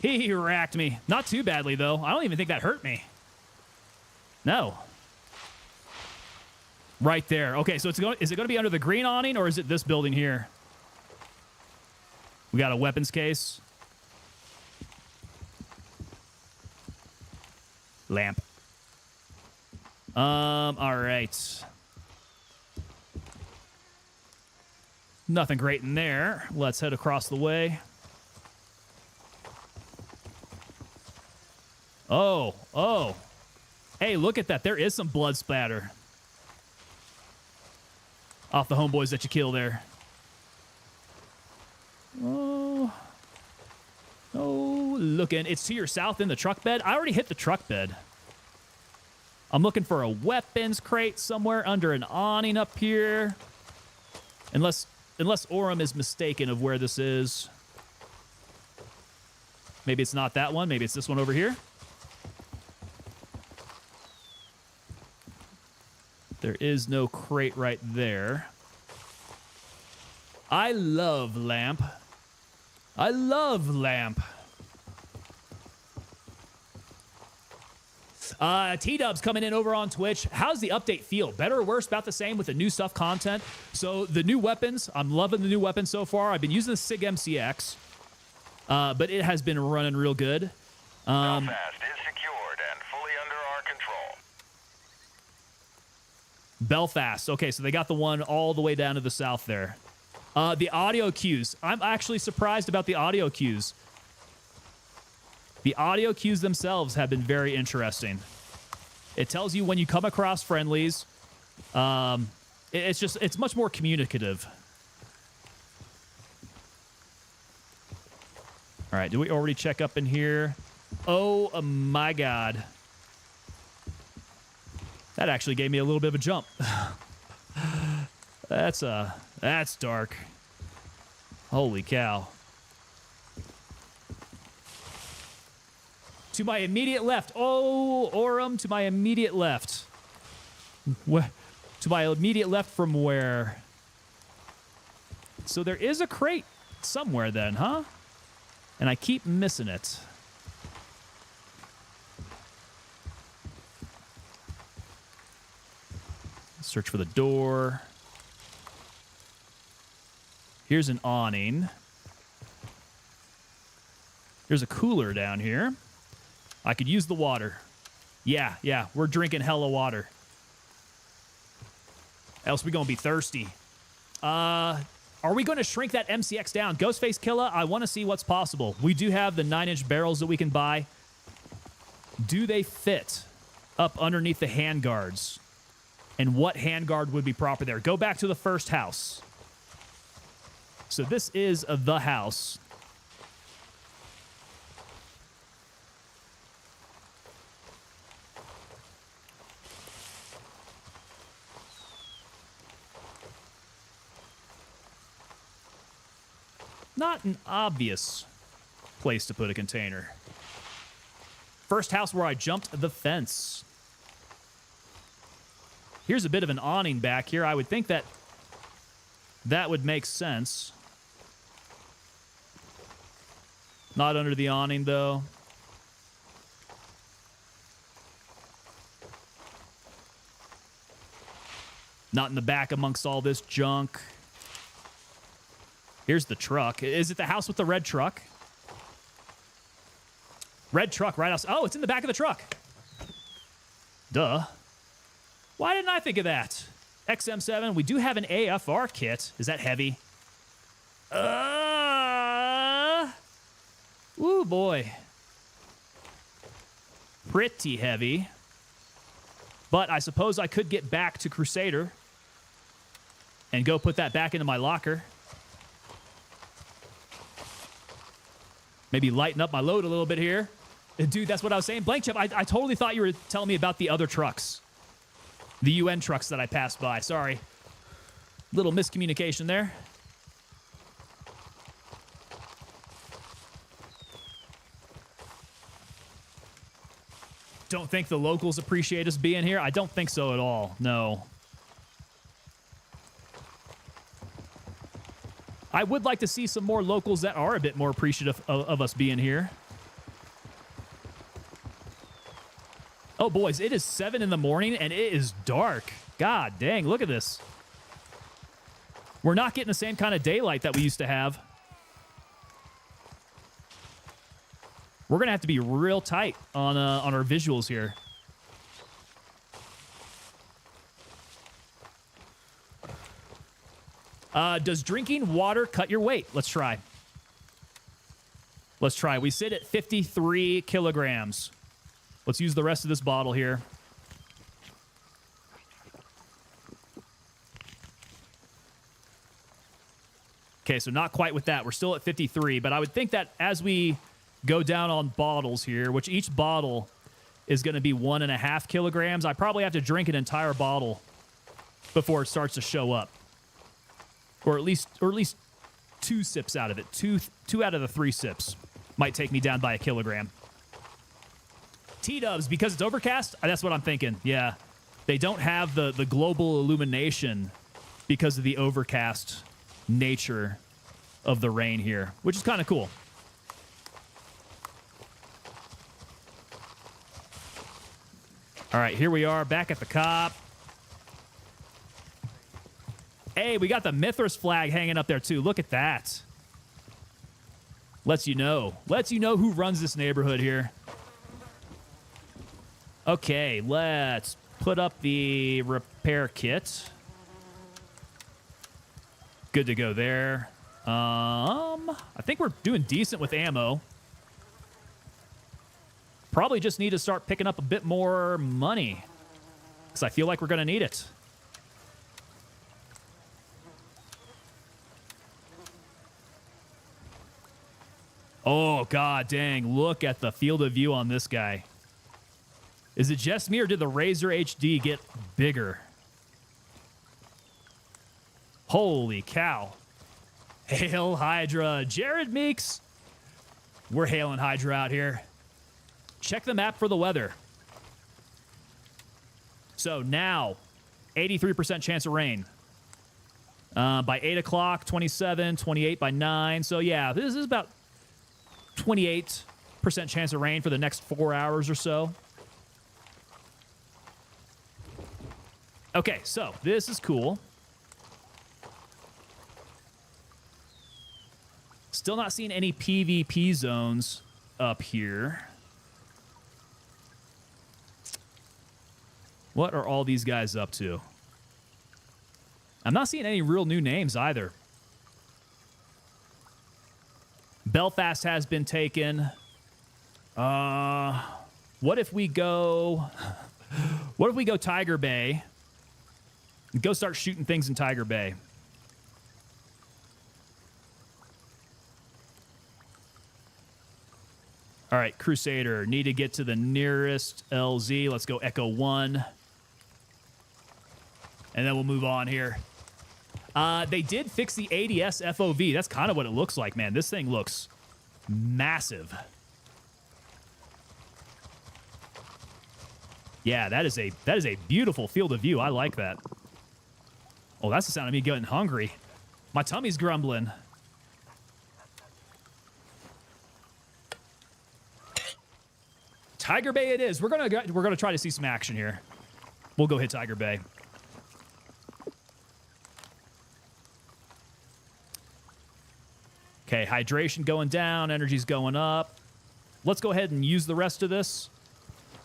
He racked me. Not too badly, though. I don't even think that hurt me. No. Right there. Okay, so is it going to be under the green awning, or is it this building here? We got a weapons case. Lamp. All right. Nothing great in there. Let's head across the way. Oh. Hey, look at that. There is some blood splatter off the homeboys that you kill there. Oh, looking. It's to your south in the truck bed. I already hit the truck bed. I'm looking for a weapons crate somewhere under an awning up here. Unless Orem is mistaken of where this is. Maybe it's not that one. Maybe it's this one over here. There is no crate right there. I love lamp. I love lamp. T-Dub's coming in over on Twitch. How's the update feel? Better or worse? About the same with the new stuff content. So the new weapons, I'm loving the new weapons so far. I've been using the SIG MCX, but it has been running real good. Belfast is secured and fully under our control. Belfast. Okay, so they got the one all the way down to the south there. The audio cues. I'm actually surprised about the audio cues. The audio cues themselves have been very interesting. It tells you when you come across friendlies. It's much more communicative. All right, do we already check up in here? Oh my God. That actually gave me a little bit of a jump. That's dark. Holy cow. To my immediate left. Oh, Orem, to my immediate left. To my immediate left from where? So there is a crate somewhere then, huh? And I keep missing it. Search for the door. Here's an awning. There's a cooler down here. I could use the water. Yeah, we're drinking hella water. Else we gonna be thirsty. Are we gonna shrink that MCX down? Ghostface Killa, I wanna see what's possible. We do have the 9-inch barrels that we can buy. Do they fit up underneath the handguards? And what handguard would be proper there? Go back to the first house. So this is the house. Not an obvious place to put a container. First house where I jumped the fence. Here's a bit of an awning back here. I would think that would make sense. Not under the awning, though. Not in the back amongst all this junk. Here's the truck. Is it the house with the red truck? Red truck right outside. Oh, it's in the back of the truck. Duh. Why didn't I think of that? XM7, we do have an AFR kit. Is that heavy? Ooh, boy. Pretty heavy. But I suppose I could get back to Crusader and go put that back into my locker. Maybe lighten up my load a little bit here. Dude, that's what I was saying. Blank Chip, I totally thought you were telling me about the other trucks. The UN trucks that I passed by. Sorry. Little miscommunication there. don't think the locals appreciate us being here? I don't think so at all. No. I would like to see some more locals that are a bit more appreciative of us being here. Oh, boys, it is 7 in the morning, and it is dark. God dang, look at this. We're not getting the same kind of daylight that we used to have. We're going to have to be real tight on our visuals here. Does drinking water cut your weight? Let's try. Let's try. We sit at 53 kilograms. Let's use the rest of this bottle here. Okay, so not quite with that. We're still at 53, but I would think that as we go down on bottles here, which each bottle is going to be 1.5 kilograms, I probably have to drink an entire bottle before it starts to show up. Or at least 2 sips out of it. Two out of the 3 sips might take me down by 1 kilogram. T-dubs, because it's overcast? That's what I'm thinking. Yeah. They don't have the global illumination because of the overcast nature of the rain here, which is kind of cool. All right, here we are back at the cop. Hey, we got the Mithras flag hanging up there too. Look at that. Lets you know who runs this neighborhood here. Okay, let's put up the repair kit. Good to go there. I think we're doing decent with ammo. Probably just need to start picking up a bit more money, because I feel like we're going to need it. Oh, god dang. Look at the field of view on this guy. Is it just me, or did the Razor HD get bigger? Holy cow. Hail Hydra. Jared Meeks. We're hailing Hydra out here. Check the map for the weather. So now, 83% chance of rain. By 8 o'clock, 27, 28 by 9. So yeah, this is about 28% chance of rain for the next 4 hours or so. Okay, so this is cool. Still not seeing any PvP zones up here. What are all these guys up to? I'm not seeing any real new names either. Belfast has been taken. What if we go... What if we go Tiger Bay? Go start shooting things in Tiger Bay. All right, Crusader. Need to get to the nearest LZ. Let's go Echo 1. And then we'll move on here. They did fix the ADS FOV. That's kind of what it looks like, man. This thing looks massive. Yeah, that is a beautiful field of view. I like that. Oh, that's the sound of me getting hungry. My tummy's grumbling. Tiger Bay it is. We're gonna try to see some action here. We'll go hit Tiger Bay. Okay, hydration going down, energy's going up. Let's go ahead and use the rest of this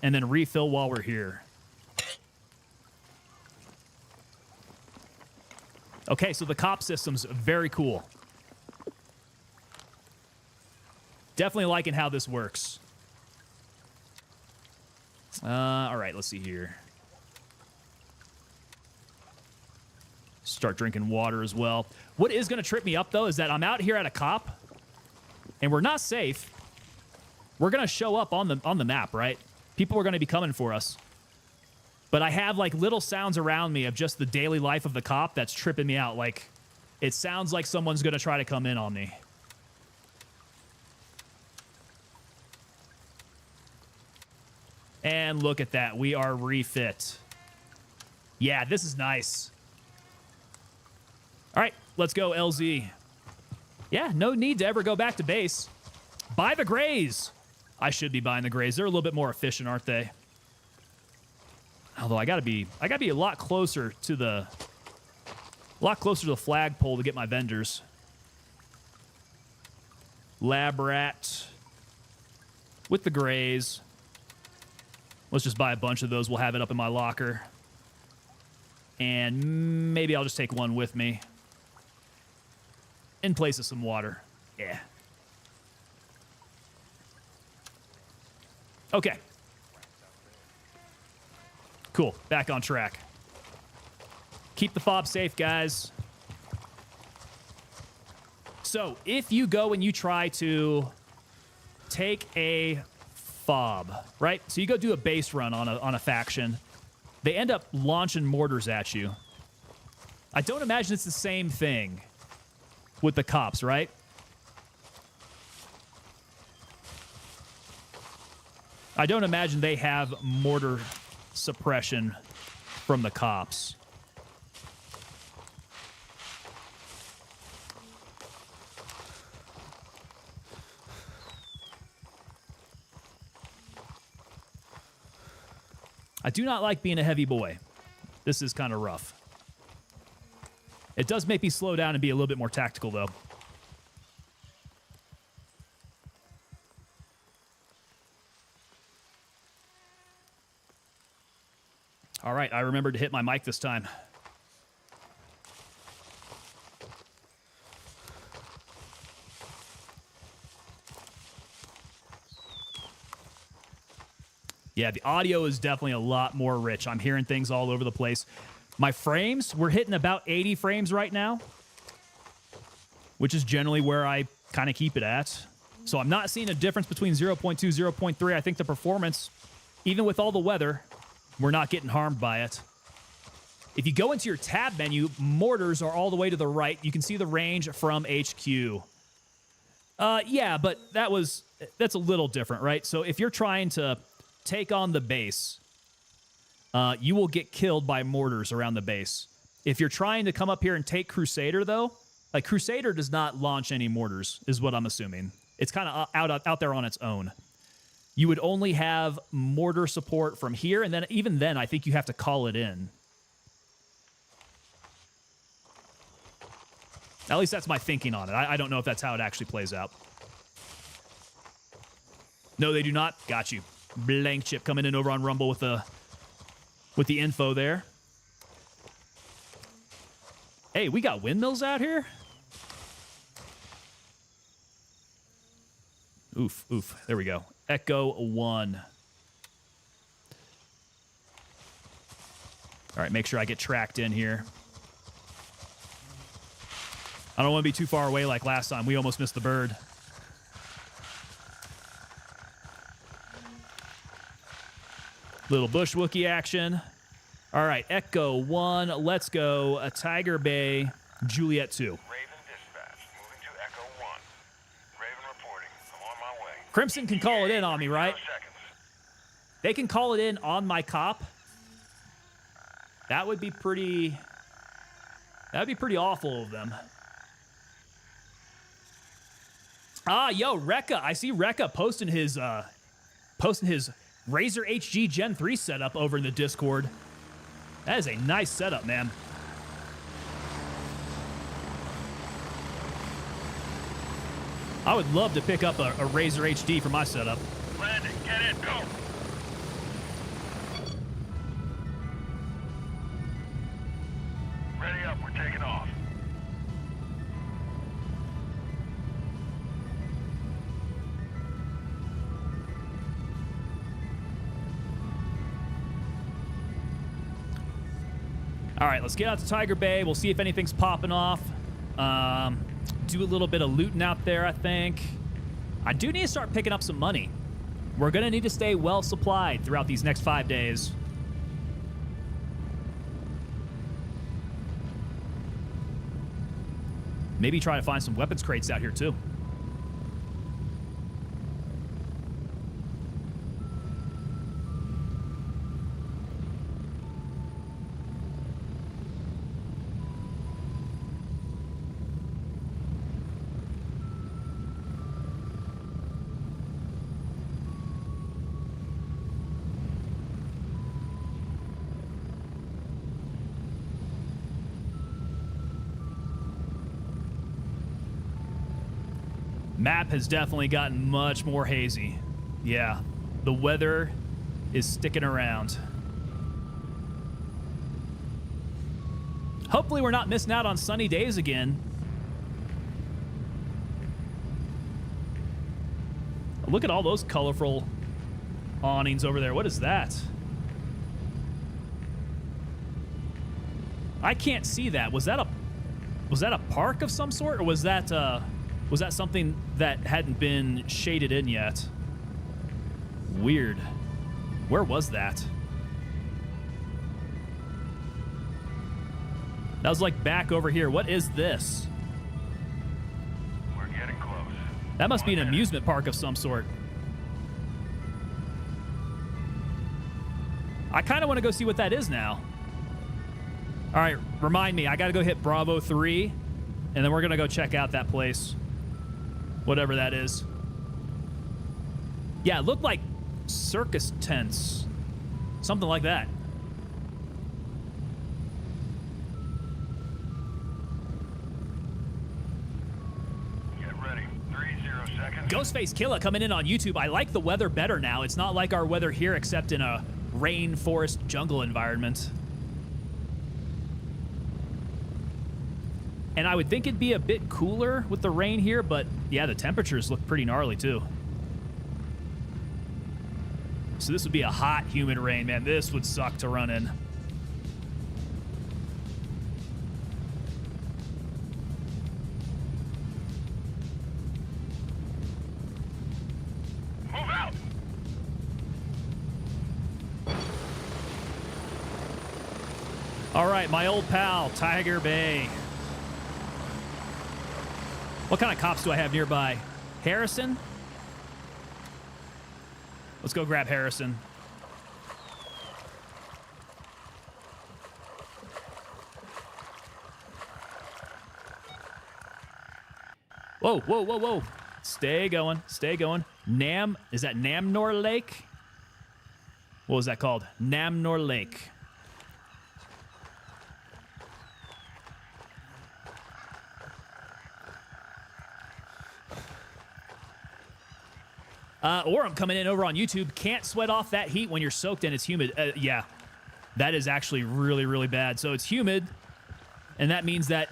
and then refill while we're here. Okay, so the cop system's very cool. Definitely liking how this works. All right, let's see here. Start drinking water as well. What is going to trip me up, though, is that I'm out here at a cop, and we're not safe. We're going to show up on the map, right? People are going to be coming for us. But I have, like, little sounds around me of just the daily life of the cop that's tripping me out. Like, it sounds like someone's going to try to come in on me. And look at that. We are refit. Yeah, this is nice. All right, let's go, LZ. Yeah, no need to ever go back to base. Buy the grays. I should be buying the grays. They're a little bit more efficient, aren't they? Although I gotta be a lot closer to the flagpole to get my vendors. Lab rat with the grays. Let's just buy a bunch of those. We'll have it up in my locker. And maybe I'll just take one with me. In place of some water. Yeah. Okay. Cool. Back on track. Keep the fob safe, guys. So, if you go and you try to take a fob, right? So you go do a base run on a faction. They end up launching mortars at you. I don't imagine it's the same thing with the cops, right? I don't imagine they have mortar suppression from the cops. I do not like being a heavy boy. This is kind of rough. It does make me slow down and be a little bit more tactical, though. All right, I remembered to hit my mic this time. Yeah, the audio is definitely a lot more rich. I'm hearing things all over the place. My frames, we're hitting about 80 frames right now, which is generally where I kind of keep it at. So I'm not seeing a difference between 0.2, 0.3. I think the performance, even with all the weather, we're not getting harmed by it. If you go into your tab menu, mortars are all the way to the right. You can see the range from HQ. Yeah, but that's a little different, right? So if you're trying to take on the base, you will get killed by mortars around the base. If you're trying to come up here and take Crusader, though, like Crusader does not launch any mortars, is what I'm assuming. It's kind of out there on its own. You would only have mortar support from here, and then even then, I think you have to call it in. At least that's my thinking on it. I don't know if that's how it actually plays out. No, they do not. Got you. Blank chip coming in over on Rumble with the info there. Hey, we got windmills out here? Oof, oof. There we go. Echo 1. All right, make sure I get tracked in here. I don't want to be too far away like last time. We almost missed the bird. Little bush Wookiee action. All right, Echo 1. Let's go. A Tiger Bay, Juliet 2. Raven dispatch, moving to Echo 1. Raven reporting. I'm on my way. Crimson can call it in on me, right? 0 seconds. They can call it in on my cop. That would be pretty... That'd be pretty awful of them. Ah, yo, Rekka. I see Rekka posting his Razer HG Gen 3 setup over in the Discord. That is a nice setup, man. I would love to pick up a Razer HD for my setup. Landing, get in, go! Ready up, we're taking off. All right, let's get out to Tiger Bay. We'll see if anything's popping off. Do a little bit of looting out there, I think. I do need to start picking up some money. We're going to need to stay well supplied throughout these next 5 days. Maybe try to find some weapons crates out here, too. Map has definitely gotten much more hazy. Yeah, the weather is sticking around. Hopefully we're not missing out on sunny days again. Look at all those colorful awnings over there. What is that? I can't see that. Was that a park of some sort, or was that something that hadn't been shaded in yet? Weird. Where was that? That was like back over here. What is this? We're getting close. That must be an amusement park of some sort. I kind of want to go see what that is now. All right, remind me. I got to go hit Bravo 3, and then we're going to go check out that place. Whatever that is. Yeah, it looked like circus tents. Something like that. Get ready. 30 seconds. Ghostface Killa coming in on YouTube. I like the weather better now. It's not like our weather here, except in a rainforest jungle environment. And I would think it'd be a bit cooler with the rain here, but yeah, the temperatures look pretty gnarly too. So this would be a hot, humid rain, man. This would suck to run in. Move out. All right, my old pal, Tiger Bay. What kind of cops do I have nearby? Harrison? Let's go grab Harrison. Whoa, whoa, whoa, whoa. Stay going, stay going. Is that Namnor Lake? What was that called? Namnor Lake. Or I'm coming in over on YouTube. Can't sweat off that heat when you're soaked and it's humid. Yeah, that is actually really, really bad. So it's humid, and that means that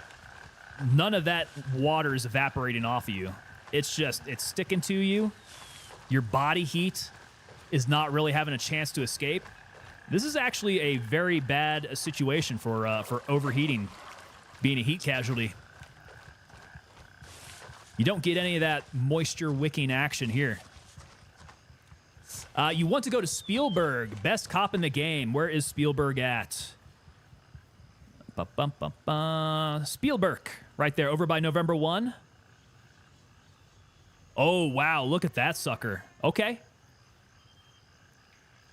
none of that water is evaporating off of you. It's sticking to you. Your body heat is not really having a chance to escape. This is actually a very bad situation for overheating, being a heat casualty. You don't get any of that moisture wicking action here. You want to go to Spielberg, best cop in the game. Where is Spielberg at? Spielberg, right there, over by November 1. Oh, wow, look at that sucker. Okay.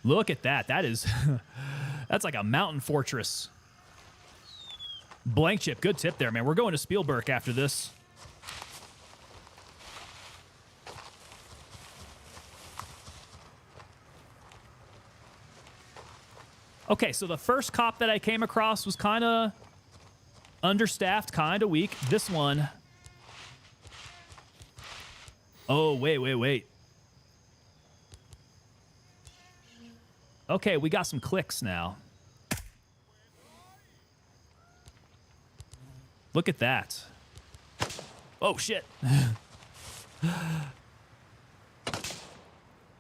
Look at that. That is, that's like a mountain fortress. Blank chip, good tip there, man. We're going to Spielberg after this. Okay, so the first cop that I came across was kind of understaffed, kind of weak. This one... Oh, wait. Okay, we got some clicks now. Look at that. Oh, shit.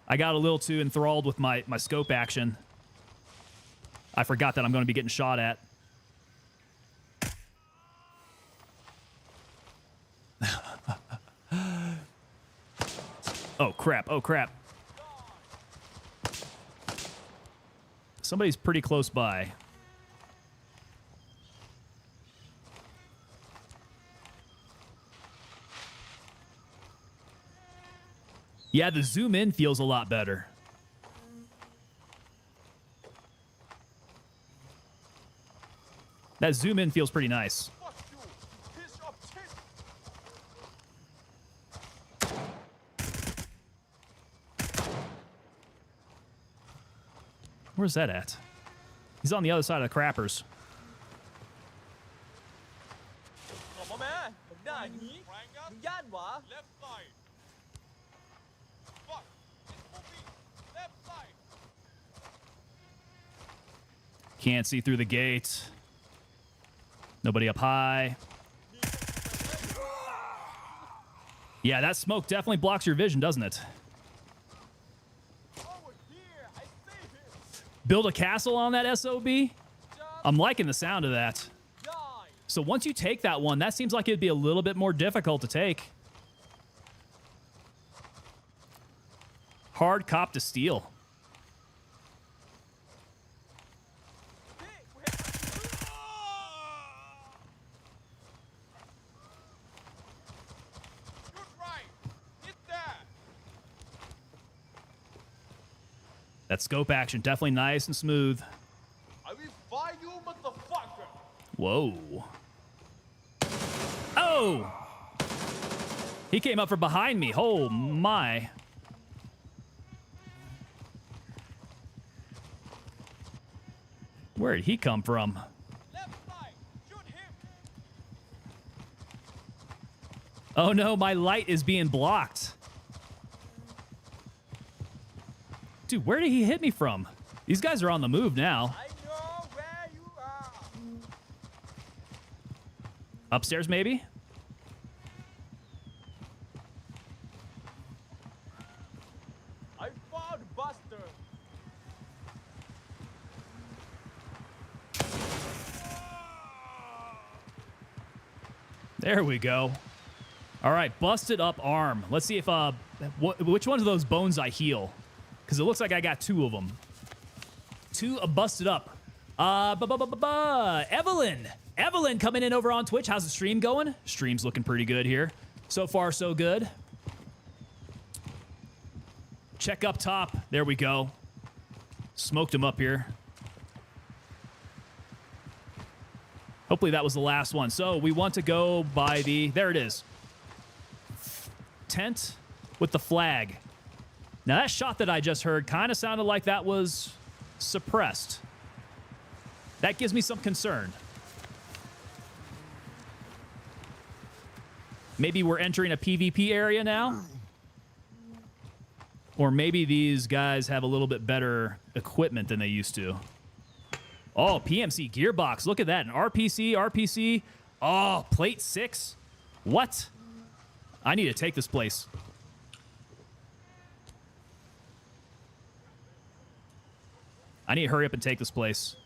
I got a little too enthralled with my scope action. I forgot that I'm going to be getting shot at. Oh, crap. Oh, crap. Somebody's pretty close by. Yeah, the zoom in feels a lot better. That zoom in feels pretty nice. Where's that at? He's on the other side of the crappers. มาแม่มึงหน้าหนีมึงย่านหวา Left side. Fuck. It's moving. Left side. Can't see through the gate. Nobody up high. Yeah, that smoke definitely blocks your vision, doesn't it? Over here. I see him. Build a castle on that SOB? I'm liking the sound of that. Die. So once you take that one, that seems like it'd be a little bit more difficult to take. Hard cop to steal. Good right. Hit that. That scope action, definitely nice and smooth. I will fire you, motherfucker. Whoa. Oh! He came up from behind me. Oh, my. Where did he come from? Left side. Shoot him. Oh, no, my light is being blocked. Dude, where did he hit me from? These guys are on the move now. I know where you are. Upstairs, maybe? I found Buster. There we go. All right, busted up arm. Let's see if which one of those bones I heal, because it looks like I got two of them. Two busted up. Evelyn. Evelyn coming in over on Twitch. How's the stream going? Stream's looking pretty good here. So far, so good. Check up top. There we go. Smoked him up here. Hopefully that was the last one. So we want to go by the... There it is. Tent with the flag. Now that shot that I just heard kind of sounded like that was suppressed. That gives me some concern. Maybe we're entering a PvP area now? Or maybe these guys have a little bit better equipment than they used to. Oh, PMC gearbox. Look at that. An RPC. Oh, plate 6. What? I need to take this place. I need to hurry up and take this place.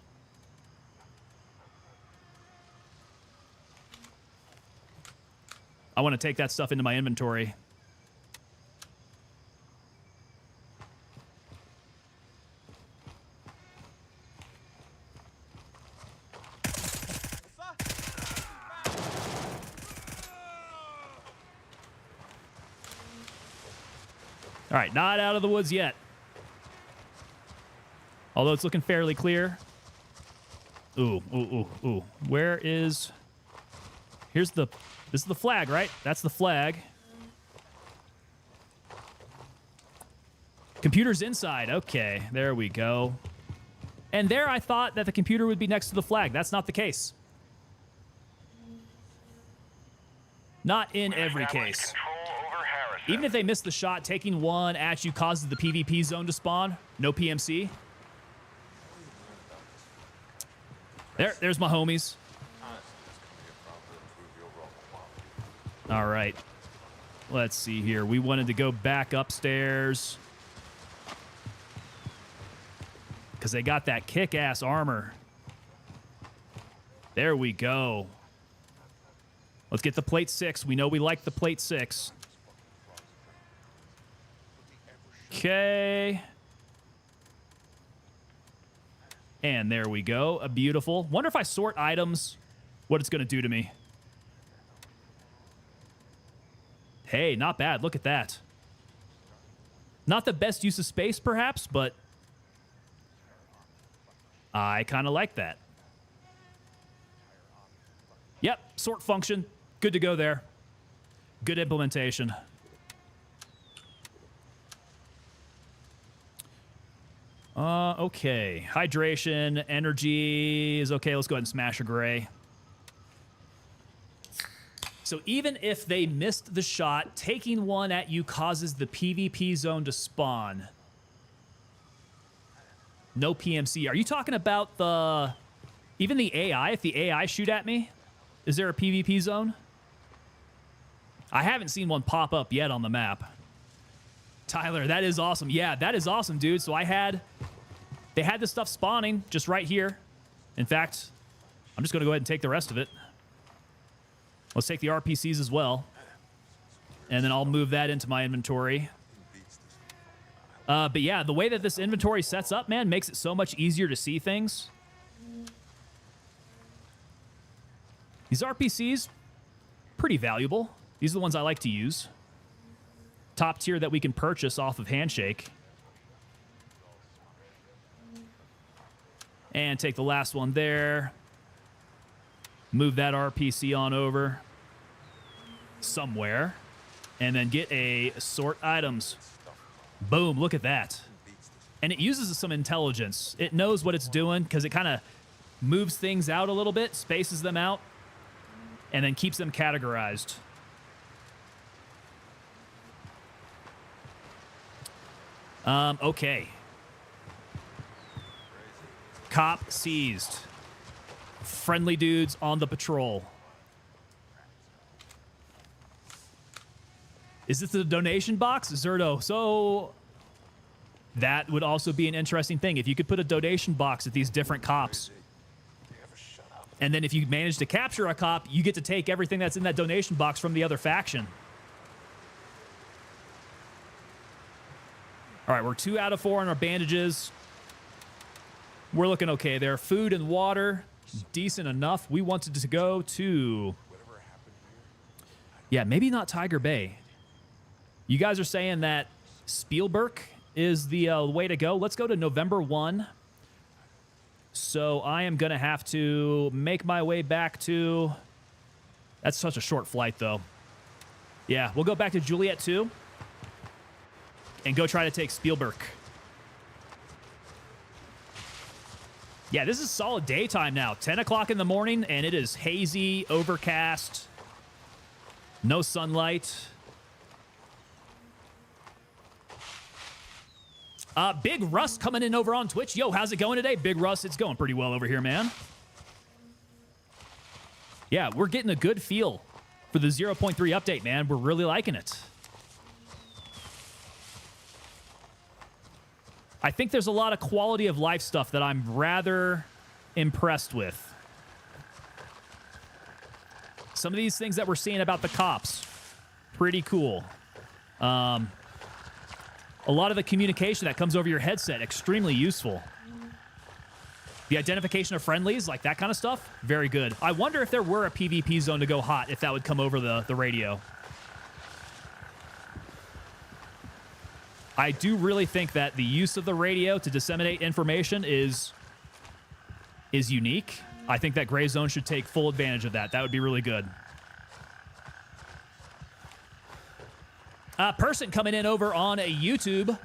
I want to take that stuff into my inventory. All right, not out of the woods yet. Although it's looking fairly clear. Ooh. Where is... Here's the... This is the flag, right? That's the flag. Computer's inside. Okay, there we go. And there I thought that the computer would be next to the flag. That's not the case. Not in every case. Control over Harrison. Even if they miss the shot, taking one at you causes the PvP zone to spawn. No PMC. There's my homies. All right. Let's see here. We wanted to go back upstairs because they got that kick-ass armor. There we go. Let's get the plate 6. We know we like the plate 6. Okay. And there we go. A beautiful. Wonder if I sort items, what it's going to do to me. Hey, not bad. Look at that. Not the best use of space, perhaps, but I kind of like that. Yep, sort function. Good to go there. Good implementation. Okay. Hydration, energy is okay. Let's go ahead and smash a gray. So even if they missed the shot, taking one at you causes the PvP zone to spawn. No PMC. Are you talking about the... Even the AI? If the AI shoot at me, is there a PvP zone? I haven't seen one pop up yet on the map. Tyler, that is awesome. Yeah, that is awesome, dude. So they had this stuff spawning just right here. In fact, I'm just going to go ahead and take the rest of it. Let's take the RPCs as well. And then I'll move that into my inventory. But yeah, the way that this inventory sets up, man, makes it so much easier to see things. These RPCs, pretty valuable. These are the ones I like to use. Top tier that we can purchase off of Handshake. And take the last one there. Move that RPC on over somewhere. And then get a sort items. Boom, look at that. And it uses some intelligence. It knows what it's doing because it kind of moves things out a little bit, spaces them out, and then keeps them categorized. Okay. Cop seized. Friendly dudes on the patrol. Is this the donation box? Zerto. So that would also be an interesting thing. If you could put a donation box at these different cops. And then if you manage to capture a cop, you get to take everything that's in that donation box from the other faction. All right, we're 2 out of 4 on our bandages. We're looking okay there. Food and water, decent enough. We wanted to go to... Yeah, maybe not Tiger Bay. You guys are saying that Spielberg is the way to go. Let's go to November 1. So I am going to have to make my way back to... That's such a short flight, though. Yeah, we'll go back to Juliet 2 and go try to take Spielberg. Yeah, this is solid daytime now. 10 o'clock in the morning, and it is hazy, overcast, no sunlight. Big Russ coming in over on Twitch. Yo, how's it going today? Big Russ, it's going pretty well over here, man. Yeah, we're getting a good feel for the 0.3 update, man. We're really liking it. I think there's a lot of quality of life stuff that I'm rather impressed with. Some of these things that we're seeing about the cops, pretty cool. A lot of the communication that comes over your headset, extremely useful. The identification of friendlies, like that kind of stuff, very good. I wonder if there were a PvP zone to go hot, if that would come over the radio. I do really think that the use of the radio to disseminate information is unique. I think that Gray Zone should take full advantage of that. That would be really good. Person coming in over on a YouTube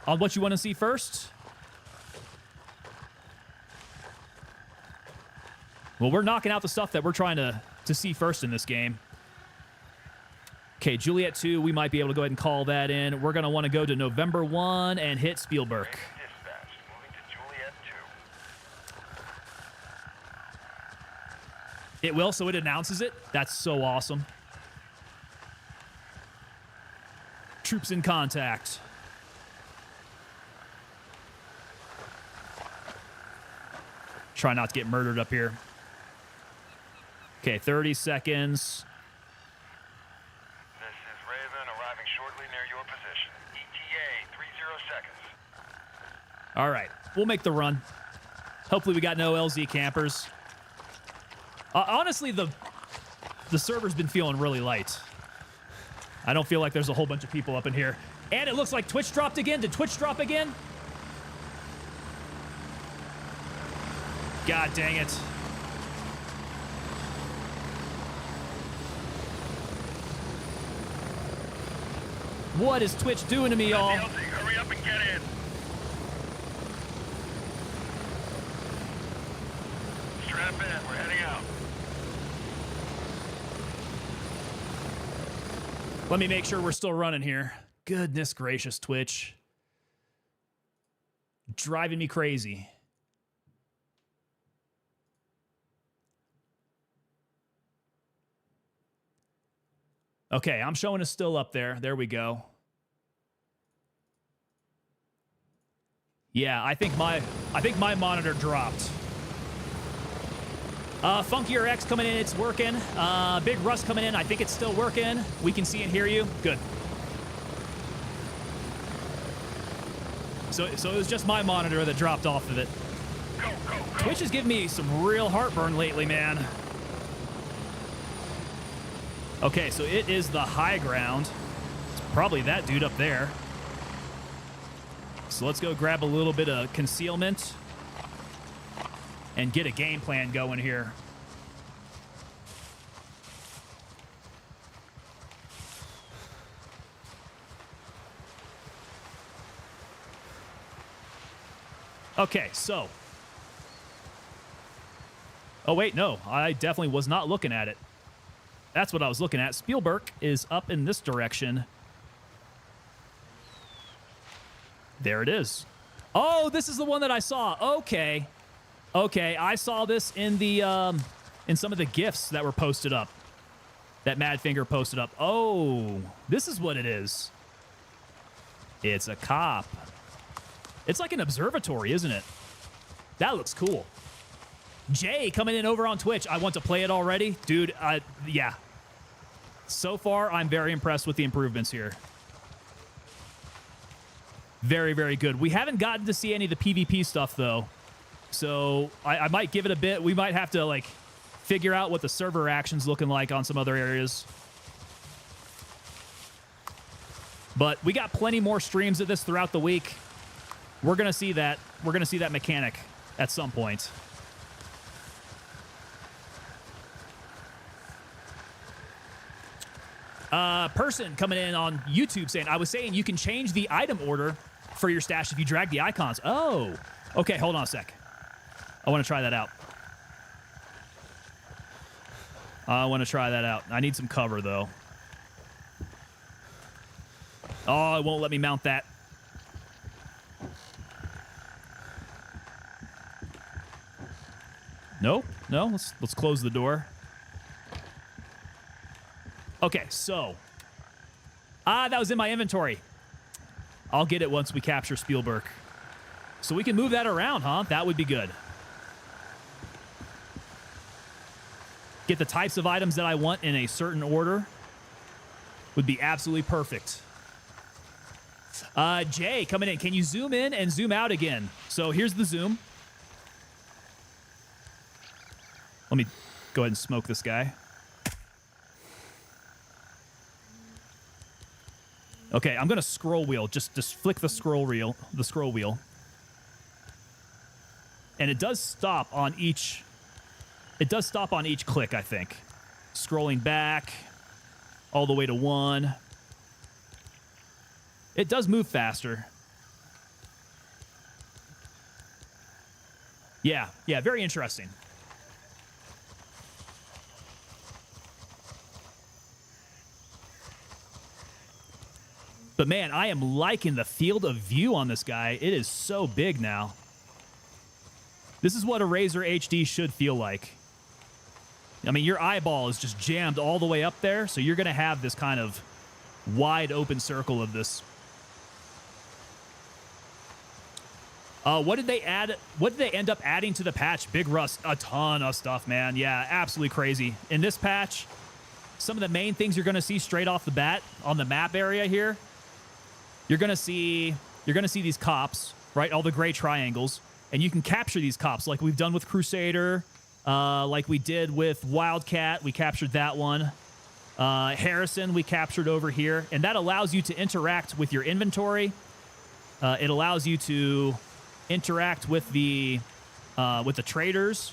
on what you want to see first. Well, we're knocking out the stuff that we're trying to see first in this game. Okay, Juliet 2, we might be able to go ahead and call that in. We're going to want to go to November 1 and hit Spielberg. Dispatch, moving to Juliet 2. It will, so it announces it. That's so awesome. Troops in contact. Try not to get murdered up here. Okay, 30 seconds. This is Raven arriving shortly near your position. ETA 30 seconds. All right, we'll make the run. Hopefully we got no LZ campers. Honestly, the server's been feeling really light. I don't feel like there's a whole bunch of people up in here. And it looks like Twitch dropped again. Did Twitch drop again? God dang it. What is Twitch doing to me, y'all? Hurry up and get in. Strap in, we're heading out. Let me make sure we're still running here. Goodness gracious, Twitch. Driving me crazy. Okay, I'm showing us still up there. There we go. Yeah, I think my monitor dropped. Funkier X coming in, it's working. Big Russ coming in, I think it's still working. We can see and hear you. Good. So it was just my monitor that dropped off of it. Twitch has given me some real heartburn lately, man. Okay, so it is the high ground. It's probably that dude up there. So let's go grab a little bit of concealment and get a game plan going here. Okay, so. Oh, wait, no. I definitely was not looking at it. That's what I was looking at. Spielberg is up in this direction. There it is. Oh, this is the one that I saw. Okay. Okay, I saw this in the in some of the GIFs that were posted up. That Madfinger posted up. Oh, this is what it is. It's a cop. It's like an observatory, isn't it? That looks cool. Jay coming in over on Twitch. I want to play it already. Dude, yeah. So far, I'm very impressed with the improvements here. Very, very good. We haven't gotten to see any of the PvP stuff, though. So I might give it a bit. We might have to, like, figure out what the server action's looking like on some other areas. But we got plenty more streams of this throughout the week. We're going to see that. We're going to see that mechanic at some point. Person coming in on YouTube saying, I was saying you can change the item order for your stash if you drag the icons. Oh, okay. Hold on a sec. I want to try that out. I need some cover, though. Oh, it won't let me mount that. No, let's close the door. Okay, so. That was in my inventory. I'll get it once we capture Spielberg. So we can move that around, huh? That would be good. Get the types of items that I want in a certain order. Would be absolutely perfect. Jay coming in. Can you zoom in and zoom out again? So here's the zoom. Let me go ahead and smoke this guy. Okay, I'm gonna scroll wheel. Just flick the scroll wheel. And it does stop on each. It does stop on each click, I think. Scrolling back all the way to 1. It does move faster. Yeah, very interesting. But man, I am liking the field of view on this guy. It is so big now. This is what a Razer HD should feel like. I mean, your eyeball is just jammed all the way up there, so you're going to have this kind of wide open circle of this. What did they add? What did they end up adding to the patch? Big Russ, a ton of stuff, man. Yeah, absolutely crazy. In this patch, some of the main things you're going to see straight off the bat on the map area here, you're going to see these cops, right? All the gray triangles, and you can capture these cops like we've done with Crusader, like we did with Wildcat. We captured that one. Harrison, we captured over here, and that allows you to interact with your inventory. It allows you to interact with the traders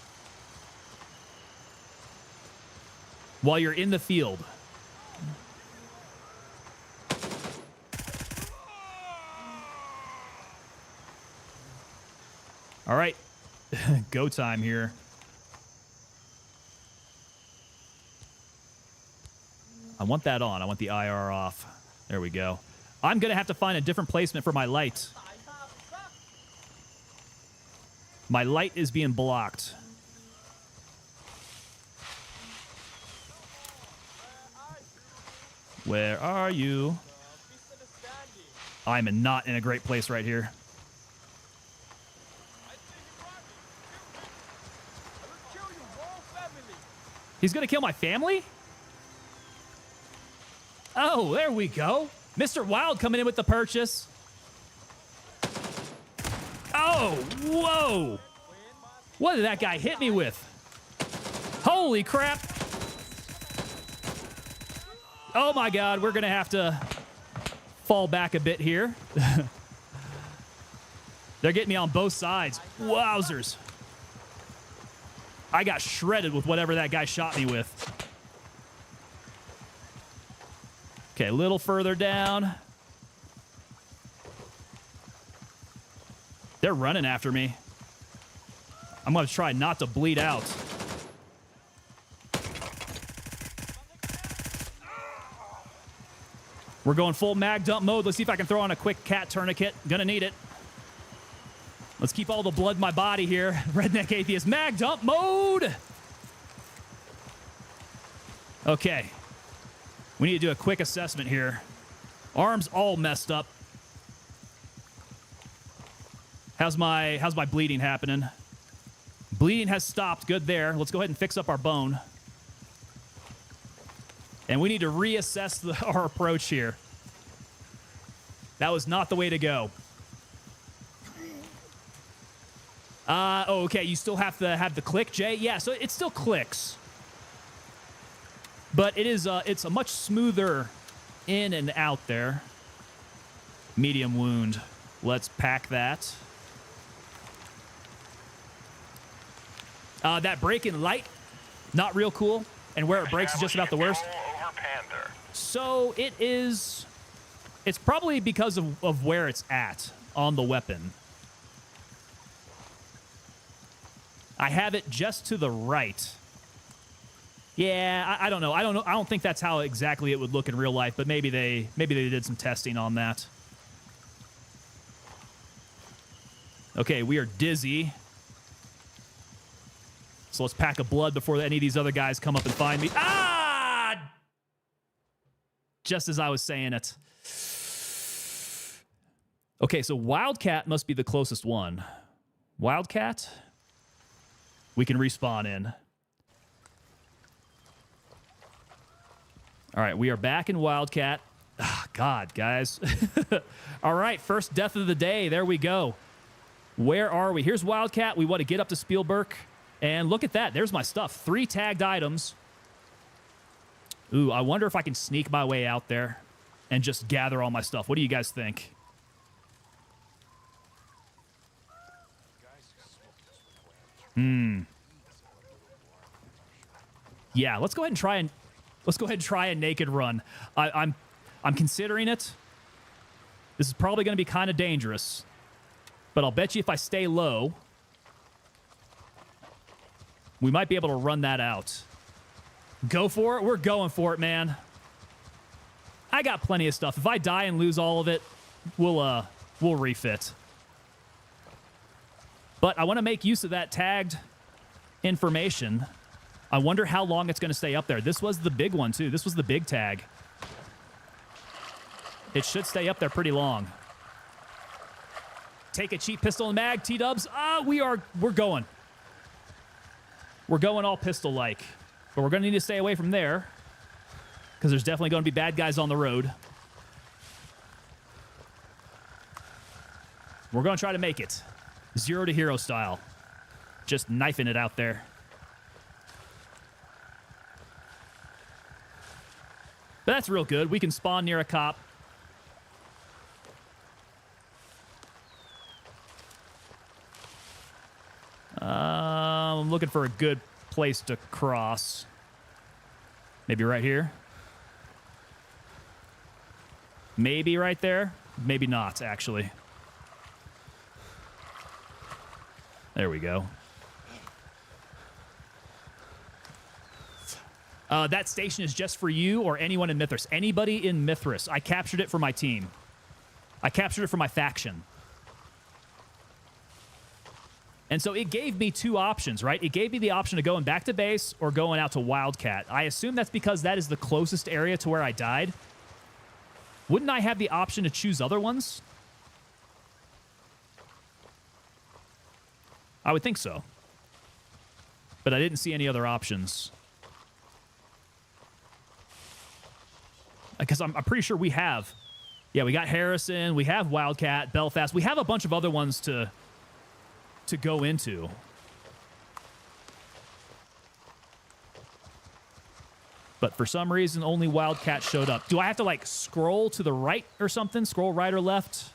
while you're in the field. All right, go time here. I want that on. I want the IR off. There we go. I'm going to have to find a different placement for my light. My light is being blocked. Where are you? I'm not in a great place right here. He's going to kill my family? Oh, there we go. Mr. Wild coming in with the purchase. Oh, whoa. What did that guy hit me with? Holy crap. Oh my God, we're going to have to fall back a bit here. They're getting me on both sides. Wowzers. I got shredded with whatever that guy shot me with. Okay, a little further down. They're running after me. I'm going to try not to bleed out. We're going full mag dump mode. Let's see if I can throw on a quick cat tourniquet. Gonna need it. Let's keep all the blood in my body here. Redneck Atheist mag dump mode. Okay. We need to do a quick assessment here. Arms all messed up. How's my bleeding happening? Bleeding has stopped. Good there. Let's go ahead and fix up our bone. And we need to reassess our approach here. That was not the way to go. Oh, okay. You still have to have the click, Jay? Yeah, so it still clicks. But it's a much smoother in and out there. Medium wound. Let's pack that. That break-in light, not real cool. And where it breaks is just about the worst. So it's probably because of where it's at on the weapon. I have it just to the right. Yeah, I don't know. I don't think that's how exactly it would look in real life, but maybe they did some testing on that. Okay, we are dizzy. So let's pack a blood before any of these other guys come up and find me. Ah! Just as I was saying it. Okay, so Wildcat must be the closest one. Wildcat? We can respawn in. All right, we are back in Wildcat. Ah, God, guys. All right, first death of the day. There we go. Where are we? Here's Wildcat. We want to get up to Spielberg. And look at that. There's my stuff. 3 tagged items. Ooh, I wonder if I can sneak my way out there and just gather all my stuff. What do you guys think? Yeah, let's go ahead and try a naked run. I'm considering it. This is probably going to be kind of dangerous. But I'll bet you if I stay low, we might be able to run that out. Go for it? We're going for it, man. I got plenty of stuff. If I die and lose all of it, we'll refit. But I want to make use of that tagged information. I wonder how long it's going to stay up there. This was the big one, too. This was the big tag. It should stay up there pretty long. Take a cheap pistol and mag, T-dubs. We're going. We're going all pistol-like. But we're going to need to stay away from there, because there's definitely going to be bad guys on the road. We're going to try to make it. 0 to hero style. Just knifing it out there. But that's real good. We can spawn near a cop. I'm looking for a good place to cross. Maybe right here. Maybe right there. Maybe not, actually. There we go. That station is just for you or anyone in Mithras. Anybody in Mithras. I captured it for my team. I captured it for my faction. And so it gave me two options, right? It gave me the option of going back to base or going out to Wildcat. I assume that's because that is the closest area to where I died. Wouldn't I have the option to choose other ones? I would think so. But I didn't see any other options. Because I'm pretty sure we have. Yeah, we got Harrison. We have Wildcat, Belfast. We have a bunch of other ones to go into. But for some reason, only Wildcat showed up. Do I have to, like, scroll to the right or something? Scroll right or left?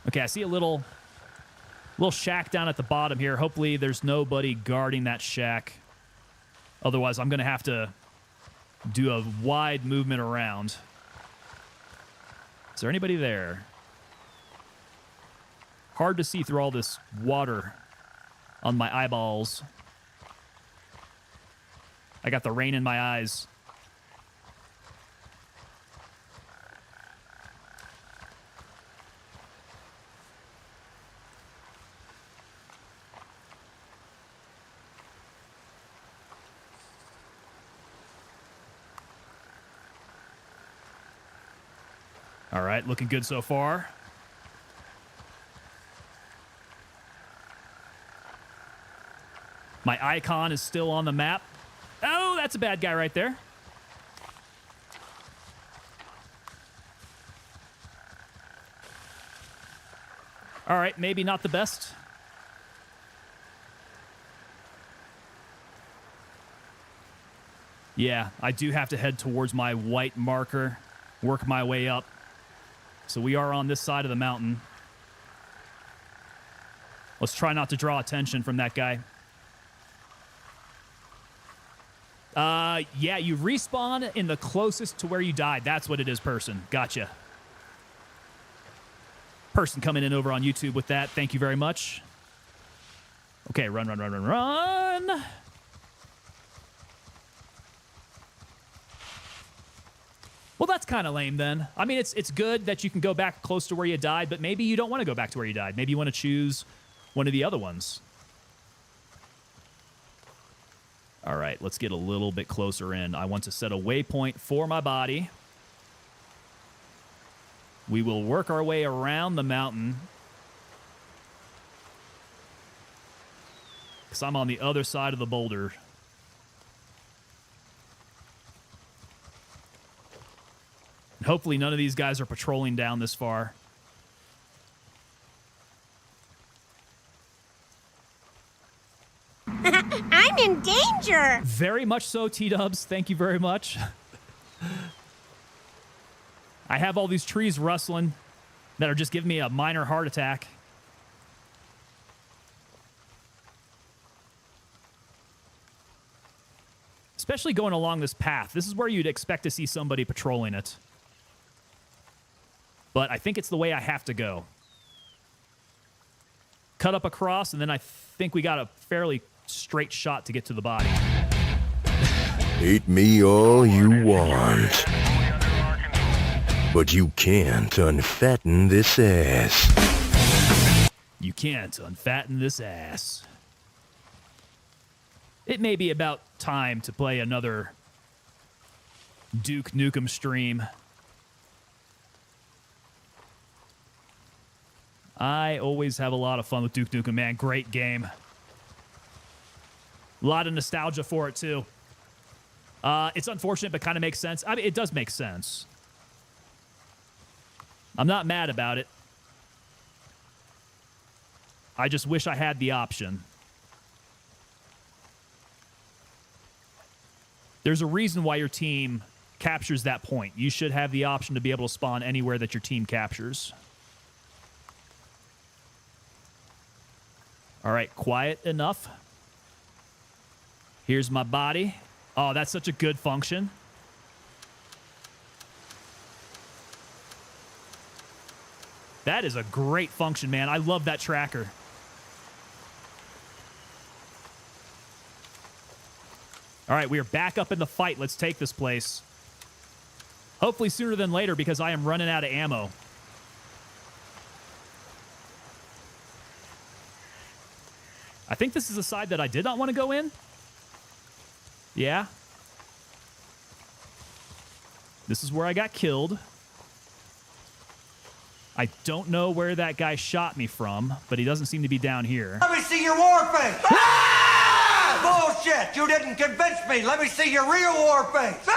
Okay, I see a little shack down at the bottom here. Hopefully there's nobody guarding that shack. Otherwise, I'm going to have to do a wide movement around. Is there anybody there? Hard to see through all this water on my eyeballs. I got the rain in my eyes. All right, looking good so far. My icon is still on the map. Oh, that's a bad guy right there. All right, maybe not the best. Yeah, I do have to head towards my white marker, work my way up. So we are on this side of the mountain. Let's try not to draw attention from that guy. Yeah, you respawn in the closest to where you died. That's what it is, person. Gotcha. Person coming in over on YouTube with that. Thank you very much. Okay, run, run, run, run, run. Well, that's kind of lame then. I mean, it's good that you can go back close to where you died, but maybe you don't want to go back to where you died. Maybe you want to choose one of the other ones. All right, let's get a little bit closer in. I want to set a waypoint for my body. We will work our way around the mountain. Because I'm on the other side of the boulder. And hopefully none of these guys are patrolling down this far. I'm in danger! Very much so, T-Dubs. Thank you very much. I have all these trees rustling that are just giving me a minor heart attack. Especially going along this path. This is where you'd expect to see somebody patrolling it. But I think it's the way I have to go. Cut up across, and then I think we got a fairly straight shot to get to the body. Hate me all you want, but you can't unfatten this ass. You can't unfatten this ass. It may be about time to play another Duke Nukem stream. I always have a lot of fun with Duke Nukem, man. Great game. A lot of nostalgia for it, too. It's unfortunate, but kind of makes sense. I mean, it does make sense. I'm not mad about it. I just wish I had the option. There's a reason why your team captures that point. You should have the option to be able to spawn anywhere that your team captures. All right, quiet enough. Here's my body. Oh, that's such a good function. That is a great function, man. I love that tracker. All right, we are back up in the fight. Let's take this place. Hopefully sooner than later because I am running out of ammo. I think this is a side that I did not want to go in. Yeah. This is where I got killed. I don't know where that guy shot me from, but he doesn't seem to be down here. Let me see your war face. Bullshit! You didn't convince me. Let me see your real war face.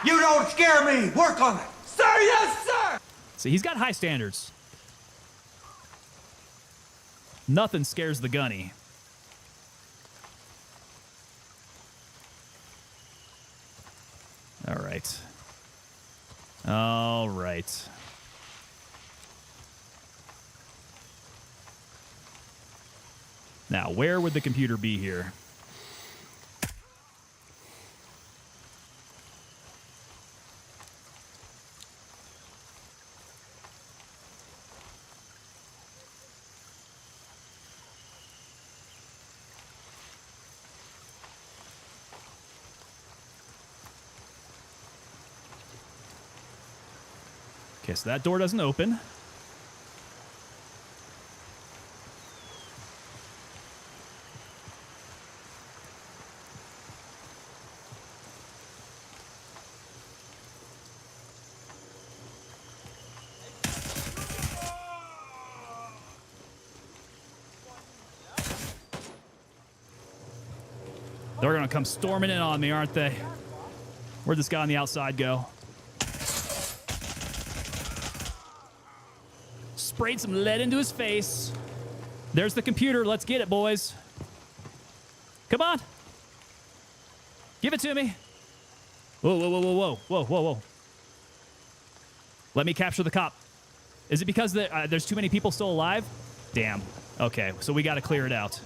You don't scare me. Work on it. Sir, yes, sir! See, he's got high standards. Nothing scares the gunny. All right. All right. Now, where would the computer be here? Okay, so that door doesn't open. They're gonna come storming in on me, aren't they? Where'd this guy on the outside go? Sprayed some lead into his face. There's the computer. Let's get it, boys. Come on. Give it to me. Whoa, whoa, whoa, whoa, whoa, whoa, whoa, whoa. Let me capture the cop. Is it because there's too many people still alive? Damn. Okay, so we got to clear it out.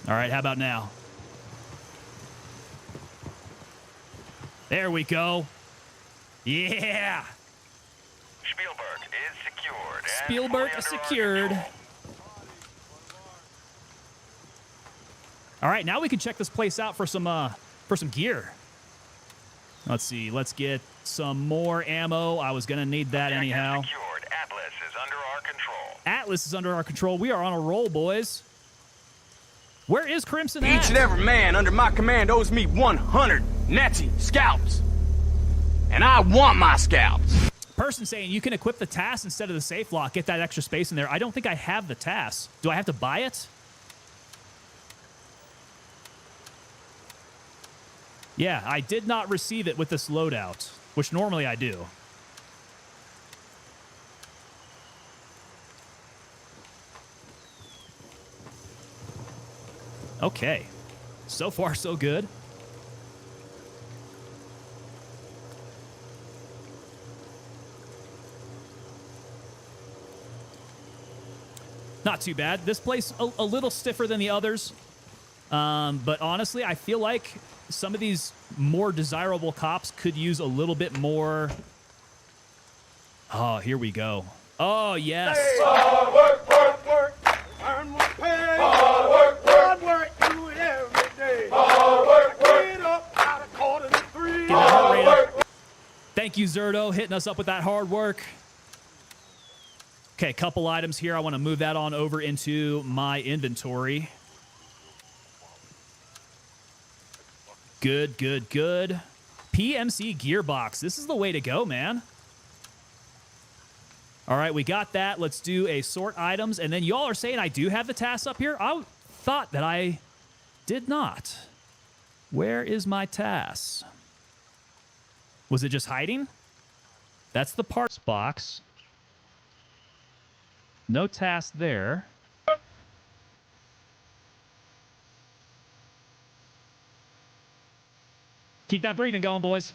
All right, how about now? There we go. Yeah. Spielberg is secured. Spielberg is secured. All right, now we can check this place out for some gear. Let's see. Let's get some more ammo. I was gonna need that anyhow. Secured. Atlas is under our control. Atlas is under our control. We are on a roll, boys. Where is Crimson at? Each and every man under my command owes me 100 Nazi scalps. And I want my scalps. Person saying you can equip the TAS instead of the safe lock. Get that extra space in there. I don't think I have the TAS. Do I have to buy it? Yeah, I did not receive it with this loadout, which normally I do. Okay. So far, so good. Not too bad. This place a little stiffer than the others. But honestly, I feel like some of these more desirable cops could use a little bit more. Oh, here we go. Oh, yes. Hard work, work, work. Earn more pay. Hard work, do it every day. Hard work, get up out of quarter to three. Get that heart rate up. Thank you, Zerto, hitting us up with that hard work. Okay, a couple items here. I want to move that on over into my inventory. Good, good, good. PMC gearbox. This is the way to go, man. All right, we got that. Let's do a sort items. And then y'all are saying I do have the TAS up here? I thought that I did not. Where is my TAS? Was it just hiding? That's the parts box. No TAS there. Keep that breathing going, boys.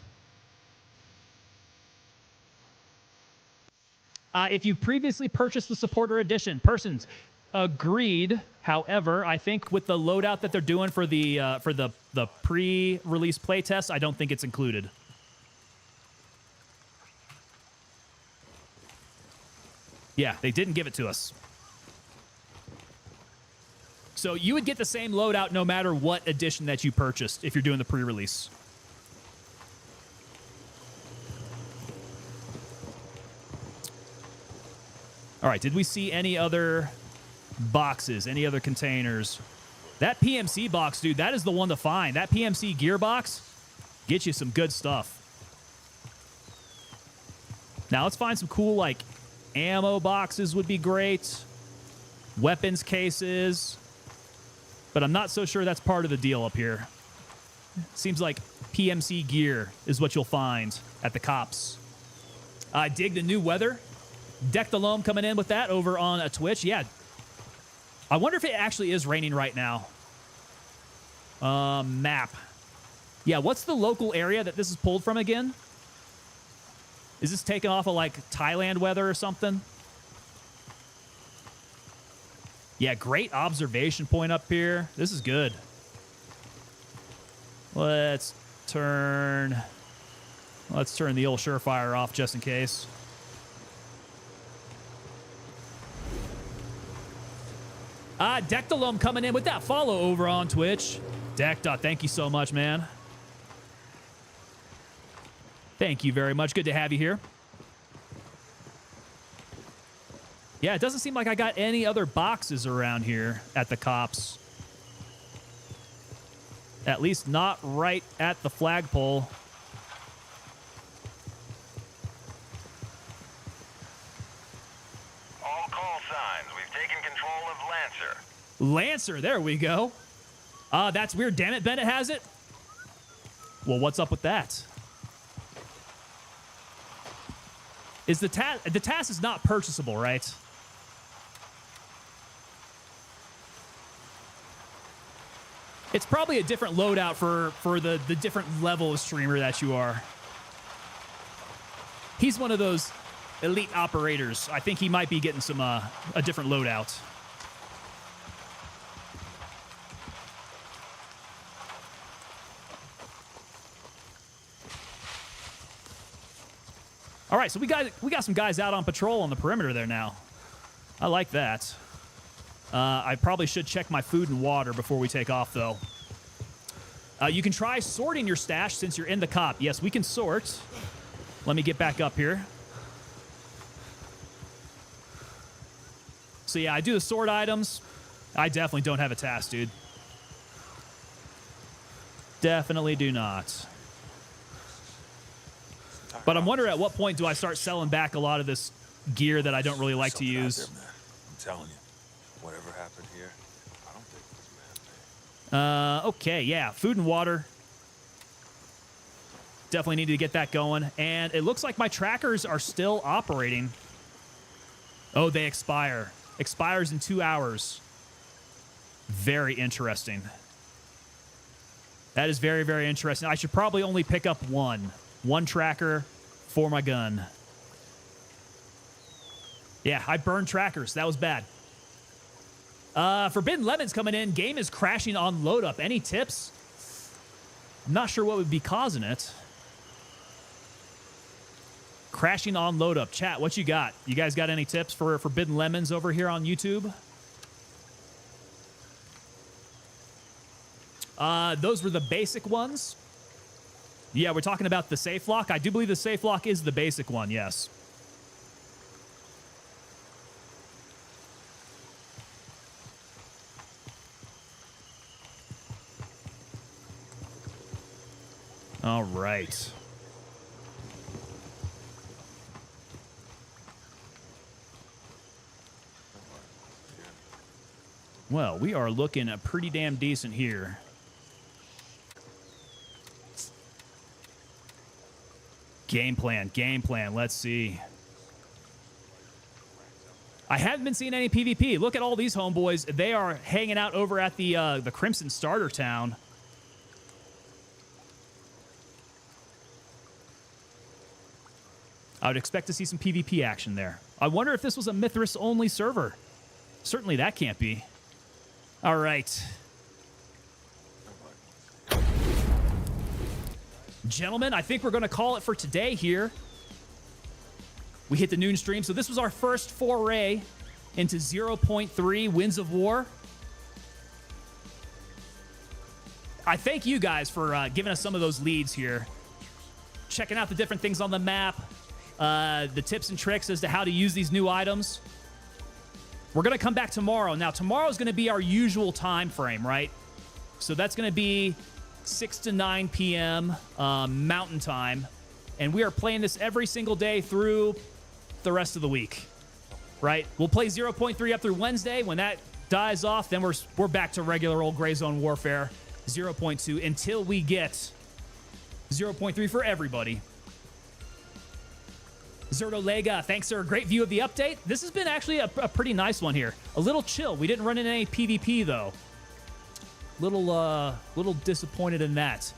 If you previously purchased the supporter edition, persons agreed. However, I think with the loadout that they're doing for the pre-release playtest, I don't think it's included. Yeah, they didn't give it to us. So you would get the same loadout no matter what edition that you purchased if you're doing the pre-release. All right, did we see any other boxes, any other containers? That PMC box, dude, that is the one to find. That PMC gear box gets you some good stuff. Now let's find some cool, like, ammo boxes would be great. Weapons cases. But I'm not so sure that's part of the deal up here. Seems like PMC gear is what you'll find at the cops. I dig the new weather. Deck the Loam coming in with that over on Twitch. Yeah. I wonder if it actually is raining right now. Map. Yeah, what's the local area that this is pulled from again? Is this taken off of, like, Thailand weather or something? Yeah, great observation point up here. This is good. Let's turn the old Surefire off just in case. Dectalum coming in with that follow over on Twitch. Deck, thank you so much, man. Thank you very much. Good to have you here. Yeah, it doesn't seem like I got any other boxes around here at the cops. At least not right at the flagpole. All call signs. We've taken control of Lancer. Lancer, there we go. That's weird. Damn it, Bennett has it. Well, what's up with that? Is the task is not purchasable, right? It's probably a different loadout for the different level of streamer that you are. He's one of those elite operators. I think he might be getting some a different loadout. All right, so we got some guys out on patrol on the perimeter there now. I like that. I probably should check my food and water before we take off, though. You can try sorting your stash since you're in the cop. Yes, we can sort. Let me get back up here. So, yeah, I do the sort items. I definitely don't have a task, dude. Definitely do not. But I'm wondering at what point do I start selling back a lot of this gear that I don't really like to use. I'm telling you, whatever happened here, I don't think it was man-made. Okay, yeah, food and water. Definitely need to get that going. And it looks like my trackers are still operating. Oh, they expire. Expires in 2 hours. Very interesting. That is very, very interesting. I should probably only pick up one tracker for my gun. Yeah, I burned trackers. That was bad. Forbidden Lemons coming in. Game is crashing on load up. Any tips? I'm not sure what would be causing it. Crashing on load up. Chat, what you got? You guys got any tips for Forbidden Lemons over here on YouTube? Those were the basic ones. Yeah, we're talking about the safe lock. I do believe the safe lock is the basic one, yes. All right. Well, we are looking pretty damn decent here. Game plan. Let's see. I haven't been seeing any PvP. Look at all these homeboys. They are hanging out over at the Crimson Starter Town. I would expect to see some PvP action there. I wonder if this was a Mithras-only server. Certainly that can't be. All right. Gentlemen, I think we're going to call it for today here. we hit the noon stream. So this was our first foray into 0.3 Winds of War. I thank you guys for giving us some of those leads here. Checking out the different things on the map, the tips and tricks as to how to use these new items. We're going to come back tomorrow. Now, tomorrow is going to be our usual time frame, right? So that's going to be 6 to 9 p.m. Mountain Time. And we are playing this every single day through the rest of the week, right? We'll play 0.3 up through Wednesday. When that dies off, then we're back to regular old Gray Zone Warfare 0.2 until we get 0.3 for everybody. Zerto Lega, thanks, sir. Great view of the update. This has been actually a pretty nice one here. A little chill. We didn't run into any PvP, though. Little disappointed in that.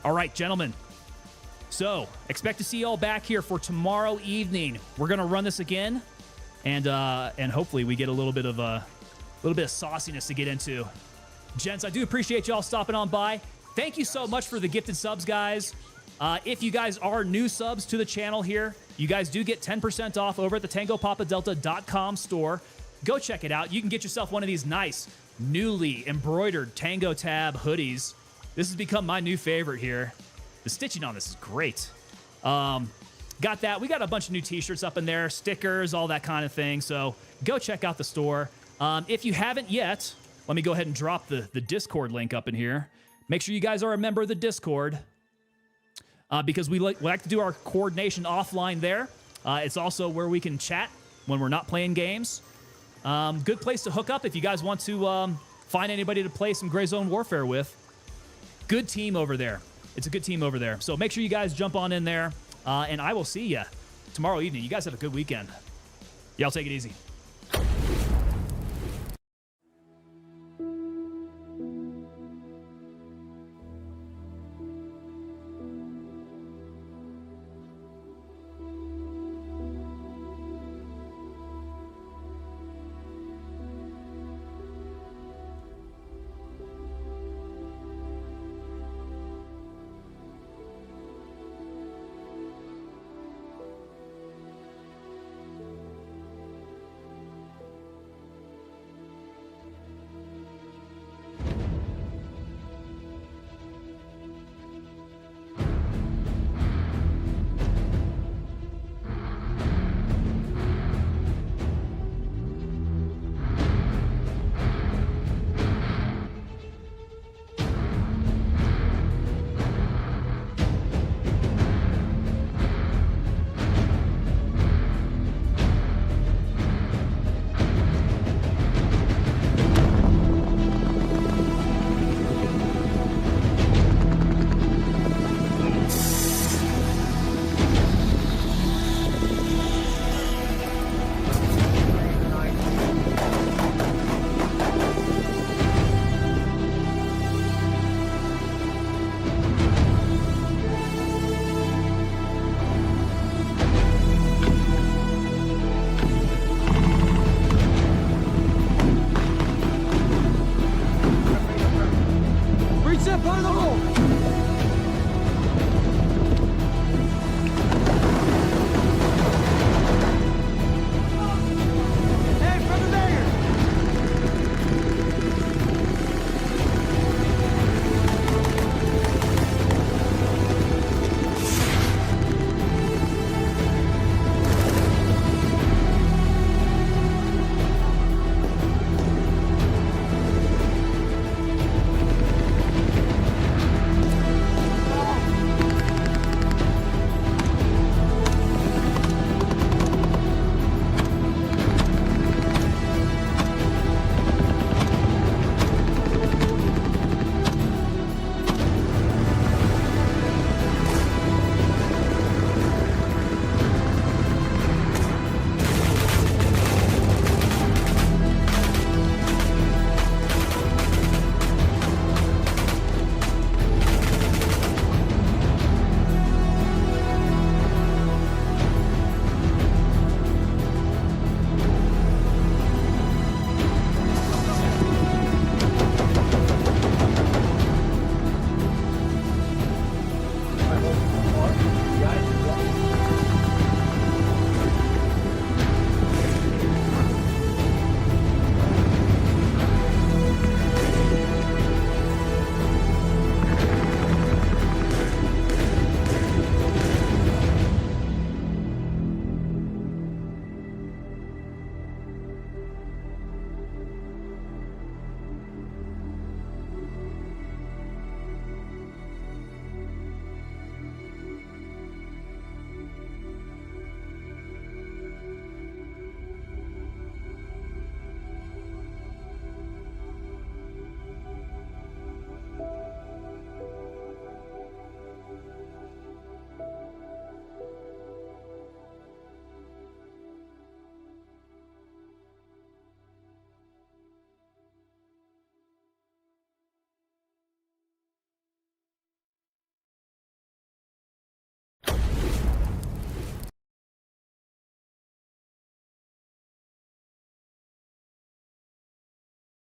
All right, gentlemen. So, expect to see you all back here for tomorrow evening. We're going to run this again, and hopefully we get a little bit of sauciness to get into. Gents, I do appreciate y'all stopping on by. Thank you so much for the gifted subs, guys. If you guys are new subs to the channel here, you guys do get 10% off over at the TangoPapaDelta.com store. Go check it out. You can get yourself one of these nice, newly embroidered Tango Tab hoodies. This has become my new favorite here. The stitching on this is great. Got that. We got a bunch of new t-shirts up in there, stickers, all that kind of thing. So go check out the store. If you haven't yet, let me go ahead and drop the Discord link up in here. Make sure you guys are a member of the Discord because we like to do our coordination offline there. It's also where we can chat when we're not playing games. Good place to hook up if you guys want to find anybody to play some Gray Zone Warfare with. Good team over there. It's a good team over there. So make sure you guys jump on in there, and I will see you tomorrow evening. You guys have a good weekend. Y'all take it easy. Reach that part of the roll.